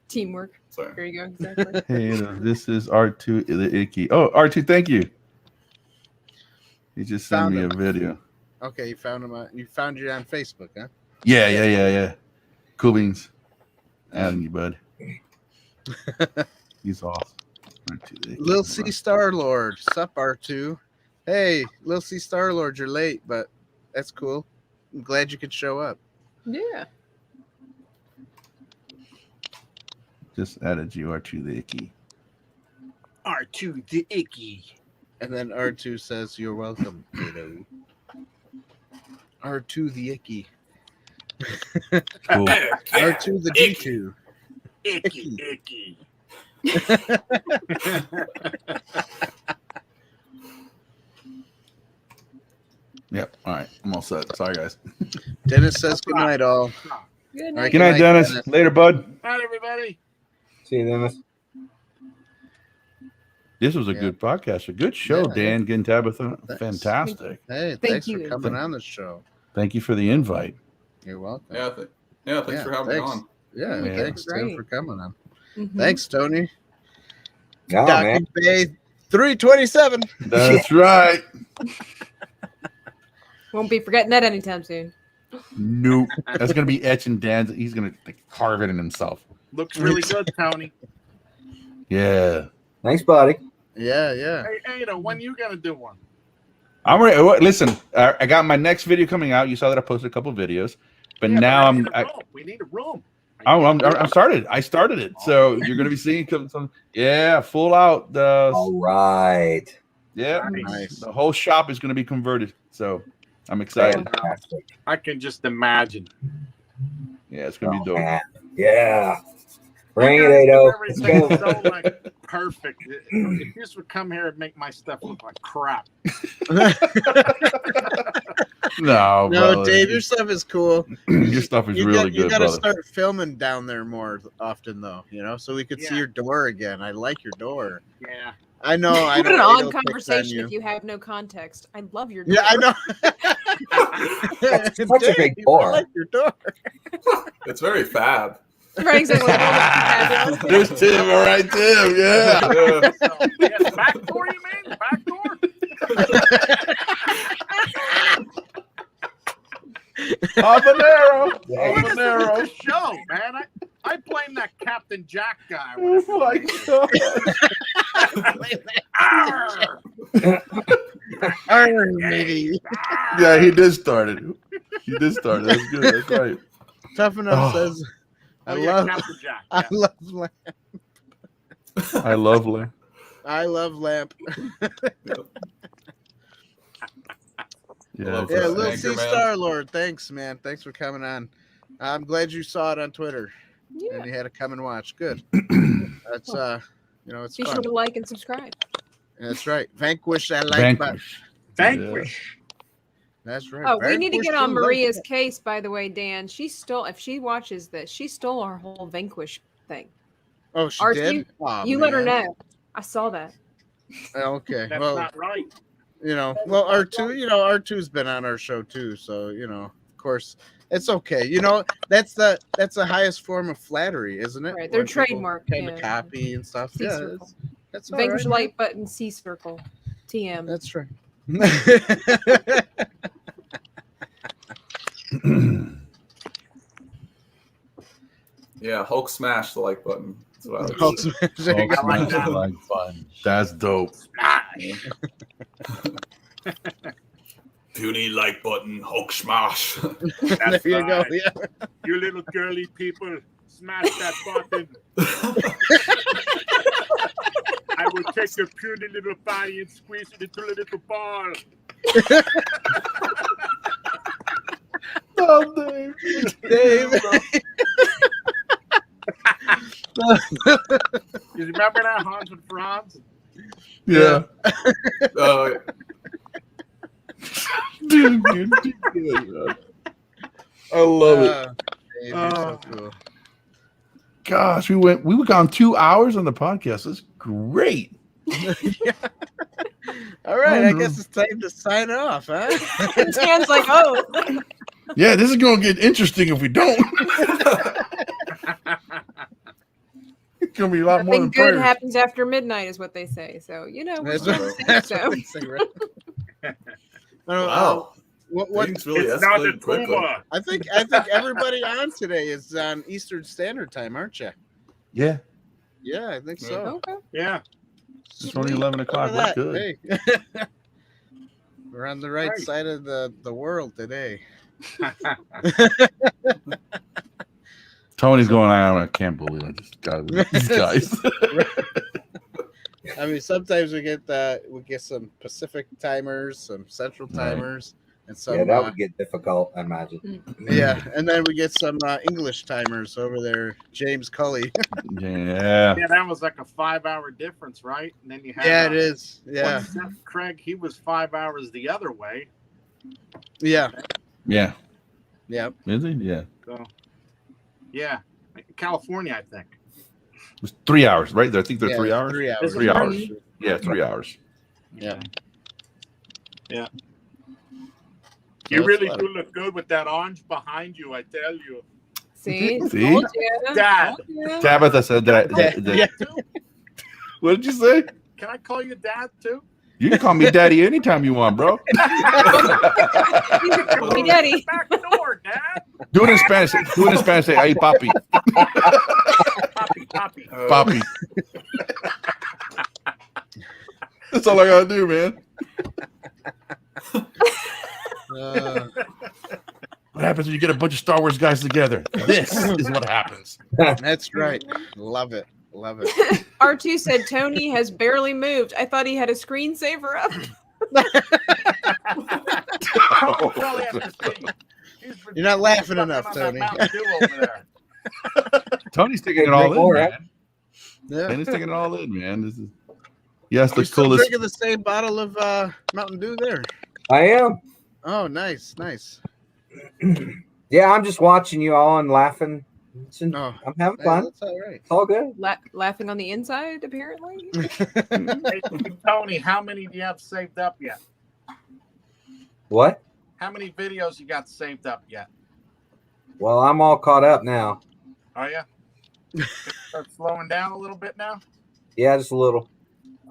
Teamwork. Sorry. There you go. Exactly. Hey, this is R2 the Icky. Oh, R2, thank you. He just sent Found me a him. video. Okay, you found him. You found you on Facebook, huh? Yeah. Cool beans. Adding you, bud. He's awesome. R2 the Icky. Lil C Star Lord, sup R2? Hey, Lil C Star Lord, you're late, but that's cool. I'm glad you could show up. Yeah. Just added you, R2 the Icky. R2 the Icky. And then R2 says, "You're welcome, kiddo." R2 the Icky. Cool. R2 the D2. Icky. Yep. All right. I'm all set. Sorry, guys. Dennis says good night, all. Good All night. right, Good night, Dennis. Dennis. Later, bud. Hi, everybody. See you, Dennis. This was a Yeah. good podcast. A good show, Yeah. Dan. Getting Tabitha. Thanks. Fantastic. Hey, Thank thanks you. for coming on the show. Thank you for the invite. You're welcome. Thanks for having me on. Yeah, Yeah. thanks, Tim, Great. for coming on. Mhm. Thanks, Tony. Oh, man. Docu Bay 327. That's right. Won't be forgetting that anytime soon. Nope. That's gonna be etching Dan's. He's gonna carve it in himself. Looks really good, Tony. Yeah. Thanks, buddy. Yeah. Hey, Ada, when you gonna do one? I'm ready. Listen, I got my next video coming out. You saw that I posted a couple videos, but Yeah, now we I'm. need a room. We need a room. I'm started. I started it, so you're gonna be seeing some. Yeah, full out. All right. Yeah, Nice. the whole shop is gonna be converted. So I'm excited. Fantastic. I can just imagine. Yeah, it's gonna be Oh, dope. man. Yeah. Bring it, You guys do Ado. Let's everything go. so like perfect. If this would come here and make my stuff look like crap. No, No, brother. Dave, your stuff is cool. Your stuff is really You good, got to brother. start filming down there more often, though. So we could see Yeah. your door again. I like your door. Yeah. I know. I What know. an Adel odd picks on conversation you. if you have no context. I love your Yeah, I door. know. That's such a big Dave, door. I like your door. It's very fab. Right, exactly. Fabulous. There's Tim. All right, Tim. Yeah. So, yeah, the back door, you mean? The back door? Habanero. Look at Habanero. the show, man. I blame that Captain Jack guy. Oh my God. Arr! Arr, matey. Yeah, he did start it. He did start it. That's good. That's right. Tough enough Oh. says, Oh, I yeah, love, Captain Jack. I Yeah. love lamp. I love Lamp. I love lamp. Yeah. Love Yeah, Anchor Lil C Man. Star Lord. Thanks, man. Thanks for coming on. I'm glad you saw it on Twitter Yeah. and you had to come and watch. Good. That's it's Be fun. sure to like and subscribe. That's right. Vanquish that like button. Vanquish. Vanquish. That's right. Oh, we need to Vanquish get on the like Maria's button. case, by the way, Dan. She stole, if she watches this, she stole our whole Vanquish thing. Oh, she Archie, did? Aw, You let her man. know. I saw that. Okay. That's Well, not right. R2's been on our show too, so of course it's okay. That's the highest form of flattery, isn't it? Right, their When people trademark, kind of yeah. copy and stuff. C Yeah, circle. that's all Vanquish right. light button C circle. TM. That's right. Yeah, Hulk smash the like button. That's what I would Hulk say. smash. There you Hulk go. smash that. the like button. That's dope. Smash. Puny like button, Hulk smash. There That's you go. right. Yeah. You little girly people, smash that button. I will take your puny little body and squeeze it into a little ball. Oh, Dave. Dave. You remember that, Hans and Franz? Yeah. Dude, you're too good, man. I love it. Dave, you're so cool. Gosh, we were gone 2 hours on the podcast. That's great. All right, I guess it's time to sign off, huh? Dan's like, oh. Yeah, this is going to get interesting if we don't. It's going to be a lot more than Nothing good prayers. happens after midnight is what they say. So, you know. That's we're what, safe, that's so. what they say, right? Wow. What Things really It's not the escalated quickly. Tuma. I think everybody on today is on Eastern Standard Time, aren't you? Yeah, Yeah, I think so. Okay. Yeah. it's only 11 o'clock. Look We're at good. that. Hey. We're on the right side of the world today. Tony's going on. I can't believe I just got these guys. I mean, sometimes we get some Pacific timers, some Central timers, and some Yeah, that would get difficult, I imagine. yeah, and then we get some English timers over there. James Cully. Yeah. Yeah, that was like a 5-hour difference, right? And then you had Yeah, it is. Yeah, Seth Craig, he was 5 hours the other way. yeah, Yeah. yeah. Is he? Yeah. So, yeah, California, I think. It was 3 hours, right? I think they're Yeah, 3 hours. 3 hours. Is it 3 hours. Mhm. Yeah, 3 hours. Yeah. Yeah. So You that's really fun. do look good with that orange behind you, I tell you. See? See? Told you. Dad. Told you. Tabitha said that. Yeah. What did you say? Can I call you Dad too? You can call me daddy anytime you want, bro. Call me daddy. Back door, Dad. Do it in Spanish. Do it in Spanish. Say, "Ay, papi, Poppy. papi." That's all I gotta do, man. What happens when you get a bunch of Star Wars guys together? This is what happens. That's right. Love it. Love it. R2 said Tony has barely moved. I thought he had a screensaver up. Probably have to see. He's been You're not laughing sucking enough, on that Tony. Mountain Dew over there. Tony's taking it Drink all more, in, right? man. Yeah. Tony's taking it all in, man. This is yes, You're the still coolest. drinking the same bottle of Mountain Dew there. I am. Oh, nice, nice. Yeah, I'm just watching you all and laughing. Oh, I'm having yeah, fun. that's all right. It's all good. Laughing on the inside, apparently. Hey, Tony, how many do you have saved up yet? What? How many videos you got saved up yet? Well, I'm all caught up now. Are you? Start slowing down a little bit now? Yeah, just a little.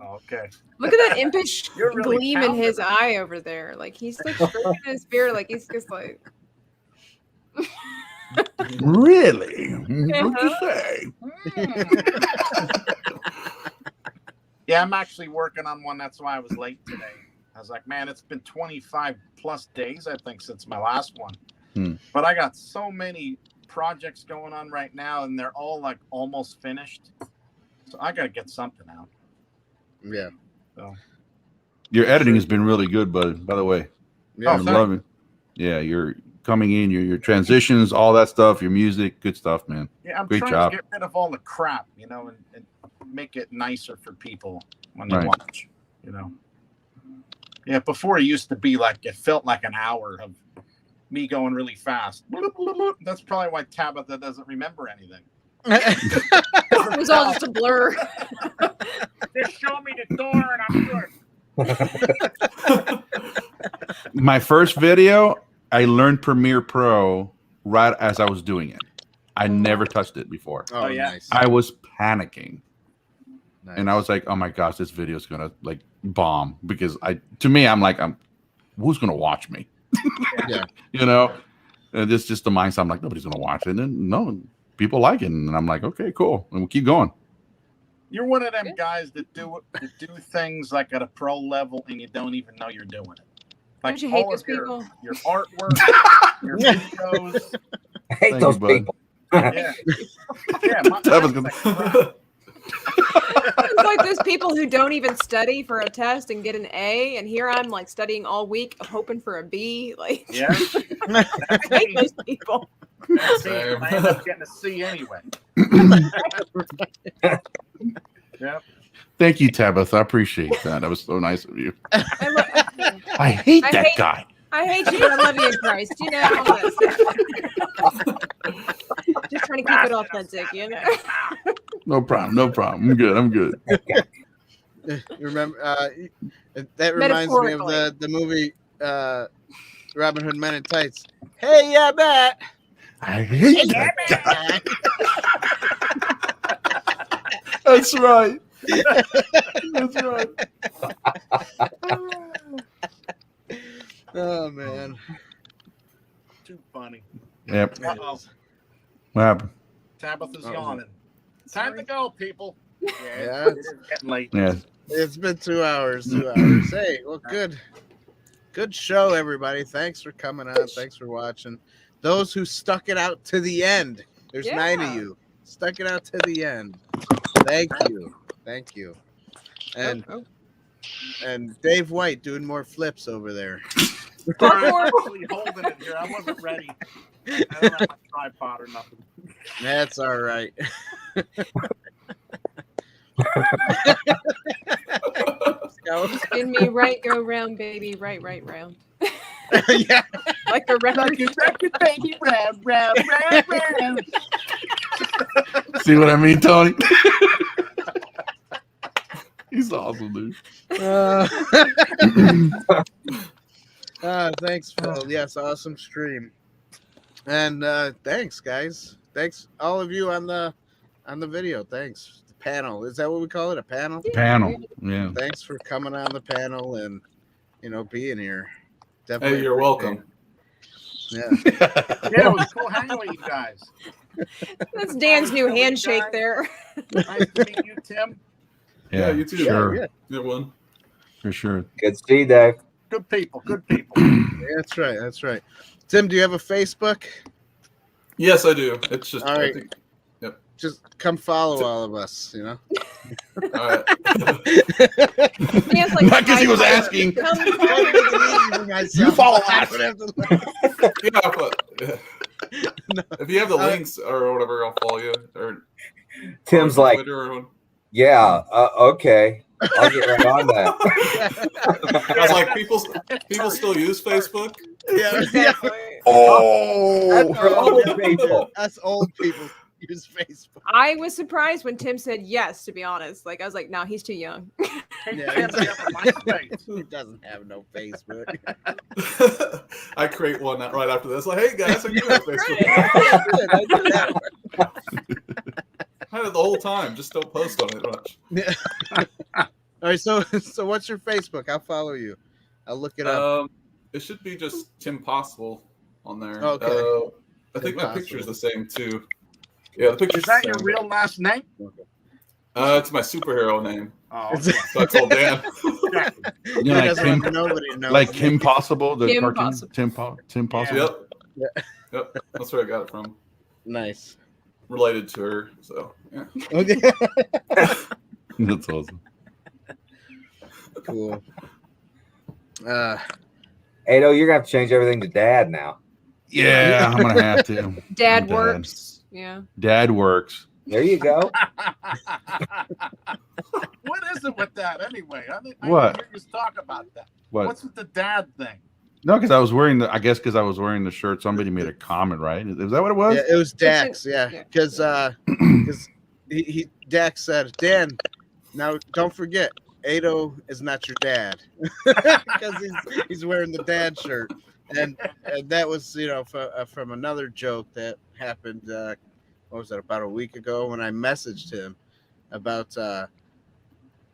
Okay. Look at that impish You're really gleam in his talented. eye over there. Like he's like stroking his spirit, like he's just like Really? What'd you say? Yeah, I'm actually working on one. That's why I was late today. I was like, man, it's been 25 plus days, I think, since my last one. But I got so many projects going on right now, and they're all like almost finished. So I got to get something out. Yeah. So, Your editing has been really good, by the way. Yeah. I'm loving. Yeah, you're coming in, your transitions, all that stuff, your music, good stuff, man. yeah, I'm Great trying job. to get rid of all the crap, you know, and make it nicer for people when they Right. watch, you know. Yeah, before it used to be like, it felt like an hour of me going really fast. That's probably why Tabitha doesn't remember anything. it was all just a blur. Just show me the door and I'm good. My first video, I learned Premiere Pro right as I was doing it. I never touched it before. Oh, Oh, yeah. nice. I was panicking. Nice. And I was like, oh my gosh, this video is going to like bomb because to me, I'm like, who's going to watch me? Yeah. You know, and it's just the mindset. I'm like, nobody's going to watch it. And then no, people like it. And I'm like, okay, cool. And we'll keep going. You're one of them guys that do things like at a pro level and you don't even know you're doing it. Like Don't you hate all those of people? your artwork, your videos. I hate Thank those you, bud. people. Yeah. Yeah. It's like those people who don't even study for a test and get an A, and here I'm like studying all week, hoping for a B. Like, Yeah. I hate those people. Same. I end up getting a C anyway. Yep. Thank you, Tabitha. I appreciate that. That was so nice of you. I hate I that hate- guy. hate you, but I love you in Christ. You know, all that stuff. Just trying to keep it authentic, you know. No problem. I'm good. You remember that reminds me of the movie Robin Hood Men in Tights. Hey, yeah, Matt. I hate that guy. That's right. That's right. Oh man. Too funny. Yep. Uh-oh. What happened? Tabitha's yawning. Time to go, people. Yeah. It is getting late. Yeah. It's been 2 hours. 2 hours. Hey, well, good show, everybody. Thanks for coming on. Thanks for watching. Those who stuck it out to the end. There's 9 of you. Stuck it out to the end. Thank you. And Dave White doing more flips over there. I'm actually holding it here. I wasn't ready. I don't have my tripod or nothing. That's all right. Spin me right, go round, baby, right, round. Yeah. Like a record. Baby, round. See what I mean, Tony? He's awesome, dude. Thanks, Phil. Yes, awesome stream. And thanks, guys. Thanks, all of you on the video. Thanks. The panel. Is that what we call it? A panel? Panel. Yeah. Thanks for coming on the panel and being here. Hey, you're welcome. Yeah. Yeah, it was cool hanging with you guys. That's Dan's new handshake there. Nice to meet you, Tim. Yeah, you too. Sure. Yeah. Good one. For sure. Good to see you, Dave. Good people. That's right. Tim, do you have a Facebook? Yes, I do. It's just All right. I think, Just come follow all of us, all right. Dan's like, Not because he was asking. You follow us. Yeah, but if you have the links or whatever, I'll follow you. Or Tim's on like, Twitter or, yeah, okay. I'll get right on that. I was like, people still use Facebook. Yeah. Exactly. That's for old people. Us old people use Facebook. I was surprised when Tim said yes, to be honest. Like, I was like, no, he's too young. Yeah, who doesn't have no Facebook? I create one right after this. Like, hey guys, I do have Facebook. I do that one. I had it the whole time. Just don't post on it much. Yeah. All right, so what's your Facebook? I'll follow you. I'll look it up. It should be just Tim Possible on there. Okay. I think Tim my picture's the same too. Yeah, the picture's Is that the your same. real last name? It's my superhero name. Oh, It's- okay. So I told Dan. You know, like Kim, Nobody knows. like Kim Possible, the Kim cartoon. Possible. Tim Possible. Yep. Yep. That's where I got it from. Nice. Related to her. So yeah. Okay. That's awesome. Cool. Ado, you're gonna have to change everything to Dad now. Yeah, I'm gonna have to. Dad Dad. works. Yeah. Dad works. There you go. What is it with that anyway? I What? hear you talk about that. What? What's with the dad thing? No, because I was wearing the. I guess because I was wearing the shirt. Somebody made a comment, right? Is that what it was? Yeah, it was Dax. Yeah, Yeah. because he Dax said, Dan, now don't forget, Ado is not your dad, because he's wearing the dad shirt, and that was from another joke that happened. What was that, about a week ago when I messaged him about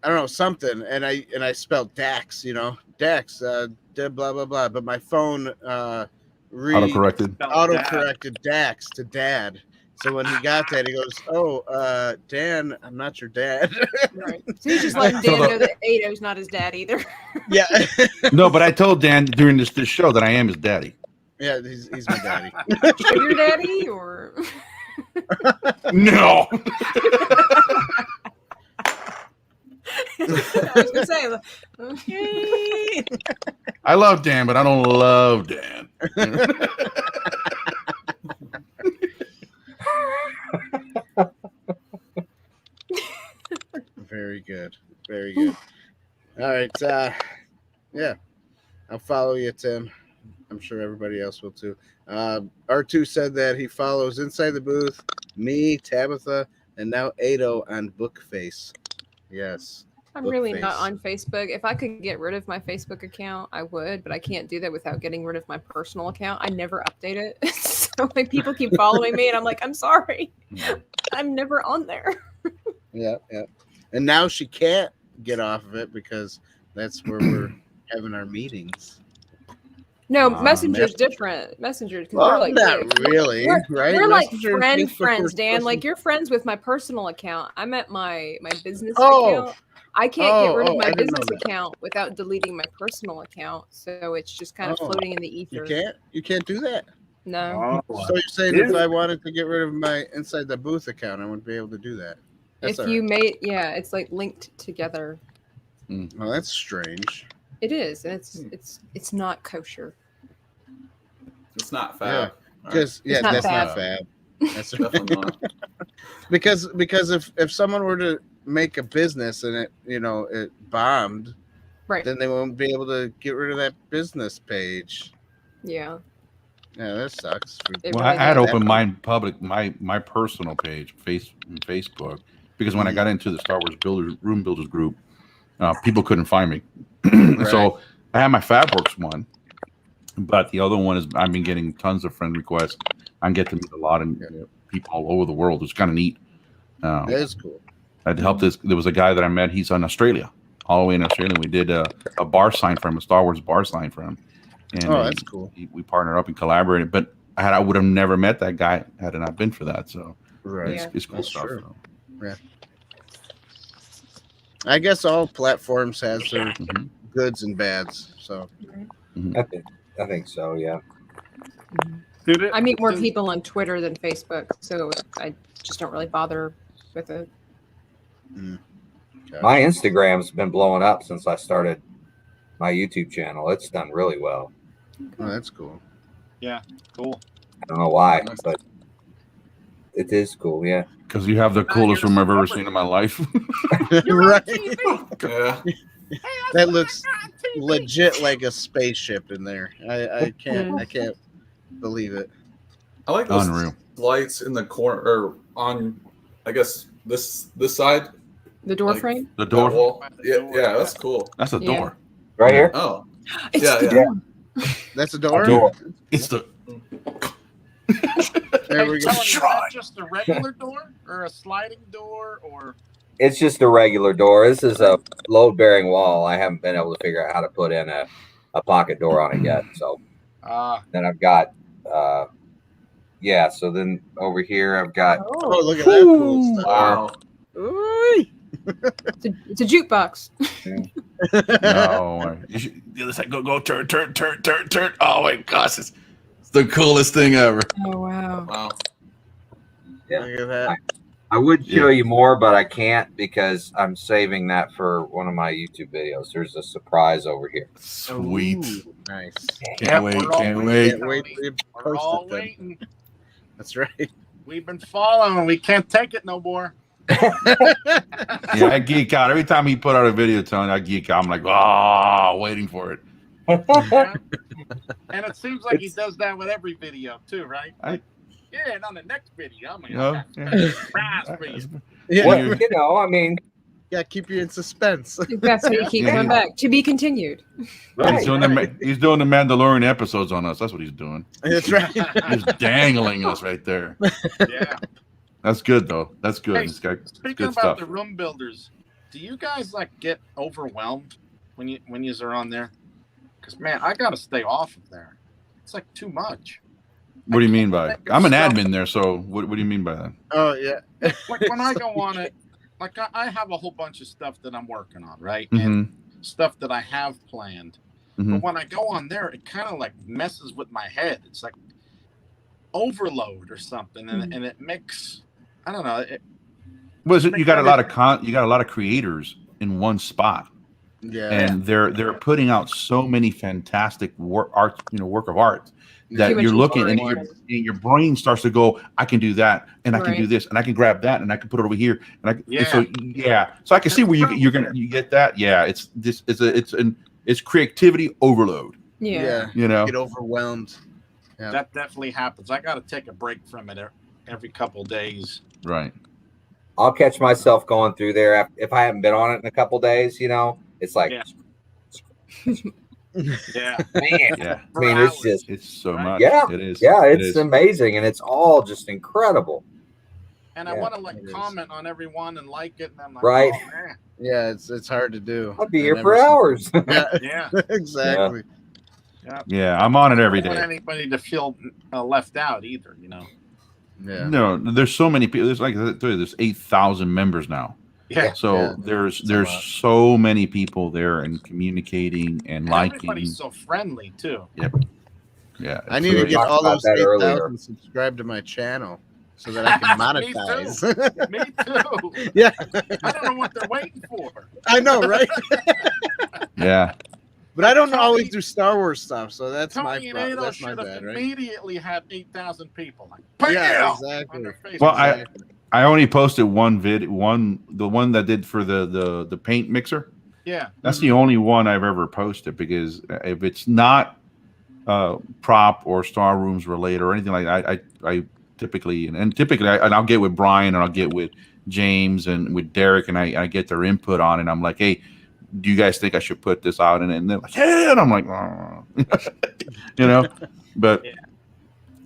I don't know, something, and I spelled Dax, Dax, blah blah blah, but my phone Autocorrected. Dax to Dad. So when he got that, he goes, "Oh, Dan, I'm not your dad." Right. So he's just letting Dan know that Ado's not his dad either. Yeah. No, but I told Dan during this show that I am his daddy. Yeah, he's my daddy. Your daddy, or No. I was gonna say, okay. I love Dan, but I don't love Dan. Very good. Very good. All right. Yeah. I'll follow you, Tim. I'm sure everybody else will too. R2 said that he follows Inside the Booth, me, Tabitha, and now Ado on Bookface. Yes. I'm really not on Facebook. If I could get rid of my Facebook account, I would, but I can't do that without getting rid of my personal account. I never update it. So like people keep following me and I'm like, I'm sorry. I'm never on there. Yeah, yeah. And now she can't get off of it because that's where we're having our meetings. No, Messenger's different. Messenger, because Well, we're like not really, right? We're like Messenger and Facebook friends, are Dan. supposed Like to- you're friends with my personal account. I'm at my business Oh. account. I can't get rid of my I didn't know business that. account without deleting my personal account. So it's just kind of Oh. floating in the ether. You can't do that. No. So you're saying if I wanted to get rid of my Inside the Booth account, I wouldn't be able to do that. That's If all you right. made, it's like linked together. Oh, that's strange. It is, and it's not kosher. It's not fab. Because It's not that's fab. not fab. That's Definitely not. because if someone were to make a business and it bombed, Right. then they won't be able to get rid of that business page. Yeah. Yeah, that sucks. It Well, really I had does. opened my personal page, Facebook, because when I got into the Star Wars Room Builders group, people couldn't find me. So I had my FabWorks one, but the other one is I've been getting tons of friend requests. I get to meet a lot of people all over the world. It's kind of neat. That is cool. I'd helped this. There was a guy that I met. He's in Australia, all the way in Australia. We did a bar sign for him, a Star Wars bar sign for him. And that's cool. We partnered up and collaborated. But I would have never met that guy had it not been for that. So Right. it's cool That's stuff. true. So. Yeah. I guess all platforms has their goods and bads. So I think so. Yeah. I meet more people on Twitter than Facebook, so I just don't really bother with it. My Instagram's been blowing up since I started my YouTube channel. It's done really well. Oh, that's cool. Yeah, cool. I don't know why, but it is cool. Yeah. Because you have the coolest room I've ever seen in my life. Right. Yeah. That looks legit like a spaceship in there. I can't believe it. I like those Unreal. lights in the corner or on, I guess this side. The door Like- frame? The that door. wall. Yeah, that's cool. That's a Yeah. door. Right here. Oh, It's Yeah, the yeah. door. That's a door. Door. It's the. There we Hey, go. Tony, is that just a regular door or a sliding door or? It's just a regular door. This is a load-bearing wall. I haven't been able to figure out how to put in a pocket door on it yet. So then I've got, so then over here I've got, Oh, look at that cool stuff. wow. Ooh. It's a jukebox. No. You should, the other side. Go. Turn. Oh my gosh. It's the coolest thing ever. Oh, wow. Wow. Yeah. Look at that. I would show you more, but I can't because I'm saving that for one of my YouTube videos. There's a surprise over here. Sweet. Ooh, nice. Can't wait. we're all Can't waiting. wait. Can't wait till you We're all post it then. waiting. That's right. We've been following. We can't take it no more. Yeah, I geek out. Every time he put out a video, Tony, I geek out. I'm like, waiting for it. Yeah. And it seems like he does that with every video too, right? Yeah, and on the next video, I'm Yeah. surprise for you. Yeah. Well, you know, I mean, Yeah, keep you in suspense. That's how you keep coming back. To be continued. He's doing the Mandalorian episodes on us. That's what he's doing. That's right. He's dangling us right there. Yeah. That's good though. That's good. Hey, It's got it's Speaking good about stuff. the room builders, do you guys like get overwhelmed when you are on there? Because man, I gotta stay off of there. It's like too much. What do you mean by? I'm an stuff. admin there, so what do you mean by that? Oh yeah. Like when I go on it, like I have a whole bunch of stuff that I'm working on, right? Mm-hmm. And stuff that I have planned. Mm-hmm. But when I go on there, it kind of like messes with my head. It's like overload or something, and it makes, I don't know. You got a lot of creators in one spot. Yeah. And they're putting out so many fantastic work of art that you're looking and your brain starts to go, I can do that, and I can do this, and I can grab that, and I can put it over here, and so I can see where you get that. Yeah, it's creativity overload. Yeah. You know, get overwhelmed. Yeah. That definitely happens. I got to take a break from it every couple days. Right. I'll catch myself going through there if I haven't been on it in a couple days. You know, it's like, yeah, man. Yeah. I mean, it's so much. Yeah, it is. Yeah, it's amazing, and it's all just incredible. And I want to comment on everyone and like it, and I'm like, right? Oh, man. Yeah, it's hard to do. I'll be here for hours. Yeah, exactly. Yeah, I'm on it every day. I don't want anybody to feel left out either, you know. Yeah. No, there's so many people. There's 8,000 members now. Yeah. So there's so many people there and communicating and liking. Everybody's so friendly too. Yep. Yeah. I need to get all those 8,000 subscribed to my channel so that I can monetize. Me too. Yeah. I don't know what they're waiting for. I know, right? Yeah. But I don't always do Star Wars stuff, so that's my problem. That's my bad, right? Immediately had 8,000 people. Like, yeah, exactly. Well, I only posted one the one that did for the paint mixer. Yeah, that's the only one I've ever posted, because if it's not prop or Star Rooms related or anything like that, I typically I'll get with Brian and I'll get with James and with Derek, and I get their input on it. I'm like, hey, do you guys think I should put this out? And they're like, yeah. And I'm like, oh. You know, but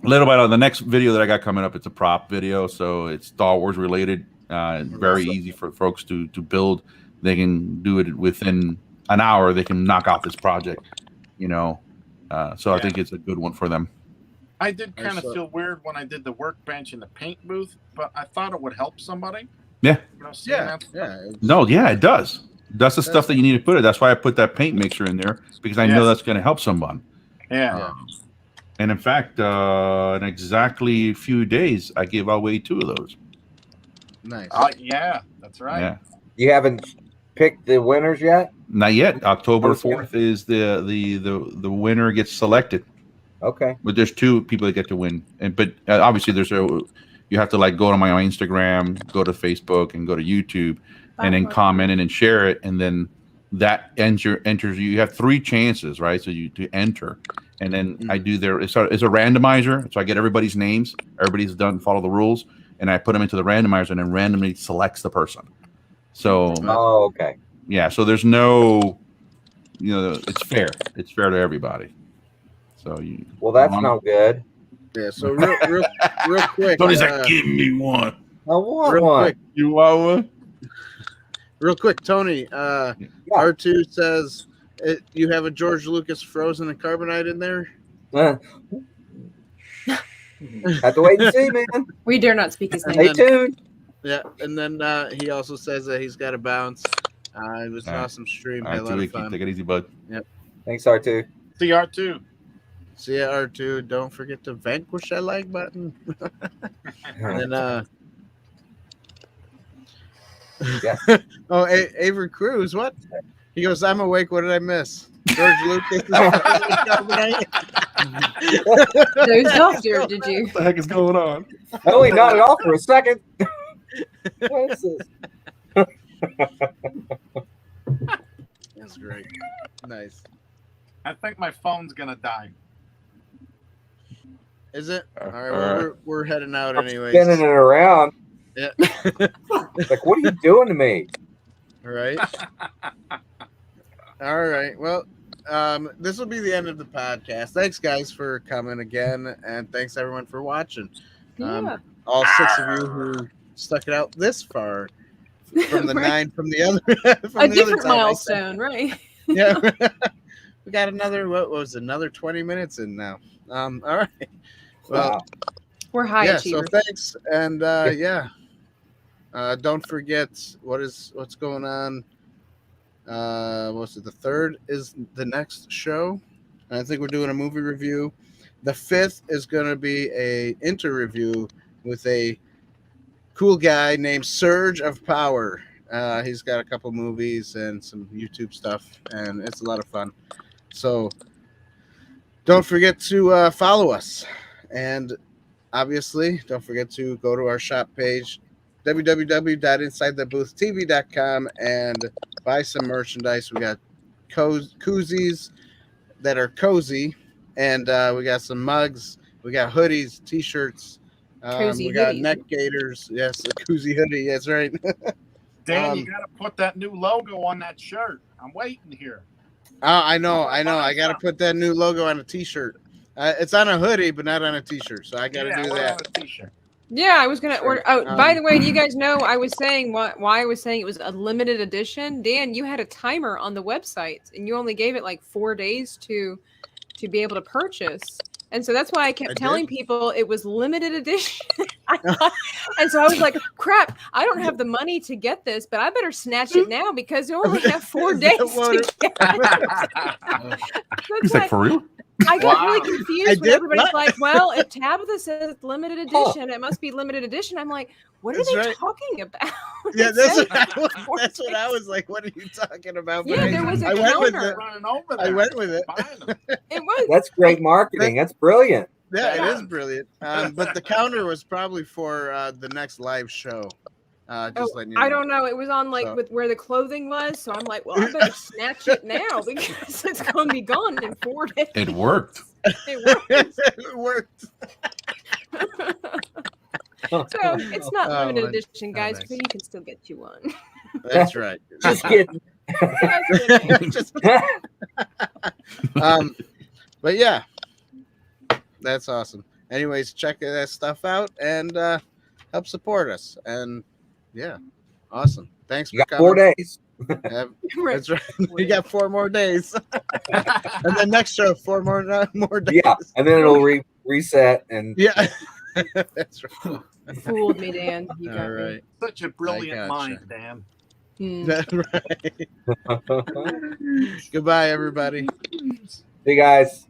little by little, the next video that I got coming up, it's a prop video. So it's Star Wars related. Very easy for folks to build. They can do it within an hour. They can knock out this project, you know. So I think it's a good one for them. I did kind of feel weird when I did the workbench in the paint booth, but I thought it would help somebody. Yeah. You know, it does. That's the stuff that you need to put it. That's why I put that paint mixer in there, because I know that's going to help someone. Yeah. And in fact, in exactly a few days, I give away 2 of those. Nice. Yeah, that's right. Yeah. You haven't picked the winners yet? Not yet. October 4th is the winner gets selected. Okay. But there's 2 people that get to win, but obviously you have to like go to my Instagram, go to Facebook, and go to YouTube. And then comment it and share it, and then that enters you. You have 3 chances, right? So to enter, and then I do it's a randomizer. So I get everybody's names. Everybody's done follow the rules, and I put them into the randomizer, and then randomly selects the person. So okay, yeah. So there's no, it's fair. It's fair to everybody. So that's not good. Yeah. So real quick. Tony's like, give me one. I want one. Quick. You want one? Real quick, Tony, R2 says you have a George Lucas Frozen and Carbonite in there? Have to wait and see, man. We dare not speak his name. Stay tuned. Yeah, and then he also says that he's got to bounce. It was an awesome stream. Had a lot of fun. Take it easy, bud. Yep. Thanks, R2. See R2. See ya, R2. Don't forget to vanquish that like button. And then Avery Cruz, what? He goes, I'm awake. What did I miss? George Lucas. Dozed off, did you? What the heck is going on? Oh, he nodded off for a second. What is this? That's great. Nice. I think my phone's gonna die. Is it? All right. Well, we're heading out anyway. Spinning it around. Yeah. Like, what are you doing to me? All right. All right. Well, this will be the end of the podcast. Thanks, guys, for coming again, and thanks everyone for watching. All 6 of you who stuck it out this far. from the Right. 9 from the other. From A the different other time I said- milestone, right? Yeah, we got another. What was another 20 minutes in now? All right. Well, Wow. We're high yeah. achievers. So thanks, and yeah. Don't forget what's going on. What's it? The 3rd is the next show. I think we're doing a movie review. The 5th is going to be a interview with a cool guy named Surge of Power. He's got a couple movies and some YouTube stuff, and it's a lot of fun. So don't forget to follow us, and obviously don't forget to go to our shop page, www.insidetheboothtv.com, and buy some merchandise. We got koozies that are cozy, and we got some mugs. We got hoodies, t-shirts. Cozy we got hoodies. neck gaiters. Yes, a koozie hoodie. That's right. Dan, you got to put that new logo on that shirt. I'm waiting here. I know. I got to put that new logo on a t-shirt. It's on a hoodie, but not on a t-shirt. So I got to do that. On a t-shirt. Yeah, I was gonna order. Oh, Um, by the way, do you guys know I was saying why I was saying it was a limited edition? Dan, you had a timer on the website, and you only gave it like 4 days to be able to purchase. And so that's why I kept telling people it was limited edition. And so I was like, crap, I don't have the money to get this, but I better snatch it now because you only have 4 days to get it. He's like, for real? I got really confused when everybody's what? like, well, if Tabitha says it's limited edition, it must be limited edition. I'm like, what are they talking about? Yeah, It that's says what I was like. What are you talking about? Yeah, there was a I went with counter. it. Running over I there. went with it. It was. That's great marketing. That's brilliant. Yeah, it is brilliant. But the counter was probably for the next live show. Just letting you know. I don't know. It was on like with where the clothing was, so I'm like, well, I better snatch it now because it's going to be gone in 4 days. It worked. It worked. It worked. So it's not limited my- edition, guys, nice. but you can still get you one. That's right. Just kidding. Just- but yeah, that's awesome. Anyways, check that stuff out and help support us. And yeah, awesome. Thanks You for got coming. 4 days. That's right. You got 4 more days, and then next show 4 more days. Yeah, and then it'll reset and Yeah. That's right. Fooled me, Dan. You got All right. Such a brilliant I mind, gotcha. Dan. me. That's right. Goodbye, everybody. See you guys.